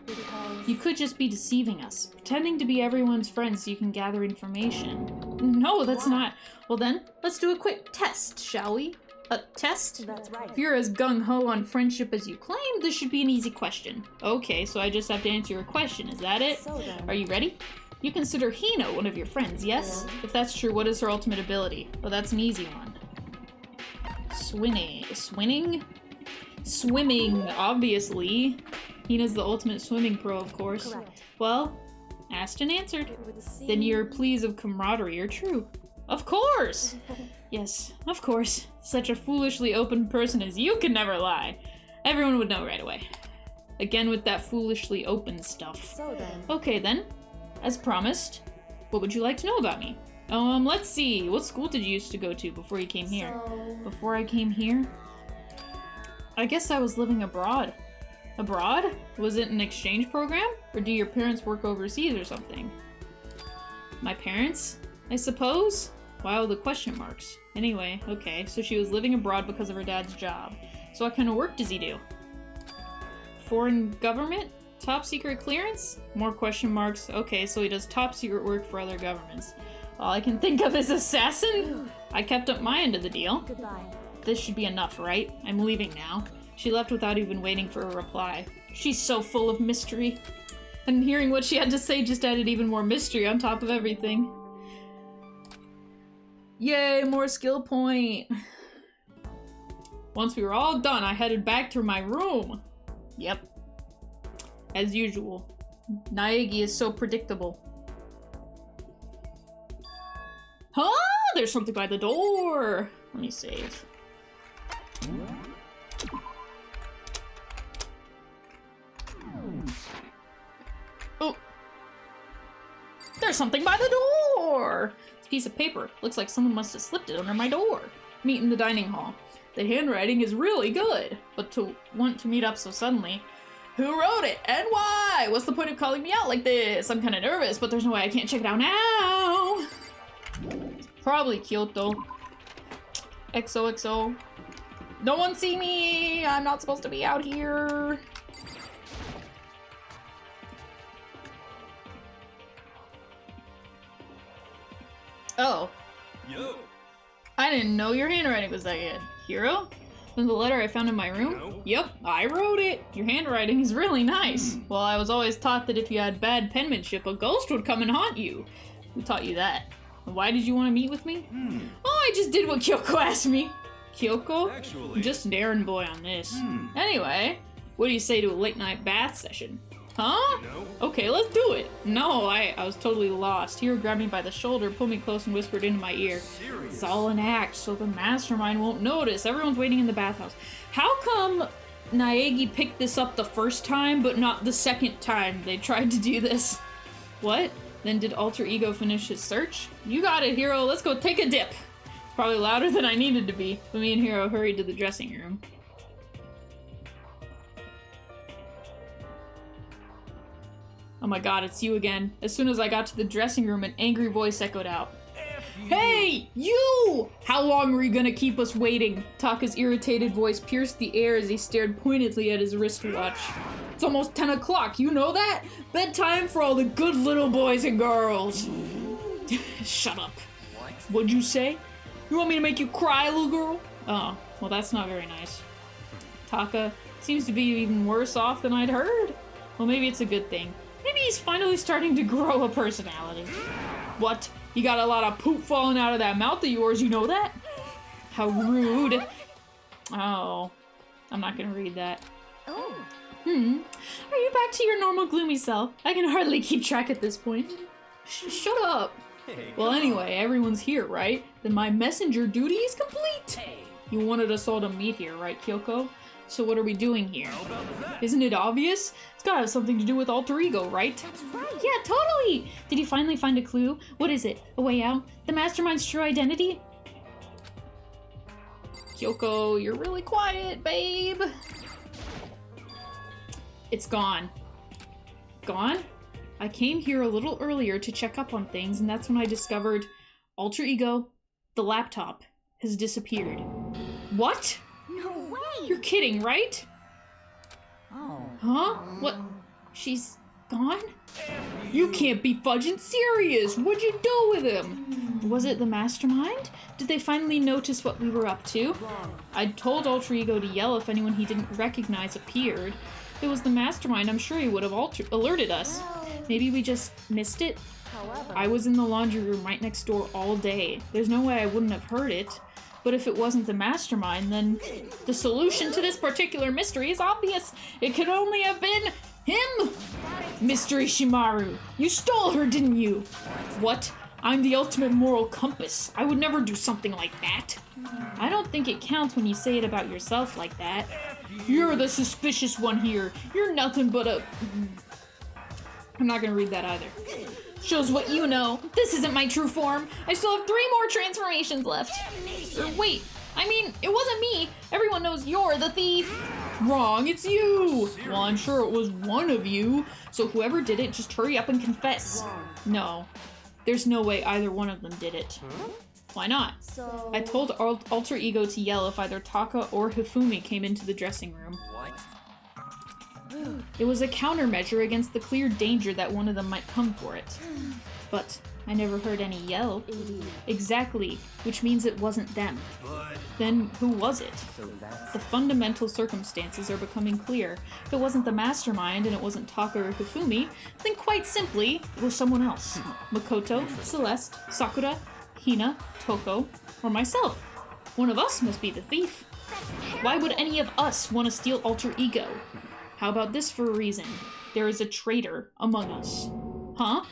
You could just be deceiving us, pretending to be everyone's friend so you can gather information. No, that's not. Well then, let's do a quick test, shall we? A test?
That's right.
If you're as gung-ho on friendship as you claim, this should be an easy question. Okay, so I just have to answer your question, is that it?
So then.
Are you ready? You consider Hino one of your friends, yes?
Yeah.
If that's true, what is her ultimate ability? Well, that's an easy one. Swimming, obviously. Hina's the ultimate swimming pro, of course.
Correct.
Well, asked and answered.
It would seem...
Then your pleas of camaraderie are true. Of course! Yes, of course. Such a foolishly open person as you can never lie. Everyone would know right away. Again with that foolishly open stuff.
So then.
Okay then. As promised, what would you like to know about me? Let's see. What school did you used to go to before you came here?
So...
Before I came here? I guess I was living abroad. Abroad? Was it an exchange program? Or do your parents work overseas or something? My parents? I suppose? Wow, the question marks. Anyway, okay, so she was living abroad because of her dad's job. So what kind of work does he do? Foreign government? Top secret clearance? More question marks. Okay, so he does top secret work for other governments. All I can think of is assassin? I kept up my end of the deal.
Goodbye.
This should be enough, right? I'm leaving now. She left without even waiting for a reply. She's so full of mystery. And hearing what she had to say just added even more mystery on top of everything. Yay, more skill point! Once we were all done, I headed back to my room. Yep. As usual. Naegi is so predictable. Huh? There's something by the door! Let me save. Oh! There's something by the door! It's a piece of paper. Looks like someone must have slipped it under my door. Meet in the dining hall. The handwriting is really good, but to want to meet up so suddenly. Who wrote it and why? What's the point of calling me out like this? I'm kind of nervous, but there's no way I can't check it out now. It's probably Kyoto. XOXO. No one see me! I'm not supposed to be out here. Oh.
Yo.
I didn't know your handwriting was that good. Hero? From the letter I found in my room?
No.
Yep, I wrote it. Your handwriting is really nice. Well, I was always taught that if you had bad penmanship, a ghost would come and haunt you. Who taught you that? Why did you want to meet with me? Oh, I just did what Kyoko asked me. Kyoko?
Actually.
I'm just an errand boy on this. Anyway, what do you say to a late night bath session? Huh?
No.
Okay, let's do it. No, I was totally lost. Hero grabbed me by the shoulder, pulled me close, and whispered into my ear.
Serious.
It's all an act, so the mastermind won't notice. Everyone's waiting in the bathhouse. How come Naegi picked this up the first time, but not the second time they tried to do this? What? Then did Alter Ego finish his search? You got it, Hero. Let's go take a dip. Probably louder than I needed to be, but me and Hero hurried to the dressing room. Oh my god, it's you again. As soon as I got to the dressing room, an angry voice echoed out. Hey, you! How long are you gonna keep us waiting? Taka's irritated voice pierced the air as he stared pointedly at his wristwatch. It's almost 10 o'clock, you know that? Bedtime for all the good little boys and girls. Shut up. What'd you say? You want me to make you cry, little girl? Oh, well that's not very nice. Taka seems to be even worse off than I'd heard. Well, maybe it's a good thing. Maybe he's finally starting to grow a personality. What? You got a lot of poop falling out of that mouth of yours, you know that? How rude. Oh, I'm not gonna read that.
Oh.
Are you back to your normal gloomy self? I can hardly keep track at this point. Shut up.
Hey,
Well, anyway, everyone's here, right? Then my messenger duty is complete.
Hey,
You wanted us all to meet here, right, Kyoko? So what are we doing here?
how about that?
Isn't it obvious? It's gotta have something to do with Alter Ego, right?
That's right.
Yeah, totally! Did you finally find a clue? What is it? A way out? The mastermind's true identity? Kyoko, you're really quiet, babe. It's gone. Gone? I came here a little earlier to check up on things, and that's when I discovered Alter Ego, the laptop, has disappeared. What?
No way.
You're kidding, right?
Oh.
Huh? What? She's
Gone? You can't be fudging serious! What'd you do with him? Was it the mastermind? Did they finally notice what we were up to? I'd told Alter Ego to yell if anyone he didn't recognize appeared. If it was the mastermind, I'm sure he would have alerted us. Maybe we just missed it?
However,
I was in the laundry room right next door all day. There's no way I wouldn't have heard it. But if it wasn't the mastermind, then the solution to this particular mystery is obvious. It could only have been him! Mystery Shimaru, you stole her, didn't you? What? I'm the ultimate moral compass. I would never do something like that. I don't think it counts when you say it about yourself like that. You're the suspicious one here. You're nothing but a... I'm not gonna read that either. Shows what you know. This isn't my true form. I still have 3 more transformations left. Or wait, I mean, it wasn't me. Everyone knows you're the thief. Wrong, it's you. Well, I'm sure it was one of you. So whoever did it, just hurry up and confess. No, there's no way either one of them did it. Why not?
so
I told Alter Ego to yell if either Taka or Hifumi came into the dressing room.
What?
It was a countermeasure against the clear danger that one of them might come for it. But I never heard any yell.
indeed.
Exactly, which means it wasn't them.
But
Then who was it?
so that's
The fundamental circumstances are becoming clear. If it wasn't the mastermind and it wasn't Taka or Hifumi, then quite simply, it was someone else. Makoto, Celeste, Sakura, Hina, Toko, or myself. One of us must be the thief. Why would any of us want to steal Alter Ego? How about this for a reason? There is a traitor among us. Huh?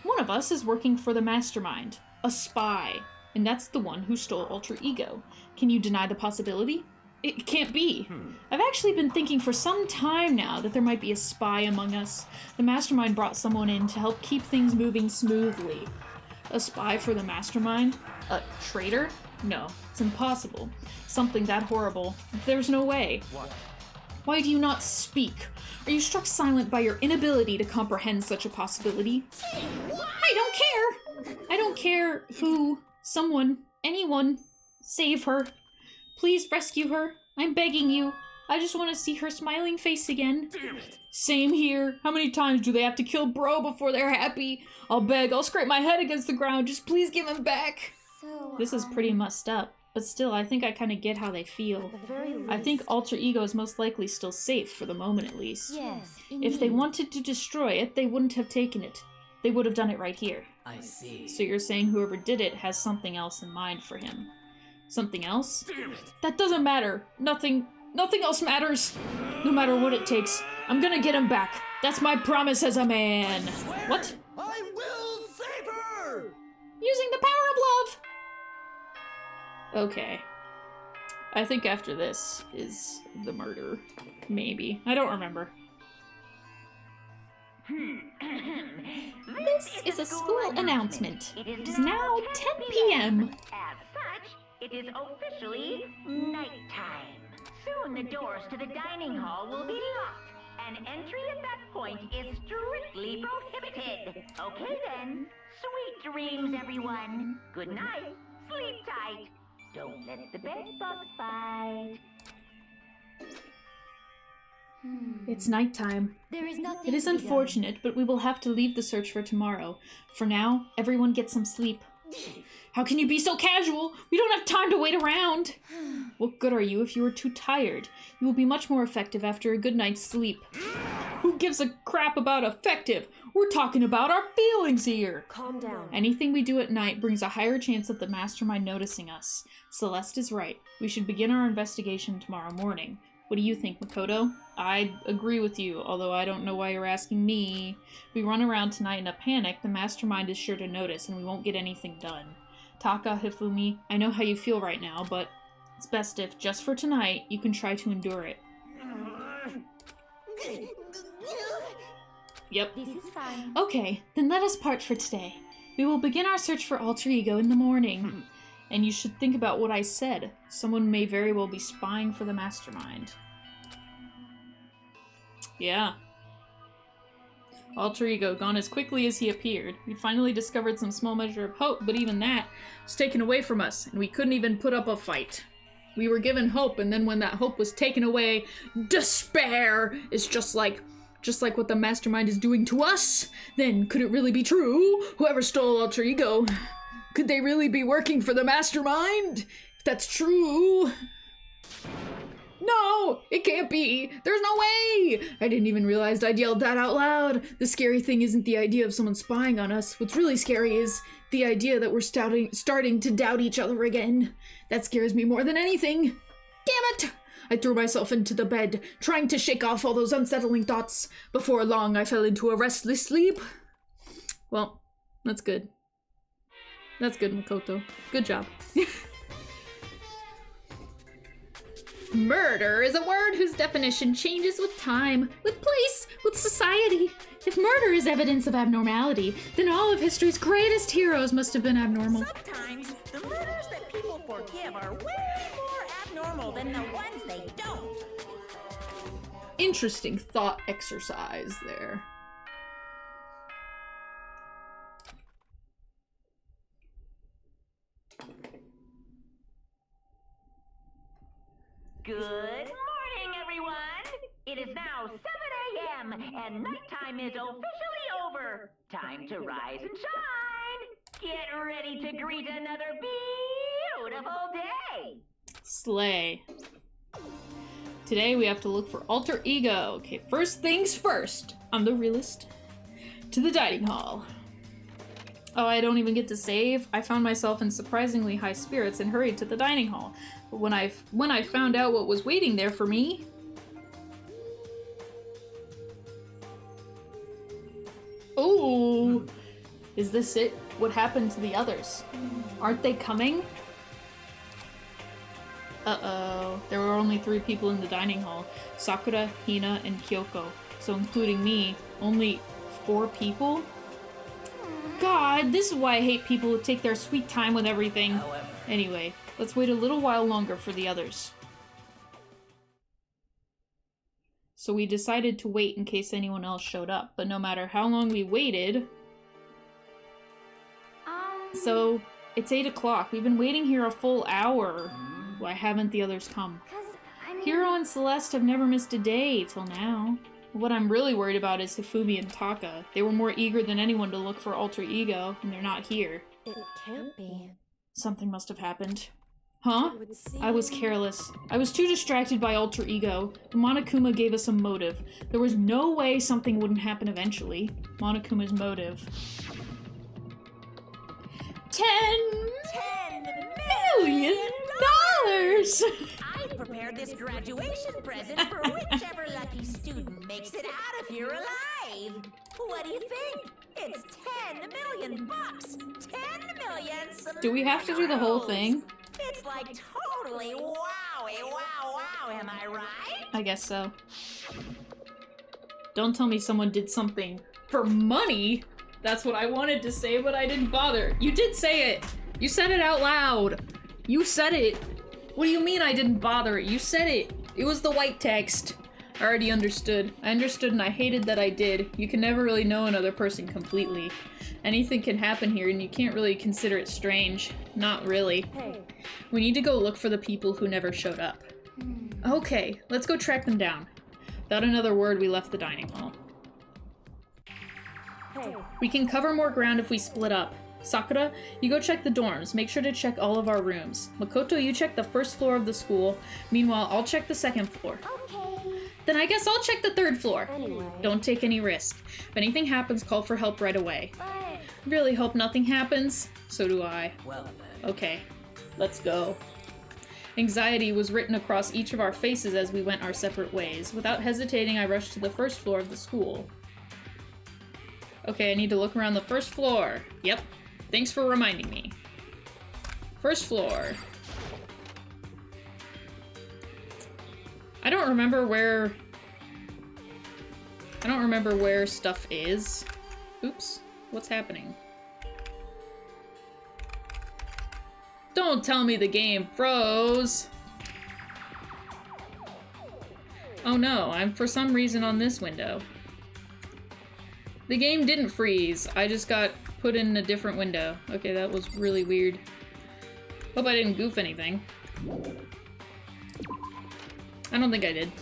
One of us is working for the mastermind. A spy. And that's the one who stole Alter Ego. Can you deny the possibility? It can't be. I've actually been thinking for some time now that there might be a spy among us. The mastermind brought someone in to help keep things moving smoothly. A spy for the mastermind? A traitor? No, it's impossible. Something that horrible. There's no way. Why do you not speak? Are you struck silent by your inability to comprehend such a possibility? I don't care! I don't care who, someone, anyone. Save her. Please rescue her. I'm begging you. I just want to see her smiling face again.
damn it.
Same here. How many times do they have to kill bro before they're happy? I'll beg, I'll scrape my head against the ground. Just please give him back.
So,
This is pretty messed up, but still, I think I kind of get how they feel.
At the very least.
I think Alter Ego is most likely still safe, for the moment at least.
yes,
If they
indeed.
wanted to destroy it, they wouldn't have taken it. They would have done it right here.
I see.
So you're saying whoever did it has something else in mind for him. Something else?
Damn it.
That doesn't matter. Nothing else matters. No matter what it takes, I'm gonna get him back. That's my promise as a man. What?
I will save her!
Using the power of love! Okay. I think after this is the murder. Maybe. I don't remember.
This
is a school announcement.
It
It
is
is now 10 p.m.
As such, it is officially nighttime. Soon the doors to the dining hall will be locked, and entry at that point is strictly prohibited. Okay then. Sweet dreams, everyone. Good night. Sleep tight. Don't let the bed bugs bite.
It's nighttime.
There is nothing
It is
to be done.
unfortunate, but we will have to leave the search for tomorrow. For now, everyone get some sleep. How can you be so casual? We don't have time to wait around. What good are you if you are too tired? You will be much more effective after a good night's sleep. Who gives a crap about effective? We're talking about our feelings here.
Calm down.
Anything we do at night brings a higher chance of the mastermind noticing us. Celeste is right. We should begin our investigation tomorrow morning. What do you think, Makoto? I agree with you, although I don't know why you're asking me. If we run around tonight in a panic, the mastermind is sure to notice and we won't get anything done. Taka, Hifumi, I know how you feel right now, but it's best if, just for tonight, you can try to endure it. Yep.
This is fine.
Okay, then let us part for today. We will begin our search for Alter Ego in the morning. And you should think about what I said. Someone may very well be spying for the mastermind. Yeah. Alter Ego gone as quickly as he appeared. We finally discovered some small measure of hope, but even that was taken away from us, and we couldn't even put up a fight. We were given hope, and then when that hope was taken away, despair is just like just like what the mastermind is doing to us, then could it really be true? Whoever stole Alter Ego, could they really be working for the mastermind? If that's true... No, it can't be. There's no way. I didn't even realize I'd yelled that out loud. The scary thing isn't the idea of someone spying on us. What's really scary is the idea that we're starting to doubt each other again. That scares me more than anything. Damn it! I threw myself into the bed, trying to shake off all those unsettling thoughts. Before long, I fell into a restless sleep. Well, that's good. That's good, Makoto. Good job. Murder is a word whose definition changes with time, with place, with society. If murder is evidence of abnormality, then all of history's greatest heroes must have been abnormal.
Sometimes the murders that people forgive are way more abnormal than the ones they don't.
Interesting thought exercise there.
Good morning, everyone! It is now 7 a.m. and nighttime is officially over. Time to rise and shine! Get ready to greet another beautiful day!
Slay. Today we have to look for Alter Ego. Okay, first things first. I'm the realist. To the dining hall. Oh, I don't even get to save? I found myself in surprisingly high spirits and hurried to the dining hall. But when I found out what was waiting there for me... Oh! Is this it? What happened to the others? Aren't they coming? Uh-oh. There were only 3 people in the dining hall. Sakura, Hina, and Kyoko. So including me, only 4 people? God, this is why I hate people who take their sweet time with everything.
However,
Anyway, let's wait a little while longer for the others. So we decided to wait in case anyone else showed up, but no matter how long we waited... So, it's 8 o'clock. We've been waiting here a full hour. Why haven't the others come?
'Cause, I mean...
Hiro and Celeste have never missed a day till now. What I'm really worried about is Hifumi and Taka. They were more eager than anyone to look for Alter Ego, and they're not here.
It can't be.
Something must have happened. Huh?
It would seem...
I was careless. I was too distracted by Alter Ego. Monokuma gave us a motive. There was no way something wouldn't happen eventually. Monokuma's motive. 10 million dollars!
I prepared this graduation present for whichever lucky student makes it out of here alive. What do you think? It's 10 million bucks. 10 million.
Do we have to do the whole thing?
It's like totally wowie, wow, wow. Am I right?
I guess so. Don't tell me someone did something for money. That's what I wanted to say, but I didn't bother. You did say it. You said it out loud. You said it. What do you mean I didn't bother? You said it. It was the white text. I already understood. I understood and I hated that I did. You can never really know another person completely. Anything can happen here and you can't really consider it strange. Not really.
Hey.
We need to go look for the people who never showed up. Okay, let's go track them down. Without another word, we left the dining hall.
Hey.
We can cover more ground if we split up. Sakura, you go check the dorms. Make sure to check all of our rooms. Makoto, you check the first floor of the school. Meanwhile, I'll check the second floor.
Okay.
Then I guess I'll check the third floor.
Anyway.
Don't take any risk. If anything happens, call for help right away.
But...
Really hope nothing happens. So do I.
well then.
Okay, let's go. Anxiety was written across each of our faces as we went our separate ways. Without hesitating, I rushed to the first floor of the school. Okay, I need to look around the first floor. Yep. Thanks for reminding me. First floor. I don't remember where stuff is. Oops. What's happening? Don't tell me the game froze! Oh no, I'm for some reason on this window. The game didn't freeze, I just got put in a different window. Okay, that was really weird. Hope I didn't goof anything. I don't think I did.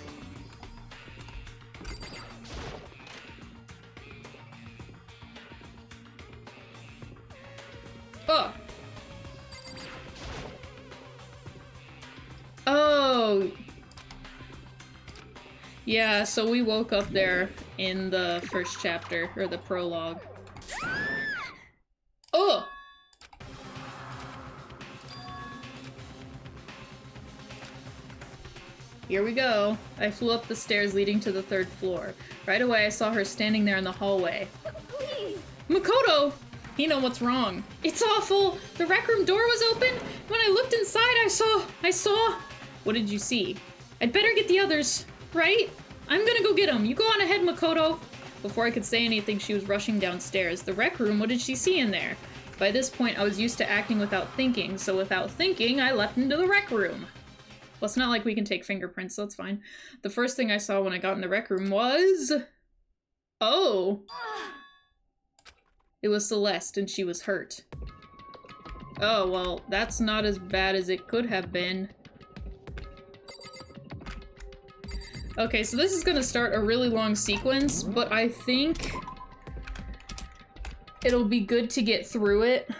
Yeah, so we woke up there in the first chapter, or the prologue. Oh! Here we go. I flew up the stairs leading to the 3rd floor. Right away, I saw her standing there in the hallway.
Please!
Makoto! You know what's wrong. It's awful! The rec room door was open! When I looked inside, I saw... What did you see? I'd better get the others, right? I'm gonna go get them. You go on ahead, Makoto. Before I could say anything, she was rushing downstairs. The rec room, what did she see in there? By this point, I was used to acting without thinking, so without thinking, I leapt into the rec room. Well, it's not like we can take fingerprints, so it's fine. The first thing I saw when I got in the rec room was... Oh! It was Celeste, and she was hurt. Oh, well, that's not as bad as it could have been. Okay, so this is gonna start a really long sequence, but I think it'll be good to get through it.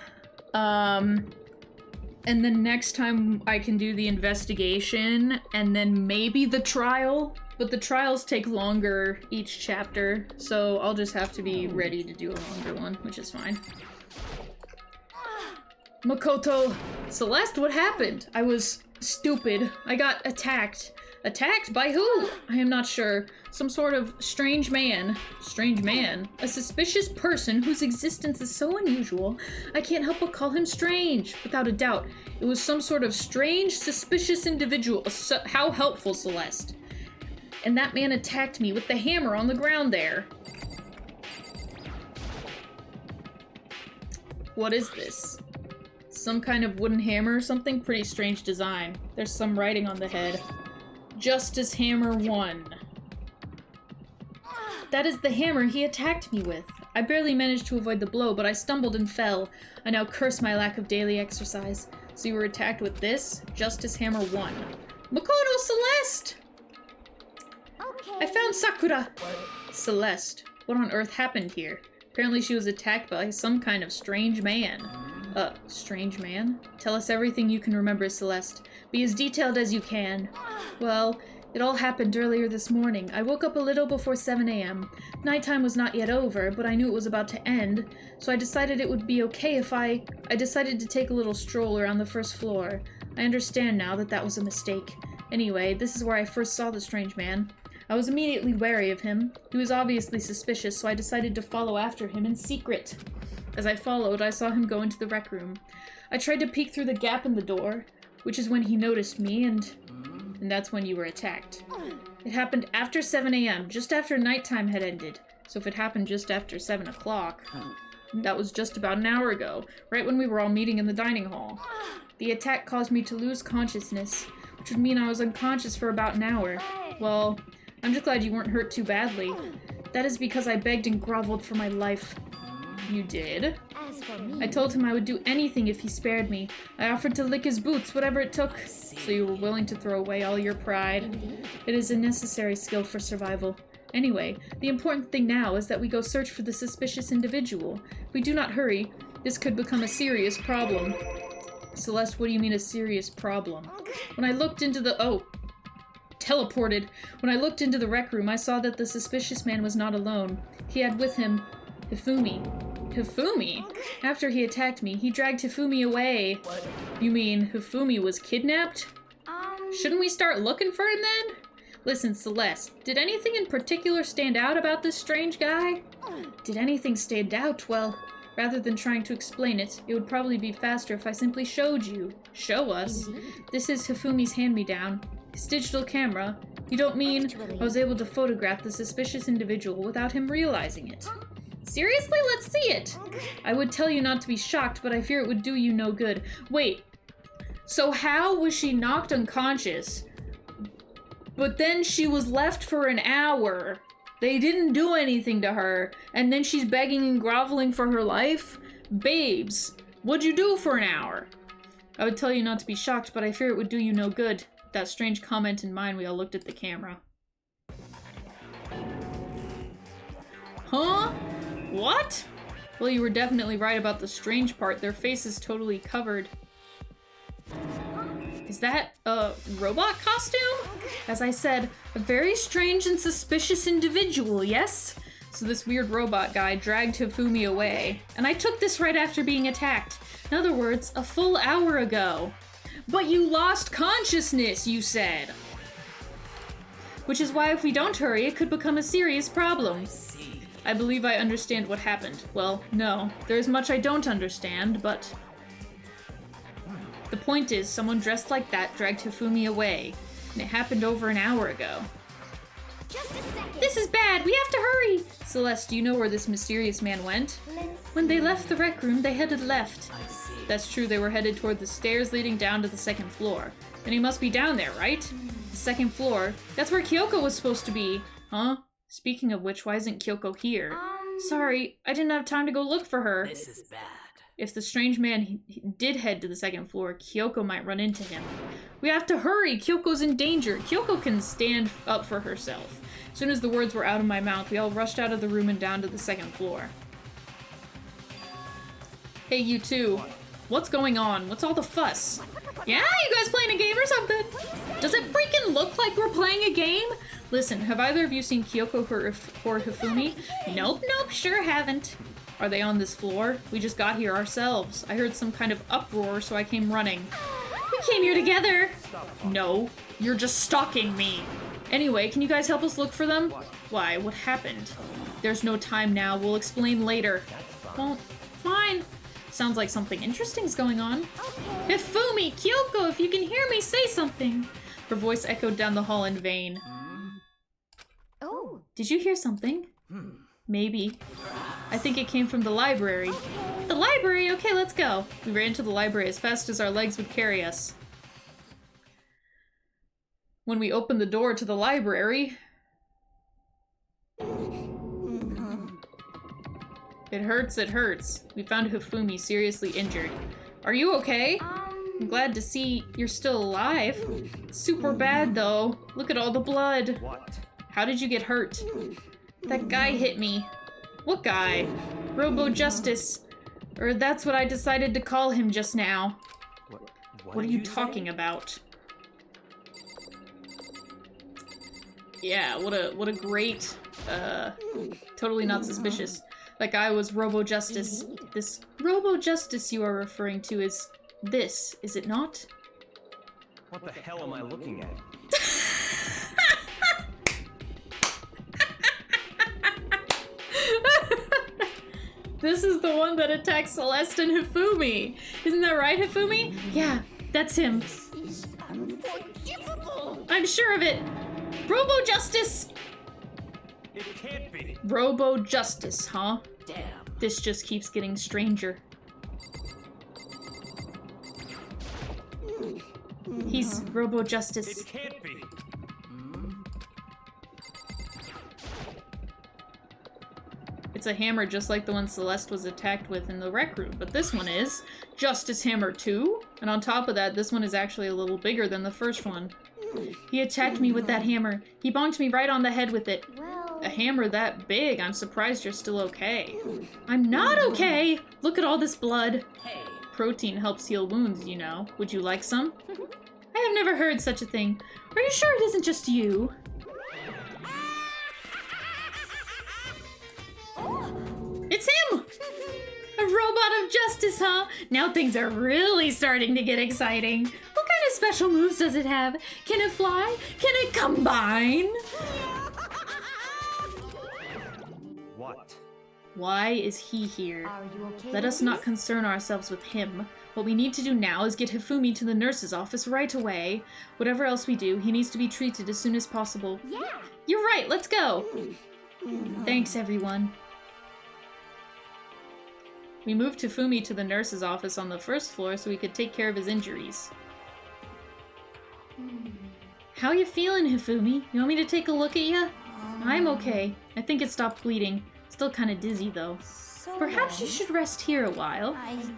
And then next time I can do the investigation, and then maybe the trial. But the trials take longer each chapter, so I'll just have to be ready to do a longer one, which is fine. Makoto! Celeste, what happened? I was stupid. I got attacked. Attacked? By who? I am not sure. Some sort of strange man. Strange man? A suspicious person whose existence is so unusual, I can't help but call him strange. Without a doubt, it was some sort of strange, suspicious individual. How helpful, Celeste. And that man attacked me with the hammer on the ground there. What is this? Some kind of wooden hammer or something? Pretty strange design. There's some writing on the head. Justice Hammer 1. That is the hammer he attacked me with. I barely managed to avoid the blow, but I stumbled and fell. I now curse my lack of daily exercise. So you were attacked with this? Justice Hammer 1. Makoto Celeste!
Okay.
I found Sakura! Celeste, what on earth happened here? Apparently she was attacked by some kind of strange man. Strange man? Tell us everything you can remember, Celeste. Be as detailed as you can. Well, it all happened earlier this morning. I woke up a little before 7 a.m. Nighttime was not yet over, but I knew it was about to end, so I decided it would be okay if I decided to take a little stroll around the 1st floor. I understand now that that was a mistake. Anyway, this is where I first saw the strange man. I was immediately wary of him. He was obviously suspicious, so I decided to follow after him in secret. As I followed, I saw him go into the rec room. I tried to peek through the gap in the door, which is when he noticed me, and that's when you were attacked. It happened after 7 a.m., just after nighttime had ended. So if it happened just after 7 o'clock, that was just about an hour ago, right when we were all meeting in the dining hall. The attack caused me to lose consciousness, which would mean I was unconscious for about an hour. Well, I'm just glad you weren't hurt too badly. That is because I begged and groveled for my life. You did?
As for me,
I told him I would do anything if he spared me. I offered to lick his boots, whatever it took. So you were willing to throw away all your pride.
indeed.
It is a necessary skill for survival. Anyway, the important thing now is that we go search for the suspicious individual. If we do not hurry, this could become a serious problem. Celeste, what do you mean a serious problem? When I looked into the... teleported. When I looked into the rec room, I saw that the suspicious man was not alone. He had with him Hifumi. Hifumi? After he attacked me, he dragged Hifumi away.
What?
You mean Hifumi was kidnapped? Shouldn't we start looking for him then? Listen, Celeste, did anything in particular stand out about this strange guy? Did anything stand out? Well, rather than trying to explain it, it would probably be faster if I simply showed you. Show us? This is Hifumi's hand-me-down. His digital camera. You don't mean
Actually-
I was able to photograph the suspicious individual without him realizing it? Seriously? Let's see it! I would tell you not to be shocked, but I fear it would do you no good. Wait, so how was she knocked unconscious, but then she was left for an hour? They didn't do anything to her, and then she's begging and groveling for her life? Babes, what'd you do for an hour? I would tell you not to be shocked, but I fear it would do you no good. With that strange comment in mind, we all looked at the camera. Huh? What? Well, you were definitely right about the strange part. Their face is totally covered.
Is that a robot costume? As I said, a very strange and suspicious individual, yes? So this weird robot guy dragged Hifumi away, and I took this right after being attacked. In other words, a full hour ago. But you lost consciousness, you said. Which is why if we don't hurry, it could become a serious problem. I believe I understand what happened. Well, no. There's much I don't understand, but... The point is, someone dressed like that dragged Hifumi away, and it happened over an hour ago.
Just a second.
This is bad! We have to hurry! Celeste, do you know where this mysterious man went? When they left the rec room, they headed left.
I see.
That's true, they were headed toward the stairs leading down to the second floor. Then he must be down there, right? The second floor? That's where Kyoko was supposed to be. Huh? Speaking of which, why isn't Kyoko here? Sorry, I didn't have time to go look for her.
This is bad.
If the strange man he did head to the second floor, Kyoko might run into him. We have to hurry! Kyoko's in danger! Kyoko can stand up for herself. As soon as the words were out of my mouth, we all rushed out of the room and down to the second floor. Hey, you two. What's going on? What's all the fuss? Yeah, you guys playing a game or something? Does it freaking look like we're playing a game? Listen, have either of you seen Kyoko or Hifumi? Nope, sure haven't. Are they on this floor? We just got here ourselves. I heard some kind of uproar, so I came running. We came here together! No, you're just stalking me. Anyway, can you guys help us look for them? Why, what happened? There's no time now, we'll explain later. Well, fine. Sounds like something interesting's going on. Hifumi, Kyoko, if you can hear me, say something. Her voice echoed down the hall in vain.
Oh.
Did you hear something? Maybe. I think it came from the library. The library? Okay, let's go. We ran to the library as fast as our legs would carry us. When we opened the door to the library... It hurts, it hurts. We found Hifumi seriously injured. Are you okay? I'm glad to see you're still alive. It's super bad, though. Look at all the blood.
What?
How did you get hurt? That guy hit me. What guy? Robo Justice. Or that's what I decided to call him just now. What are you talking about? Yeah, what a great, totally not suspicious. That guy was Robo Justice. This Robo Justice you are referring to is this, is it not?
What the hell am I looking at?
This is the one that attacked Celeste and Hifumi. Isn't that right, Hifumi? Yeah, that's him. I'm sure of it. Robo Justice!
It can't be.
Robo Justice, huh?
Damn.
This just keeps getting stranger. He's Robo Justice.
It can't be.
It's a hammer just like the one Celeste was attacked with in the rec room, but this one is Justice Hammer 2, and on top of that, this one is actually a little bigger than the first one. He attacked me with that hammer. He bonked me right on the head with it.
Well...
A hammer that big, I'm surprised you're still okay. I'm not okay! Look at all this blood.
Hey.
Protein helps heal wounds, you know. Would you like some? I have never heard such a thing. Are you sure it isn't just you? It's him! A robot of justice, huh? Now things are really starting to get exciting. What kind of special moves does it have? Can it fly? Can it combine?
What?
Why is he here?
Are you okay
Let
with
us not
this?
concern ourselves with him. What we need to do now is get Hifumi to the nurse's office right away. Whatever else we do, he needs to be treated as soon as possible.
Yeah.
You're right, let's go! Thanks, everyone. We moved Hifumi to the nurse's office on the first floor so we could take care of his injuries. How you feeling, Hifumi? You want me to take a look at you? I'm okay. I think it stopped bleeding. Still kinda dizzy, though.
So
Perhaps you should rest here a while.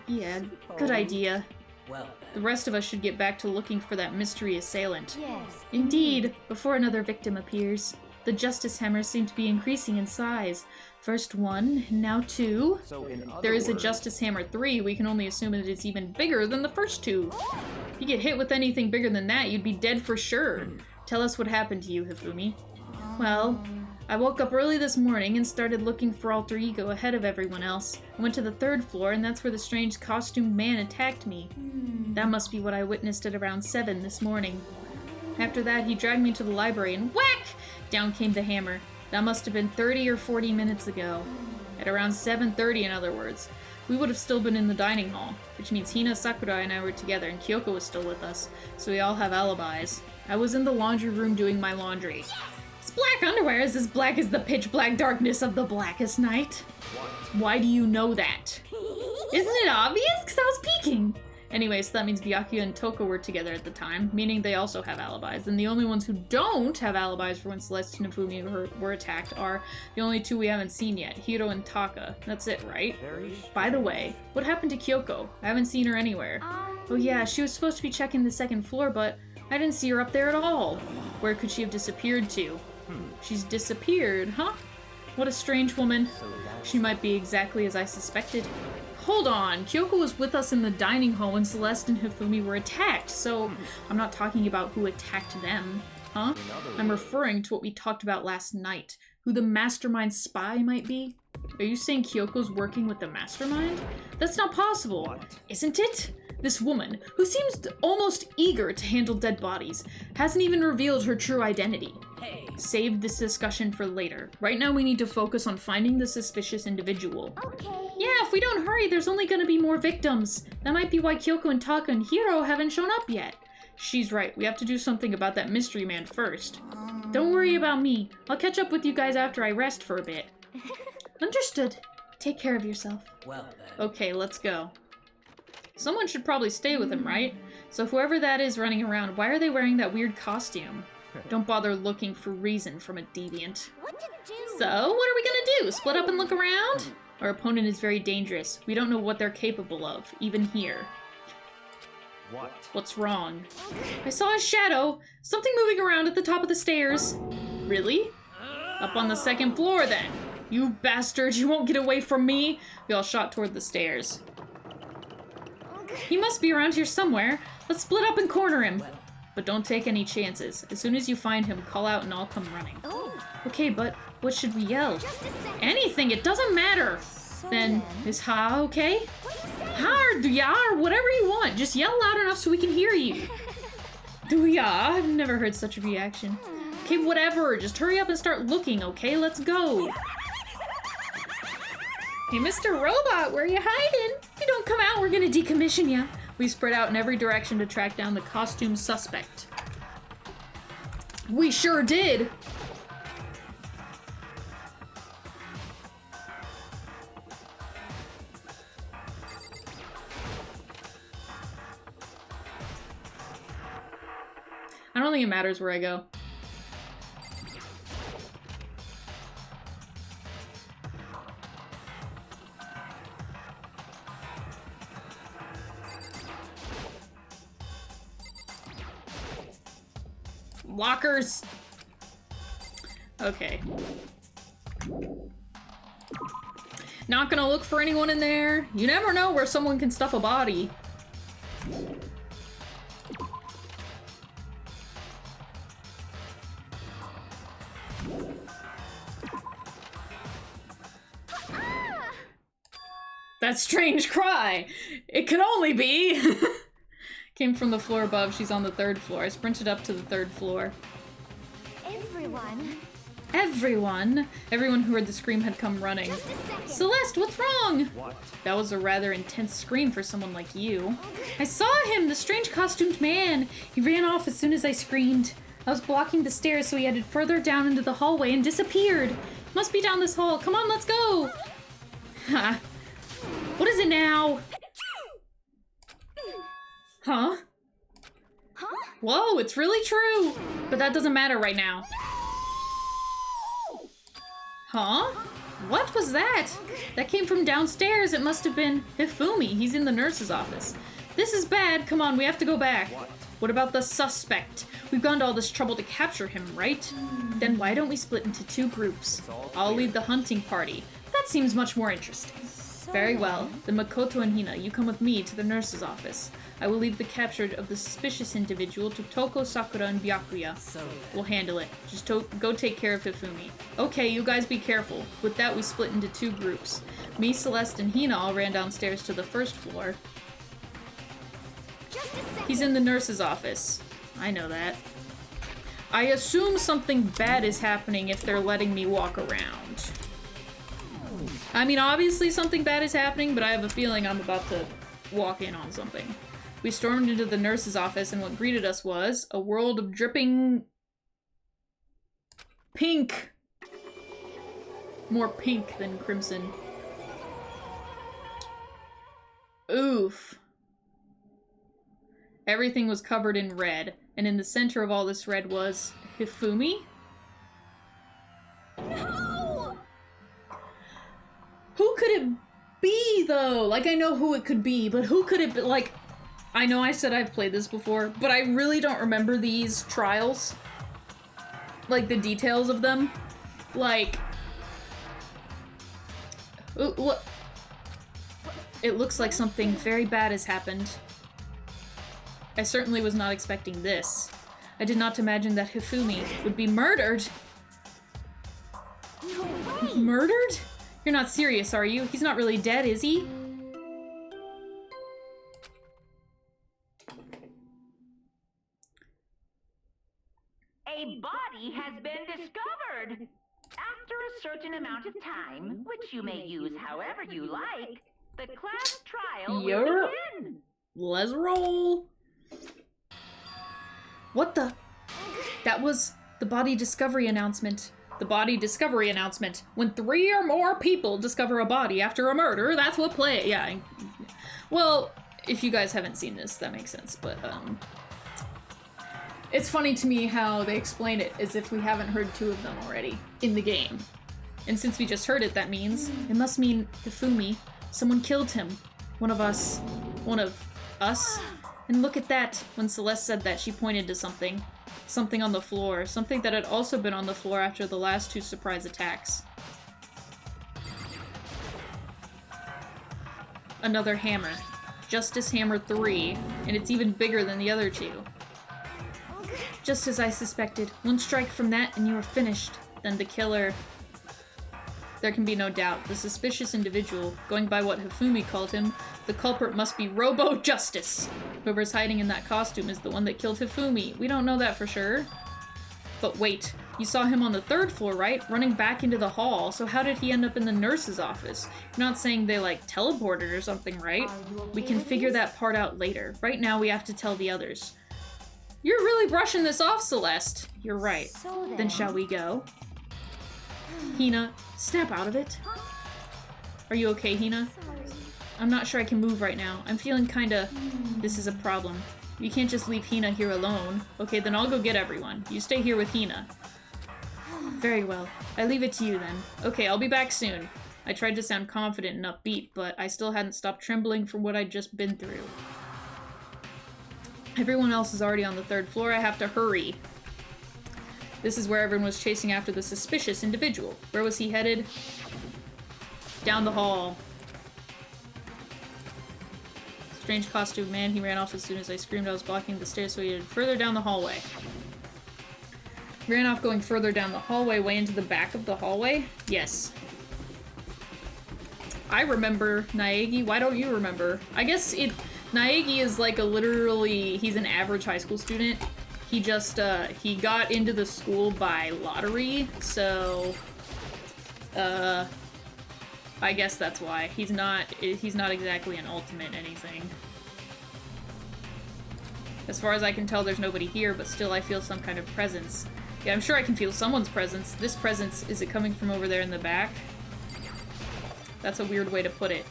Yeah, good idea.
Well,
The rest of us should get back to looking for that mystery assailant.
Yes.
Indeed, before another victim appears. The Justice Hammers seem to be increasing in size. First 1, now 2.
So in other
There is a
words,
Justice Hammer 3, we can only assume that it's even bigger than the first 2. If you get hit with anything bigger than that, you'd be dead for sure. Tell us what happened to you, Hifumi. Well, I woke up early this morning and started looking for Alter Ego ahead of everyone else. I went to the 3rd floor, and that's where the strange costumed man attacked me. That must be what I witnessed at around 7 this morning. After that, he dragged me to the library and whack! Down came the hammer. That must have been 30 or 40 minutes ago. At around 7:30, in other words. We would have still been in the dining hall, which means Hina, Sakura, and I were together, and Kyoko was still with us, so we all have alibis. I was in the laundry room doing my laundry. This black underwear is as black as the pitch black darkness of the blackest night. Why do you know that? Isn't it obvious? Because I was peeking. Anyway, so that means Byakuya and Toko were together at the time, meaning they also have alibis. And the only ones who don't have alibis for when Celeste and Hifumi were attacked are the only 2 we haven't seen yet, Hiro and Taka. That's it, right? By the way, what happened to Kyoko? I haven't seen her anywhere. Oh yeah, she was supposed to be checking the 2nd floor, but I didn't see her up there at all. Where could she have disappeared to? She's disappeared, huh? What a strange woman. She might be exactly as I suspected. Hold on, Kyoko was with us in the dining hall when Celeste and Hifumi were attacked, so I'm not talking about who attacked them, huh? I'm referring to what we talked about last night, who the mastermind spy might be. Are you saying Kyoko's working with the mastermind? That's not possible, isn't it? This woman, who seems almost eager to handle dead bodies, hasn't even revealed her true identity. Save this discussion for later. Right now we need to focus on finding the suspicious individual.
Okay.
Yeah, if we don't hurry, there's only gonna be more victims. That might be why Kyoko and Taka and Hiro haven't shown up yet. She's right, we have to do something about that mystery man first. Don't worry about me. I'll catch up with you guys after I rest for a bit. Understood. Take care of yourself.
Well then.
Okay, let's go. Someone should probably stay with him, right? So whoever that is running around, why are they wearing that weird costume? Don't bother looking for reason from a deviant.
What to do?
So, what are we gonna do? Split up and look around? Our opponent is very dangerous. We don't know what they're capable of, even here. What's wrong? I saw a shadow. Something moving around at the top of the stairs. Really? Up on the 2nd floor, then. You bastard, you won't get away from me. We all shot toward the stairs. He must be around here somewhere. Let's split up and corner him. But don't take any chances. As soon as you find him, call out and I'll come running. Okay, but what should we yell? Anything, it doesn't matter. Then, is Ha okay? Ha or Duya or whatever you want. Just yell loud enough so we can hear you. Duya, I've never heard such a reaction. Okay, whatever. Just hurry up and start looking, okay? Let's go. Hey, Mr. Robot, where are you hiding? If you don't come out, we're gonna decommission you. We spread out in every direction to track down the costume suspect. We sure did! I don't think it matters where I go. Lockers! Okay. Not gonna look for anyone in there. You never know where someone can stuff a body. That strange cry! It could only be! Came from the floor above. She's on the 3rd floor. I sprinted up to the 3rd floor.
Everyone.
Everyone? Everyone who heard the scream had come running. Celeste, what's wrong? That was a rather intense scream for someone like you. I saw him, the strange costumed man. He ran off as soon as I screamed. I was blocking the stairs, so he headed further down into the hallway and disappeared. Must be down this hall. Come on, let's go. Ha. What is it now? Huh?
Huh?
Whoa, it's really true! But that doesn't matter right now. Huh? What was that? That came from downstairs. It must have been Hifumi. He's in the nurse's office. This is bad. Come on, we have to go back. What about the suspect? We've gone to all this trouble to capture him, right? Then why don't we split into 2 groups? I'll lead the hunting party. That seems much more interesting. Very well. Then Makoto and Hina, you come with me to the nurse's office. I will leave the capture of the suspicious individual to Toko, Sakura, and Byakuya. We'll handle it. Just go take care of Hifumi. Okay, you guys be careful. With that, we split into 2 groups. Me, Celeste, and Hina all ran downstairs to the first floor. He's in the nurse's office. I know that. I assume something bad is happening if they're letting me walk around. I mean, obviously something bad is happening, but I have a feeling I'm about to walk in on something. We stormed into the nurse's office, and what greeted us was a world of dripping pink. More pink than crimson. Oof. Everything was covered in red, and in the center of all this red was Hifumi?
No!
Who could it be, though? Like, I know who it could be, but who could it be? Like, I know I said I've played this before, but I really don't remember these trials. Like, the details of them. Like... What? It looks like something very bad has happened. I certainly was not expecting this. I did not imagine that Hifumi would be murdered.
No way!
Murdered? You're not serious, are you? He's not really dead, is he?
A body has been discovered. After a certain amount of time, which you may use however you like, the class trial will begin.
Let's roll. What the? That was the body discovery announcement. The body discovery announcement. When 3 or more people discover a body after a murder, that's what play. Yeah. Well, if you guys haven't seen this, that makes sense. But it's funny to me how they explain it as if we haven't heard 2 of them already in the game. And since we just heard it, that means it must mean Hifumi. Someone killed him. One of us. And look at that. When Celeste said that, she pointed to something. Something on the floor. Something that had also been on the floor after the last 2 surprise attacks. Another hammer. Justice Hammer 3. And it's even bigger than the other 2. Just as I suspected. 1 strike from that and you are finished. Then the killer... There can be no doubt. The suspicious individual, going by what Hifumi called him, the culprit must be Robo-Justice. Whoever's hiding in that costume is the one that killed Hifumi. We don't know that for sure. But wait, you saw him on the 3rd floor, right? Running back into the hall, so how did he end up in the nurse's office? You're not saying they, like, teleported or something, right? We can figure that part out later. Right now, we have to tell the others. You're really brushing this off, Celeste. You're right. Then shall we go? Hina, snap out of it. Are you okay, Hina?
Sorry.
I'm not sure I can move right now. I'm feeling kinda... This is a problem. You can't just leave Hina here alone. Okay, then I'll go get everyone. You stay here with Hina. Very well. I leave it to you then. Okay, I'll be back soon. I tried to sound confident and upbeat, but I still hadn't stopped trembling from what I'd just been through. Everyone else is already on the 3rd floor. I have to hurry. This is where everyone was chasing after the suspicious individual. Where was he headed? Down the hall. Strange costume man. He ran off as soon as I screamed I was blocking the stairs, so he headed further down the hallway. Ran off going further down the hallway, way into the back of the hallway? Yes. I remember Naegi. Why don't you remember? I guess Naegi is like he's an average high school student. He just, he got into the school by lottery, so, I guess that's why. He's not exactly an ultimate anything. As far as I can tell, there's nobody here, but still I feel some kind of presence. Yeah, I'm sure I can feel someone's presence. This presence, is it coming from over there in the back? That's a weird way to put it.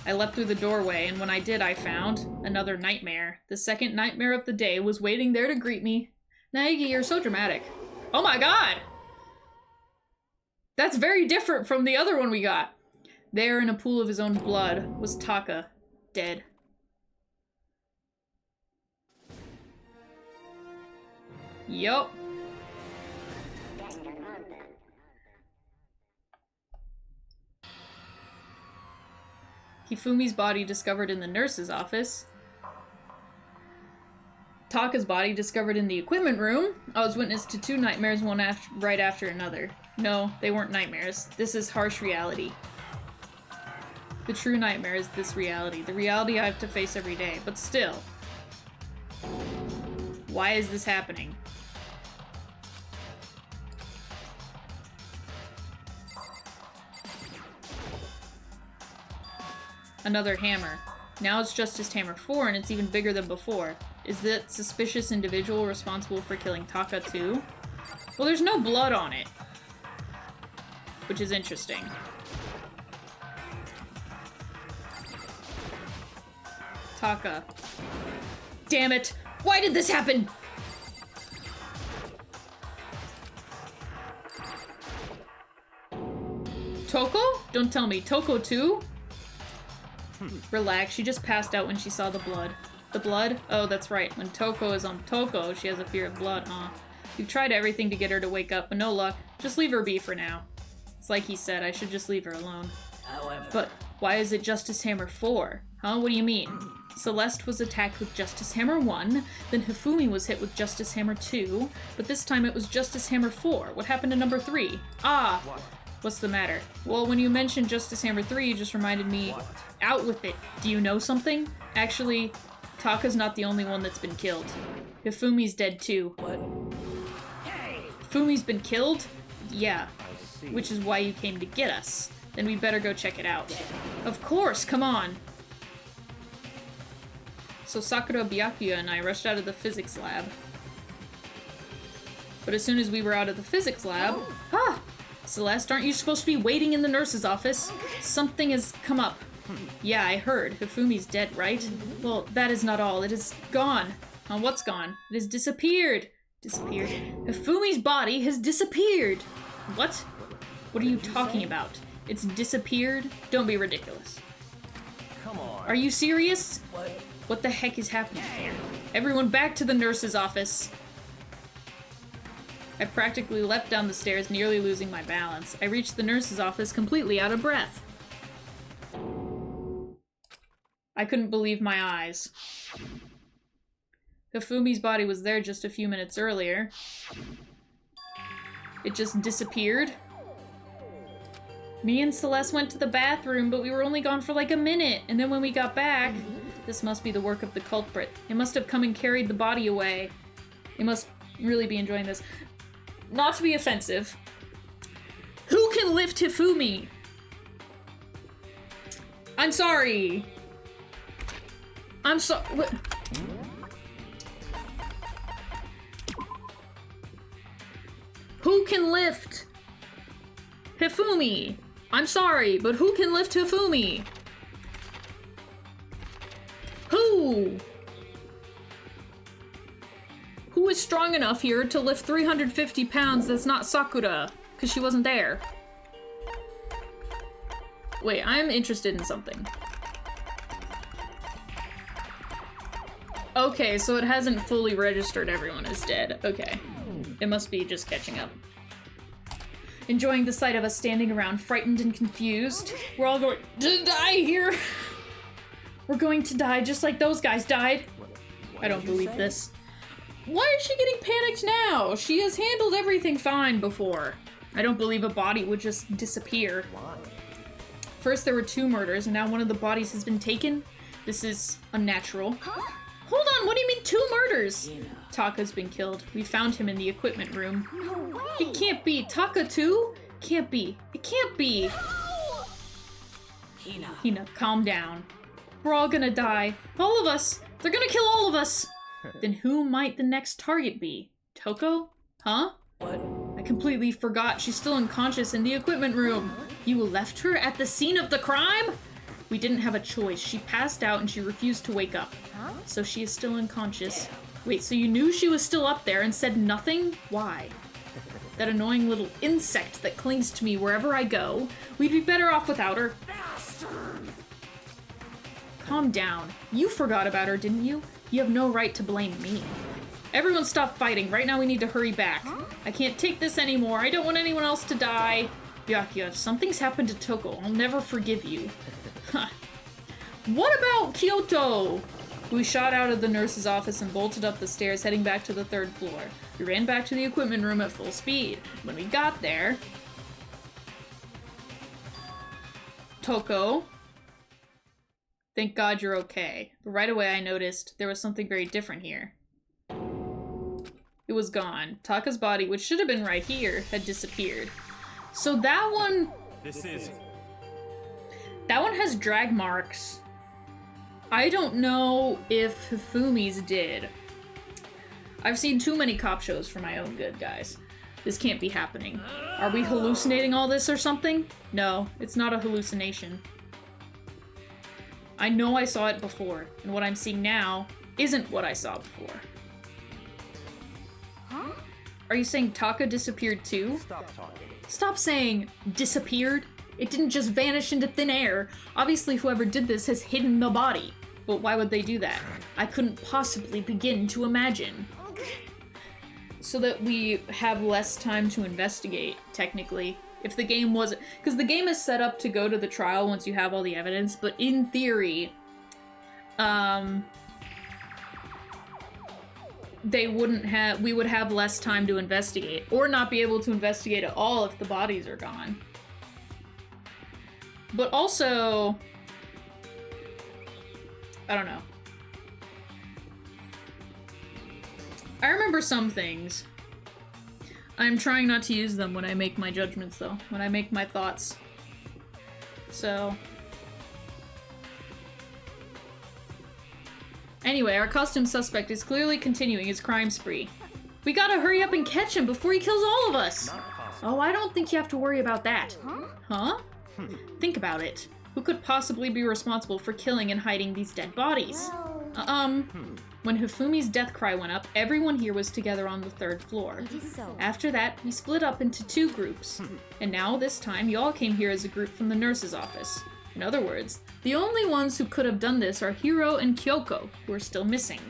I leapt through the doorway, and when I did, I found another nightmare. The second nightmare of the day was waiting there to greet me. Naegi, you're so dramatic. Oh my god! That's very different from the other one we got. There, in a pool of his own blood, was Taka, dead.
Yup. Hifumi's body discovered in the nurse's office. Taka's body discovered in the equipment room. I was witness to 2 nightmares, one right after another. No, they weren't nightmares. This is harsh reality. The true nightmare is this reality. The reality I have to face every day. But still. Why is this happening? Another hammer. Now it's Justice Hammer 4 and it's even bigger than before. Is that suspicious individual responsible for killing Taka too? Well, there's no blood on it. Which is interesting. Taka. Damn it! Why did this happen? Toko? Don't tell me. Toko too? Relax, she just passed out when she saw the blood. The blood? Oh, that's right. When Toko is on Toko, she has a fear of blood, huh? We've tried everything to get her to wake up, but no luck. Just leave her be for now. It's like he said, I should just leave her alone.
However,
But why is it Justice Hammer 4? Huh? What do you mean? Celeste was attacked with Justice Hammer 1, then Hifumi was hit with Justice Hammer 2, but this time it was Justice Hammer 4. What happened to number 3? Ah! What's the matter? Well, when you mentioned Justice Hammer 3, you just reminded me... Out with it! Do you know something? Actually, Taka's not the only one that's been killed. Hifumi's dead too.
what? Hey!
Hifumi's been killed? Yeah. Which is why you came to get us. Then we better go check it out. Of course, come on! So Sakura, Byakuya, and I rushed out of the physics lab. But as soon as we were out of the physics lab... Ah! Celeste, aren't you supposed to be waiting in the nurse's office? Something has come up. Yeah, I heard. Hifumi's dead, right? Well, that is not all. It is gone. What's gone? It has disappeared. Disappeared. Hifumi's body has disappeared. What? What are you talking about? It's disappeared? Don't be ridiculous.
Come on.
Are you serious?
What?
What the heck is happening here? Everyone back to the nurse's office. I practically leapt down the stairs, nearly losing my balance. I reached the nurse's office completely out of breath. I couldn't believe my eyes. Hifumi's body was there just a few minutes earlier. It just disappeared. Me and Celeste went to the bathroom, but we were only gone for like a minute. And then when we got back, this must be the work of the culprit. It must have come and carried the body away. They must really be enjoying this. Not to be offensive. Who can lift Hifumi? I'm sorry. I'm sorry. Who can lift Hifumi? I'm sorry, but who can lift Hifumi? Who? Who is strong enough here to lift 350 pounds that's not Sakura? Because she wasn't there. Wait, I'm interested in something. Okay, so it hasn't fully registered everyone is dead. Okay. It must be just catching up. Enjoying the sight of us standing around, frightened and confused. We're all going to die here. We're going to die just like those guys died. I don't believe this. Why is she getting panicked now? She has handled everything fine before. I don't believe a body would just disappear. First there were 2 murders, and now one of the bodies has been taken? This is unnatural. Hold on, what do you mean 2 murders? Taka's been killed. We found him in the equipment room.
No way!
It can't be. Taka too? Can't be. It can't be. Hina, calm down. We're all gonna die. All of us. They're gonna kill all of us. Then who might the next target be? Toko? Huh?
What?
I completely forgot. She's still unconscious in the equipment room. You left her at the scene of the crime? We didn't have a choice. She passed out and she refused to wake up. So she is still unconscious. Wait, so you knew she was still up there and said nothing? Why? That annoying little insect that clings to me wherever I go. We'd be better off without her. Calm down. You forgot about her, didn't you? You have no right to blame me. Everyone stop fighting. Right now we need to hurry back. I can't take this anymore. I don't want anyone else to die. Byakuya, if something's happened to Toko, I'll never forgive you. Huh. What about Kyoto? We shot out of the nurse's office and bolted up the stairs, heading back to the 3rd floor. We ran back to the equipment room at full speed. When we got there... Toko. Thank God you're okay. But right away I noticed there was something very different here. It was gone. Taka's body, which should have been right here, had disappeared. So that one... That one has drag marks. I don't know if Hifumi's did. I've seen too many cop shows for my own good, guys. This can't be happening. Are we hallucinating all this or something? No, it's not a hallucination. I know I saw it before, and what I'm seeing now isn't what I saw before.
Huh?
Are you saying Taka disappeared too?
Stop talking.
Stop saying disappeared. It didn't just vanish into thin air. Obviously whoever did this has hidden the body. But why would they do that? I couldn't possibly begin to imagine. So that we have less time to investigate, technically. If the game wasn't... Because the game is set up to go to the trial once you have all the evidence, but in theory... they wouldn't have... We would have less time to investigate. Or not be able to investigate at all if the bodies are gone. But also... I don't know. I remember some things. I'm trying not to use them when I make my judgments, though. When I make my thoughts. So... Anyway, our costume suspect is clearly continuing his crime spree. We gotta hurry up and catch him before he kills all of us! Oh, I don't think you have to worry about that. Huh? Think about it. Who could possibly be responsible for killing and hiding these dead bodies? When Hifumi's death cry went up, everyone here was together on the 3rd floor.
It is so.
After that, we split up into 2 groups. And now, this time, you all came here as a group from the nurse's office. In other words, the only ones who could have done this are Hiro and Kyoko, who are still missing.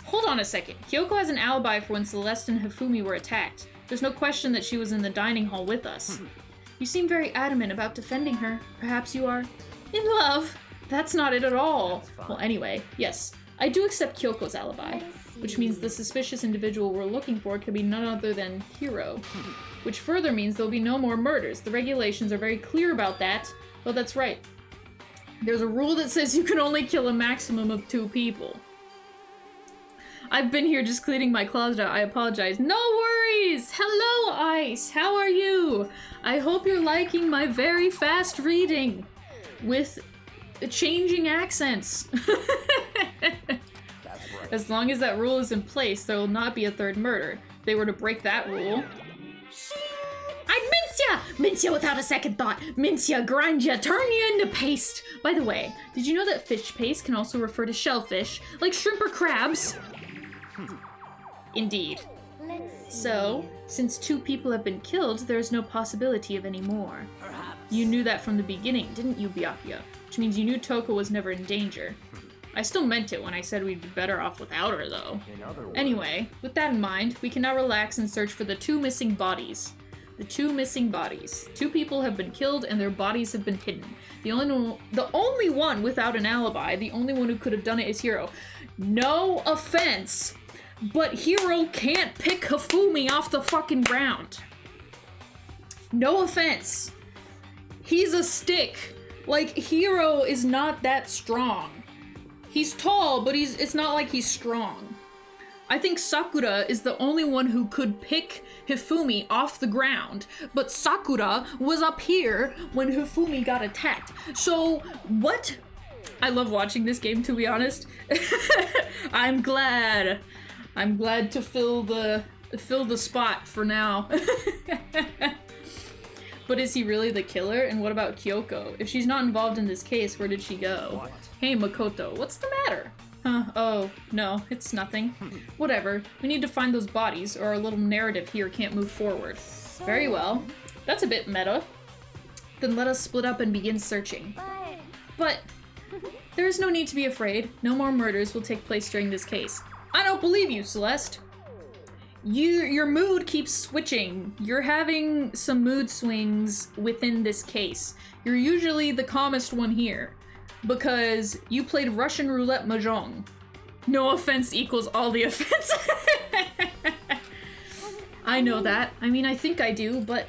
Hold on a second. Kyoko has an alibi for when Celeste and Hifumi were attacked. There's no question that she was in the dining hall with us. You seem very adamant about defending her. Perhaps you are in love. That's not it at all. Well, anyway, yes, I do accept Kyoko's alibi, which means the suspicious individual we're looking for could be none other than Hiro. Which further means there'll be no more murders. The regulations are very clear about that. Oh, that's right. There's a rule that says you can only kill a maximum of 2 people. I've been here just cleaning my closet out. I apologize. No worries! Hello, Ice! How are you? I hope you're liking my very fast reading with changing accents. As long as that rule is in place, there will not be a 3rd murder. If they were to break that rule... I'd mince ya! Mince ya without a second thought. Mince ya, grind ya, turn ya into paste. By the way, did you know that fish paste can also refer to shellfish, like shrimp or crabs? Indeed. So, since 2 people have been killed, there is no possibility of any more. You knew that from the beginning, didn't you, Byakuya? Which means you knew Toko was never in danger. I still meant it when I said we'd be better off without her, though. Anyway, with that in mind, we can now relax and search for the 2 missing bodies. The 2 missing bodies. 2 people have been killed and their bodies have been hidden. The only one without an alibi, the only one who could have done it is Hiro. No offense, but Hiro can't pick Hifumi off the fucking ground. No offense. He's a stick. Like, Hiro is not that strong. He's tall, but it's not like he's strong. I think Sakura is the only one who could pick Hifumi off the ground, but Sakura was up here when Hifumi got attacked. So, what? I love watching this game, to be honest. I'm glad to fill the spot for now. But is he really the killer? And what about Kyoko? If she's not involved in this case, where did she go? Hey, Makoto, what's the matter? Huh, oh, no, it's nothing. Whatever, we need to find those bodies, or our little narrative here can't move forward. Very well. That's a bit meta. Then let us split up and begin searching. But there is no need to be afraid. No more murders will take place during this case. I don't believe you, Celeste. your mood keeps switching. You're having some mood swings within this case. You're usually the calmest one here because you played Russian roulette mahjong. No offense equals all the offense. I know that. I mean, I think I do, but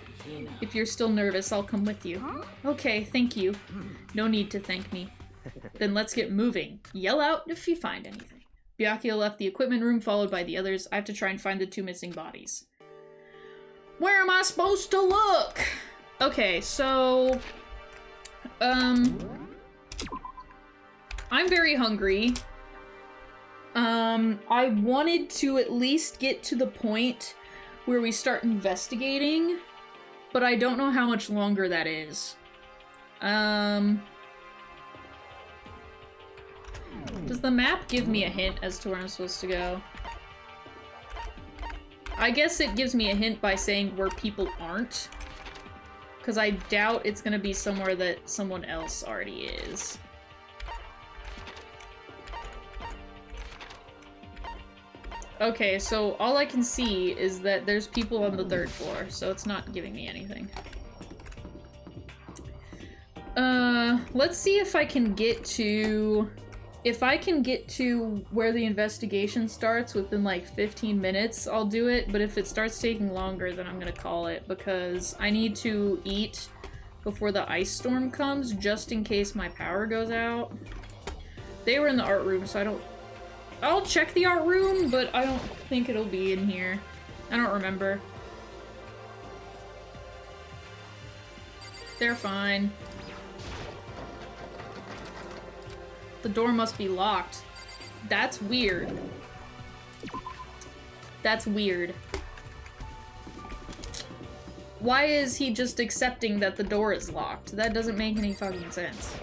if you're still nervous, I'll come with you. Okay, thank you. No need to thank me. Then let's get moving. Yell out if you find anything. Byakuya left the equipment room, followed by the others. I have to try and find the 2 missing bodies. Where am I supposed to look? Okay, so... I'm very hungry. I wanted to at least get to the point where we start investigating, but I don't know how much longer that is. Does the map give me a hint as to where I'm supposed to go? I guess it gives me a hint by saying where people aren't. Because I doubt it's gonna be somewhere that someone else already is. Okay, so all I can see is that there's people on the 3rd floor, so it's not giving me anything. Let's see if I can get to... If I can get to where the investigation starts within like 15 minutes, I'll do it, but if it starts taking longer, then I'm gonna call it, because I need to eat before the ice storm comes, just in case my power goes out. They were in the art room, so I don't... I'll check the art room, but I don't think it'll be in here. I don't remember. They're fine. The door must be locked. That's weird. That's weird. Why is he just accepting that the door is locked? That doesn't make any fucking sense.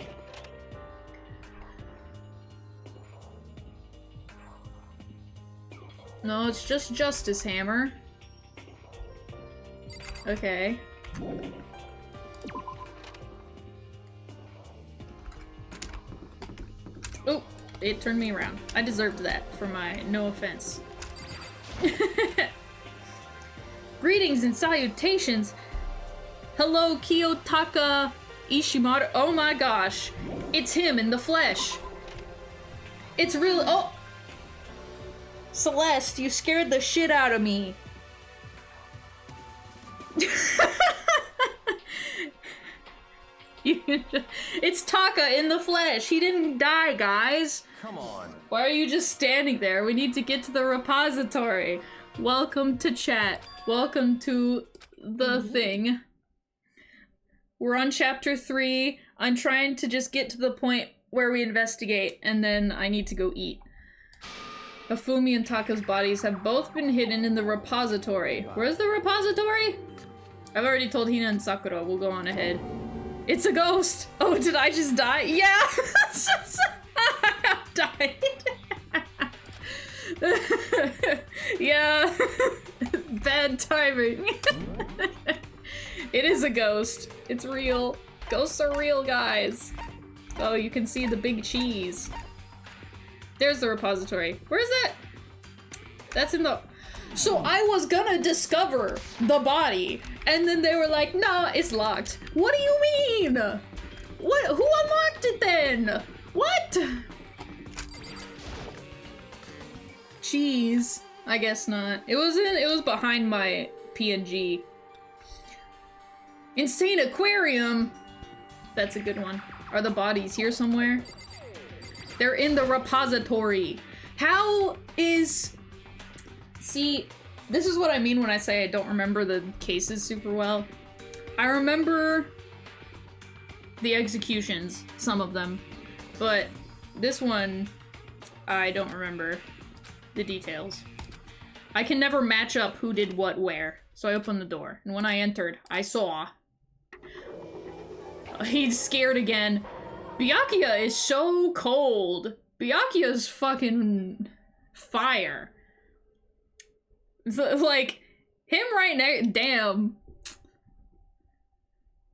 No, it's just Justice Hammer. Okay. Oh, it turned me around. I deserved that for my no offense. Greetings and salutations. Hello, Kiyotaka Ishimaru. Oh my gosh. It's him in the flesh. It's really- oh! Celeste, you scared the shit out of me. It's Taka in the flesh. He didn't die, guys.
Come on.
Why are you just standing there? We need to get to the repository. Welcome to chat. Welcome to the thing. We're on chapter 3. I'm trying to just get to the point where we investigate, and then I need to go eat. Afumi and Taka's bodies have both been hidden in the repository. Where's the repository? I've already told Hina and Sakura. We'll go on ahead. It's a ghost! Oh, did I just die? Yeah! I died. Yeah. Bad timing. It is a ghost. It's real. Ghosts are real, guys. Oh, you can see the big cheese. There's the repository. Where is that? That's in the... So I was gonna discover the body, and then they were like, nah, it's locked. What do you mean? What? Who unlocked it then? What? Cheese. I guess not. It was behind my PNG. Insane aquarium. That's a good one. Are the bodies here somewhere? They're in the repository. How is... See, this is what I mean when I say I don't remember the cases super well. I remember the executions, some of them, but this one, I don't remember the details. I can never match up who did what where, so I opened the door, and when I entered, I saw... He's scared again. Byakuya is so cold. Byakuya's fucking fire. Like, him right now, damn.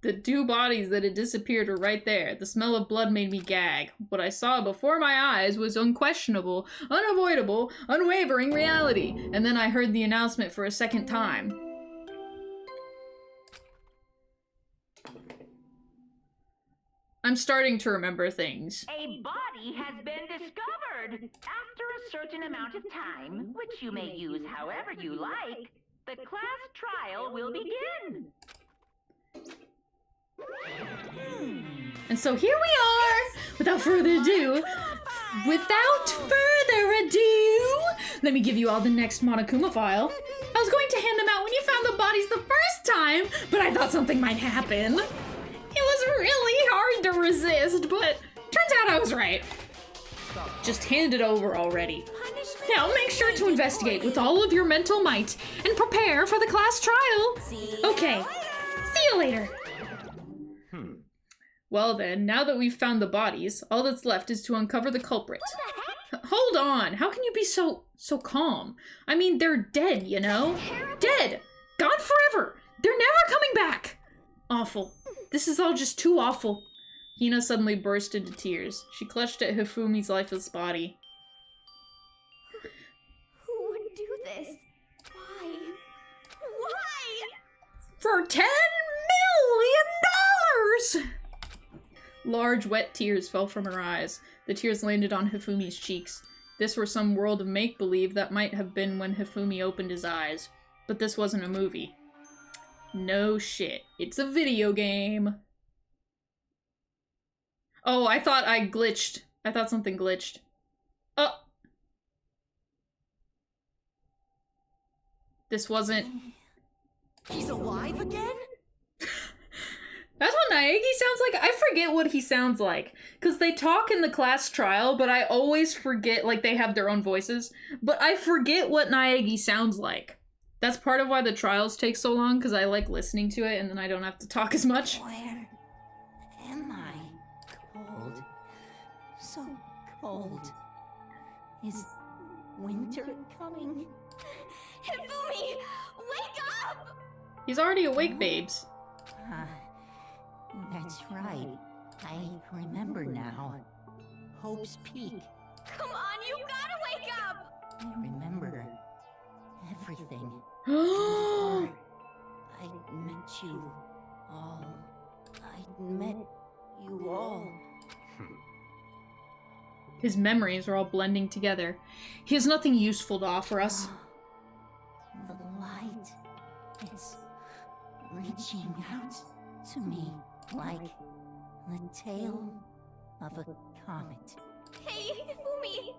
The two bodies that had disappeared were right there. The smell of blood made me gag. What I saw before my eyes was unquestionable, unavoidable, unwavering reality. And then I heard the announcement for a second time. I'm starting to remember things.
A body has been discovered. After a certain amount of time, which you may use however you like, the class trial will begin.
And so here we are, without further ado, let me give you all the next Monokuma file. I was going to hand them out when you found the bodies the first time, but I thought something might happen. It was really hard to resist, but turns out I was right. Just hand it over already. Now make sure to investigate with all of your mental might and prepare for the class trial. Okay, see you later.
Well then, now that we've found the bodies, all that's left is to uncover the culprit. Hold on, how can you be so calm? I mean, they're dead, you know? Dead! Gone forever! They're never coming back! Awful. This is all just too awful. Hina suddenly burst into tears. She clutched at Hifumi's lifeless body.
Who would do this? Why? Why?
For $10 million! Large, wet tears fell from her eyes. The tears landed on Hifumi's cheeks. This were some world of make-believe that might have been when Hifumi opened his eyes. But this wasn't a movie. No shit. It's a video game. Oh, I thought I glitched. I thought something glitched. Oh! This wasn't...
He's alive again?
That's what Naegi sounds like. I forget what he sounds like. Because they talk in the class trial, but I always forget, like, they have their own voices. But I forget what Naegi sounds like. That's part of why the trials take so long, because I like listening to it, and then I don't have to talk as much.
Where am I? Cold. So cold. Is winter coming?
Hifumi! Wake up!
He's already awake, babes.
That's right. I remember now. Hope's Peak.
Come on, you gotta wake up!
I remember everything. Before I met you all. I met you all.
His memories are all blending together. He has nothing useful to offer us.
The light is reaching out to me like the tail of a comet.
Hey, Hifumi!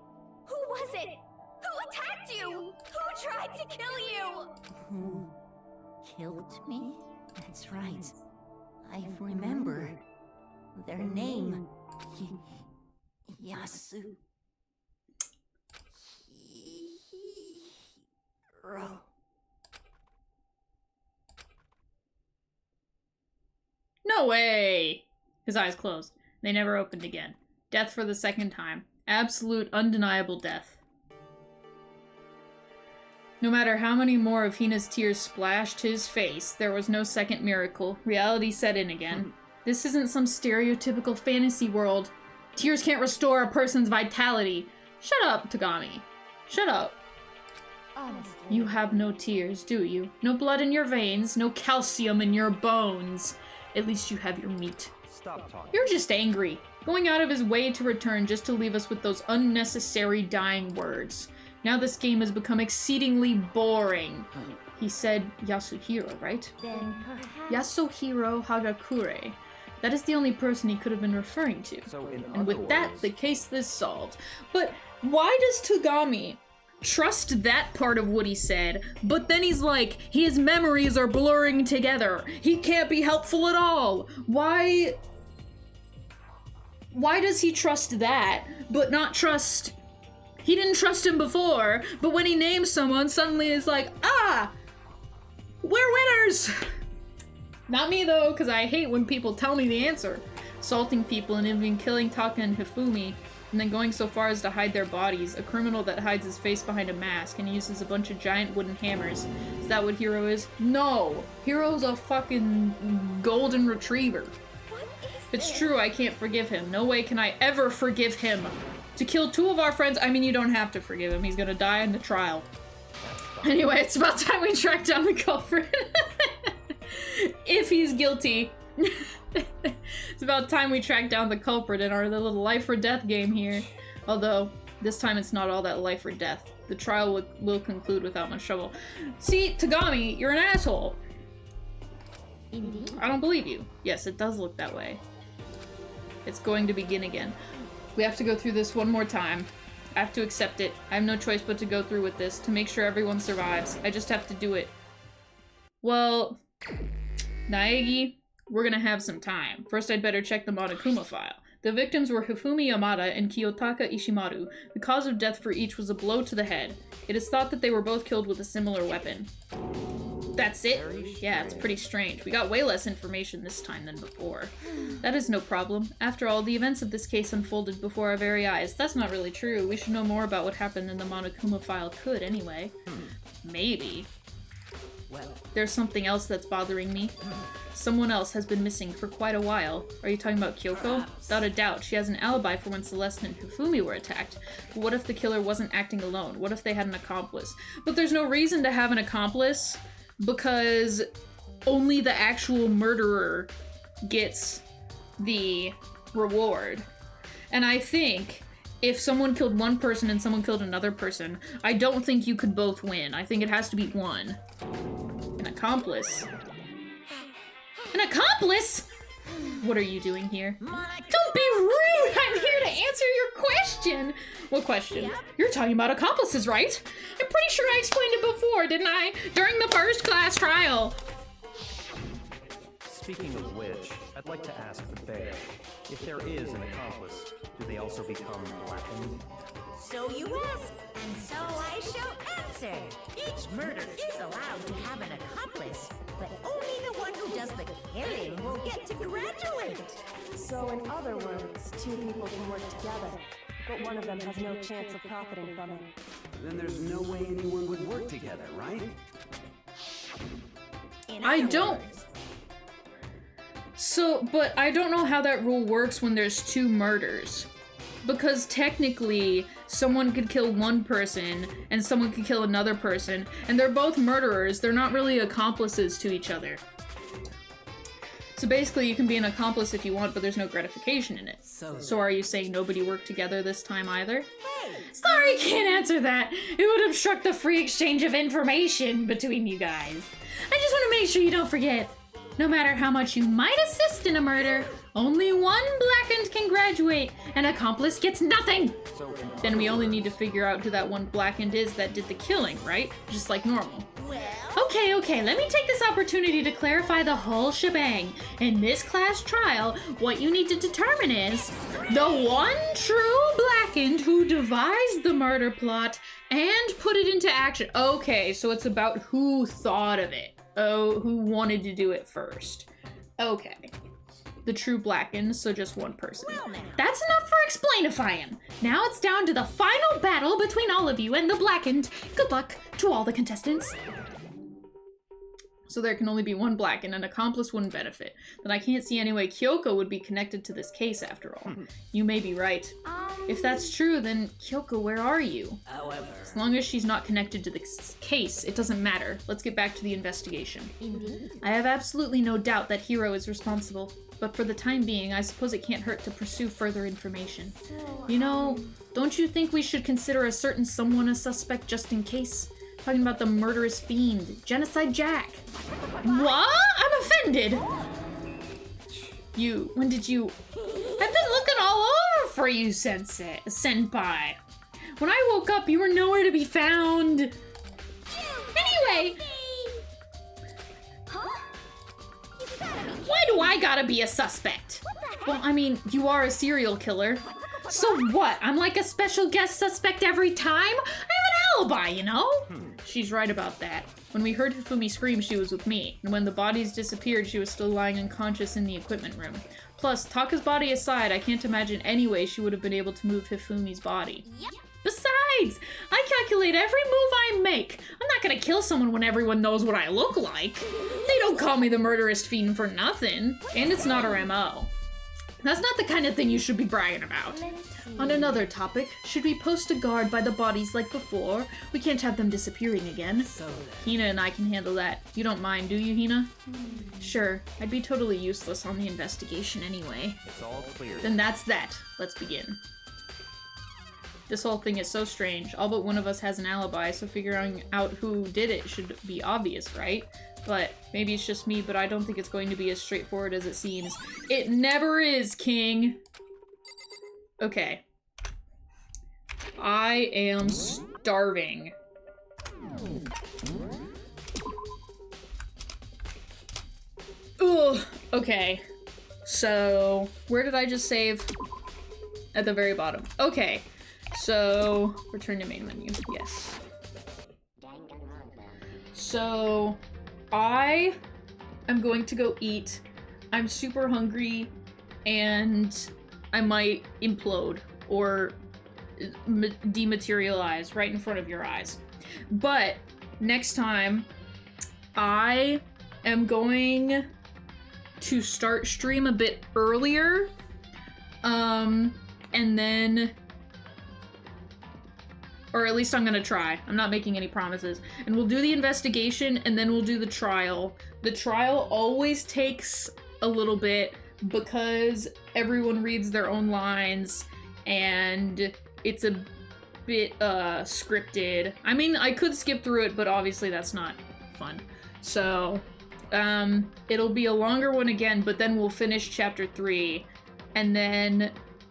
Who was it? Who attacked you? Who tried to kill you?
Who killed me? That's right. I remember their name. Yasu. Hiro.
No way! His eyes closed. They never opened again. Death for the second time. Absolute, undeniable death. No matter how many more of Hina's tears splashed his face, there was no second miracle. Reality set in again. This isn't some stereotypical fantasy world. Tears can't restore a person's vitality. Shut up, Tagami. Shut up.
Honestly.
You have no tears, do you? No blood in your veins, no calcium in your bones. At least you have your meat.
Stop talking.
You're just angry. Going out of his way to return just to leave us with those unnecessary dying words. Now this game has become exceedingly boring. He said Yasuhiro, right?
Then perhaps...
Yasuhiro Hagakure. That is the only person he could have been referring to.
So in
And with
other
that,
words-
the case is solved. But why does Tagami trust that part of what he said, but then he's like, his memories are blurring together. He can't be helpful at all. Why does he trust that, but not trust... He didn't trust him before, but when he names someone, suddenly it's like, ah! We're winners! Not me though, because I hate when people tell me the answer. Assaulting people and even killing Taka and Hifumi and then going so far as to hide their bodies. A criminal that hides his face behind a mask and uses a bunch of giant wooden hammers. Is that what Hero is? No! Hero's a fucking golden retriever. It's true, I can't forgive him. No way can I ever forgive him. To kill 2 of our friends, I mean, you don't have to forgive him. He's gonna die in the trial. Anyway, it's about time we track down the culprit. If he's guilty. It's about time we track down the culprit in our little life or death game here. Although, this time it's not all that life or death. The trial will conclude without much trouble. See, Tagami, you're an asshole.
Indeed.
I don't believe you. Yes, it does look that way. It's going to begin again. We have to go through this one more time. I have to accept it. I have no choice but to go through with this to make sure everyone survives. I just have to do it. Well, Naegi, we're gonna have some time. First, I'd better check the Monokuma file. The victims were Hifumi Yamada and Kiyotaka Ishimaru. The cause of death for each was a blow to the head. It is thought that they were both killed with a similar weapon. That's it? Yeah, it's pretty strange. We got way less information this time than before. That is no problem. After all, the events of this case unfolded before our very eyes. That's not really true. We should know more about what happened than the Monokuma file could, anyway. Maybe.
Well,
There's something else that's bothering me. Someone else has been missing for quite a while. Are you talking about Kyoko? Without a doubt, she has an alibi for when Celeste and Hifumi were attacked. But what if the killer wasn't acting alone? What if they had an accomplice? But there's no reason to have an accomplice, because only the actual murderer gets the reward. And I think if someone killed one person and someone killed another person, I don't think you could both win. I think it has to be one. An accomplice. An accomplice? What are you doing here? Don't be rude! I'm here to answer your question! What question? You're talking about accomplices, right? I'm pretty sure I explained it before, didn't I? During the first class trial.
speaking of which, I'd like to ask the bear, if there is an accomplice, do they also become blackened?
So you ask, and so I shall answer. Each murder is allowed to have an accomplice, but only the one who does the killing will get to graduate.
So in other words, 2 people can work together, but one of them has no chance of profiting from it.
Then there's no way anyone would work together, right?
I don't. So, but I don't know how that rule works when there's 2 murders. Because technically, someone could kill one person, and someone could kill another person, and they're both murderers. They're not really accomplices to each other. So basically, you can be an accomplice if you want, but there's no gratification in it. So are you saying nobody worked together this time either? Sorry, can't answer that. It would obstruct the free exchange of information between you guys. I just want to make sure you don't forget. No matter how much you might assist in a murder, only one blackened can graduate. An accomplice gets nothing. Then we only need to figure out who that one blackened is that did the killing, right? Just like normal. Okay, let me take this opportunity to clarify the whole shebang. In this class trial, what you need to determine is the one true blackened who devised the murder plot and put it into action. Okay, so it's about who thought of it. Oh, who wanted to do it first. Okay. The true blackened, so just one person. That's enough for explainifying. Now it's down to the final battle between all of you and the blackened. Good luck to all the contestants. So there can only be one blackened, an accomplice wouldn't benefit. Then I can't see any way Kyoko would be connected to this case after all. You may be right. If that's true, then Kyoko, where are you?
However,
As long as she's not connected to the case, it doesn't matter. Let's get back to the investigation.
Indeed.
I have absolutely no doubt that Hiro is responsible, but for the time being, I suppose it can't hurt to pursue further information.
So,
You know, don't you think we should consider a certain someone a suspect just in case? Talking about the murderous fiend, Genocide Jack. What? I'm offended. When did you? I've been looking all over for you, senpai. When I woke up, you were nowhere to be found. Anyway,
Huh? You gotta be
why do I gotta be a suspect? Well, I mean, you are a serial killer. So what? I'm like a special guest suspect every time? I have an alibi, you know? She's right about that. When we heard Hifumi scream, she was with me, and when the bodies disappeared, she was still lying unconscious in the equipment room. Plus, Taka's body aside, I can't imagine any way she would have been able to move Hifumi's body.
Yep.
Besides, I calculate every move I make. I'm not gonna kill someone when everyone knows what I look like. They don't call me the murderous fiend for nothing. And it's not her MO. That's not the kind of thing you should be bragging about. On another topic, should we post a guard by the bodies like before? We can't have them disappearing again. Hina and I can handle that. You don't mind, do you, Hina? Sure. I'd be totally useless on the investigation anyway.
It's all clear.
Then that's that. Let's begin. This whole thing is so strange. All but one of us has an alibi, so figuring out who did it should be obvious, right? But maybe it's just me, but I don't think it's going to be as straightforward as it seems. It never is, King! Okay. I am starving. Ugh, okay. So, where did I just save? At the very bottom. Okay. So, return to main menu, yes. So, I am going to go eat. I'm super hungry, and I might implode or dematerialize right in front of your eyes. But, next time, I am going to start stream a bit earlier, and then... Or at least I'm gonna try. I'm not making any promises. And we'll do the investigation, and then we'll do the trial. The trial always takes a little bit because everyone reads their own lines, and it's a bit scripted. I mean, I could skip through it, but obviously that's not fun. So, it'll be a longer one again, but then we'll finish chapter 3, and then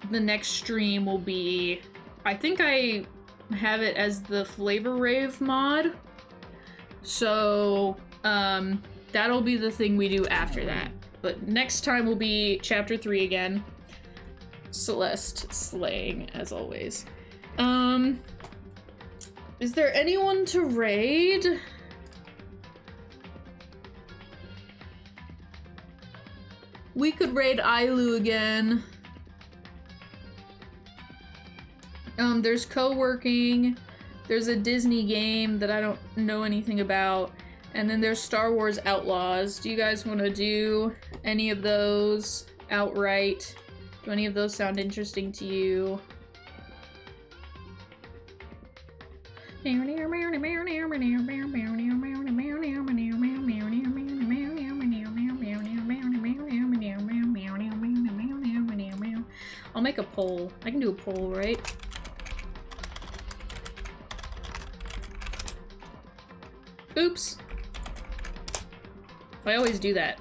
the next stream will be... I think I have it as the Flavor Rave mod. So, that'll be the thing we do after that. But next time will be chapter 3 again. Celeste slaying, as always. Is there anyone to raid? We could raid Ailu again. There's co-working, there's a Disney game that I don't know anything about, and then there's Star Wars Outlaws. Do you guys want to do any of those outright? Do any of those sound interesting to you? I'll make a poll. I can do a poll, right? Oops. I always do that.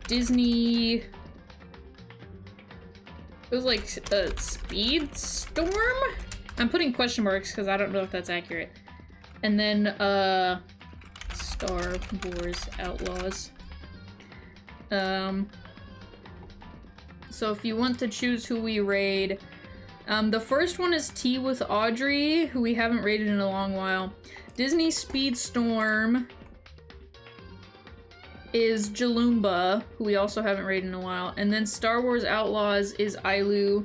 Disney... It was like a Speed Storm? I'm putting question marks because I don't know if that's accurate. And then, Star Wars Outlaws. So if you want to choose who we raid, the first one is Tea with Audrey, who we haven't raided in a long while. Disney Speedstorm is Jalumba, who we also haven't raided in a while. And then Star Wars Outlaws is Ailu,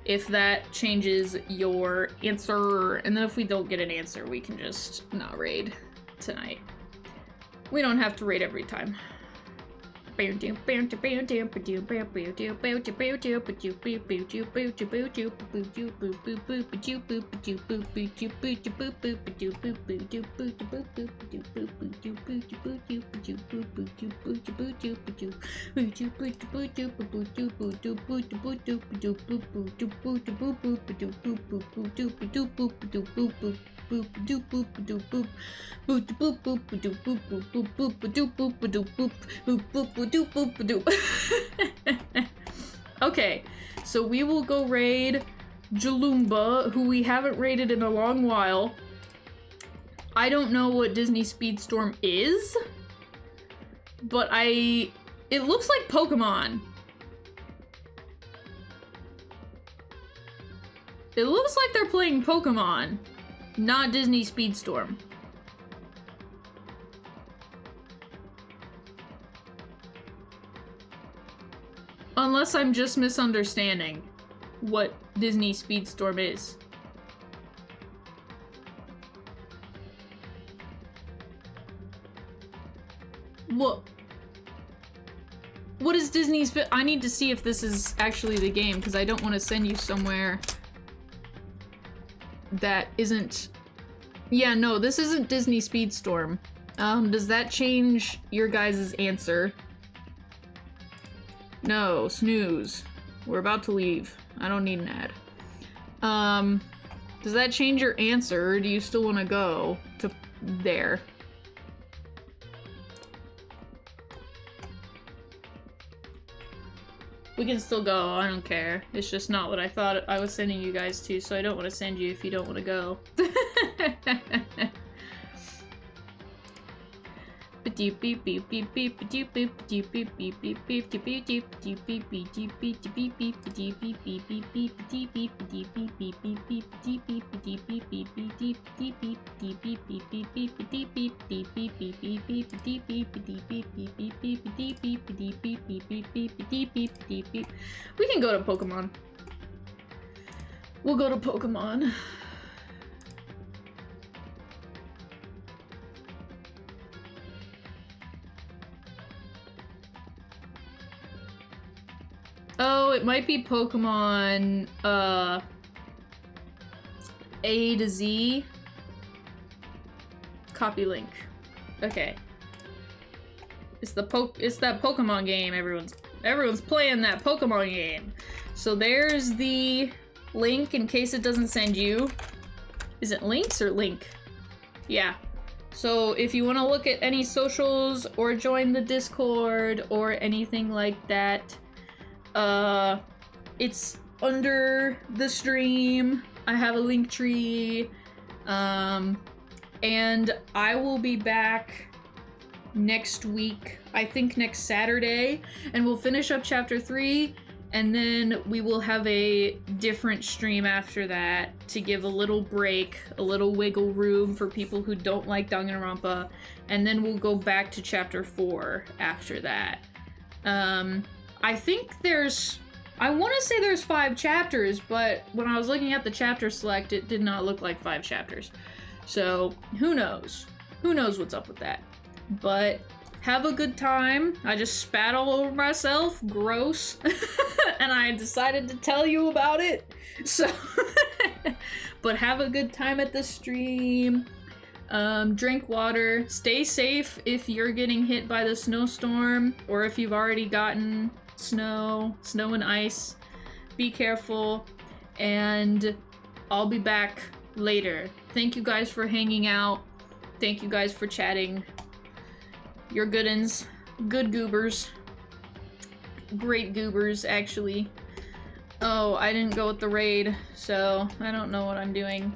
if that changes your answer. And then if we don't get an answer, we can just not raid tonight. We don't have to raid every time. Okay, so we will go raid Jalumba, who we haven't raided in a long while. I don't know what Disney Speedstorm is, but I It looks like Pokemon. It looks like they're playing Pokemon, not Disney Speedstorm. Unless I'm just misunderstanding what Disney Speedstorm is. What is Disney I need to see if this is actually the game, because I don't want to send you somewhere that isn't... Yeah, no, this isn't Disney Speedstorm. Does that change your guys' answer? No, snooze. We're about to leave. I don't need an ad. Does that change your answer, or do you still want to go to there? We can still go, I don't care. It's just not what I thought I was sending you guys to, so I don't want to send you if you don't want to go. We can go to Pokemon. We'll go to Pokemon. Oh, it might be Pokemon, A to Z. Copy link. Okay. It's that Pokemon game. Everyone's playing that Pokemon game. So there's the link in case it doesn't send you. Is it links or link? Yeah. So if you want to look at any socials or join the Discord or anything like that, it's under the stream. I have a link tree. And I will be back next week, I think next Saturday, and we'll finish up chapter 3, and then we will have a different stream after that to give a little break, a little wiggle room for people who don't like Danganronpa, and then we'll go back to chapter 4 after that. I think I want to say there's 5 chapters, but when I was looking at the chapter select, it did not look like 5 chapters. So, who knows? Who knows what's up with that? But have a good time. I just spat all over myself. Gross. And I decided to tell you about it. So, but have a good time at the stream. Drink water. Stay safe if you're getting hit by the snowstorm, or if you've already gotten snow and ice. Be careful, and I'll be back later. Thank you guys for hanging out. Thank you guys for chatting. You're good-uns. Good goobers. Great goobers, actually. Oh, I didn't go with the raid, so I don't know what I'm doing.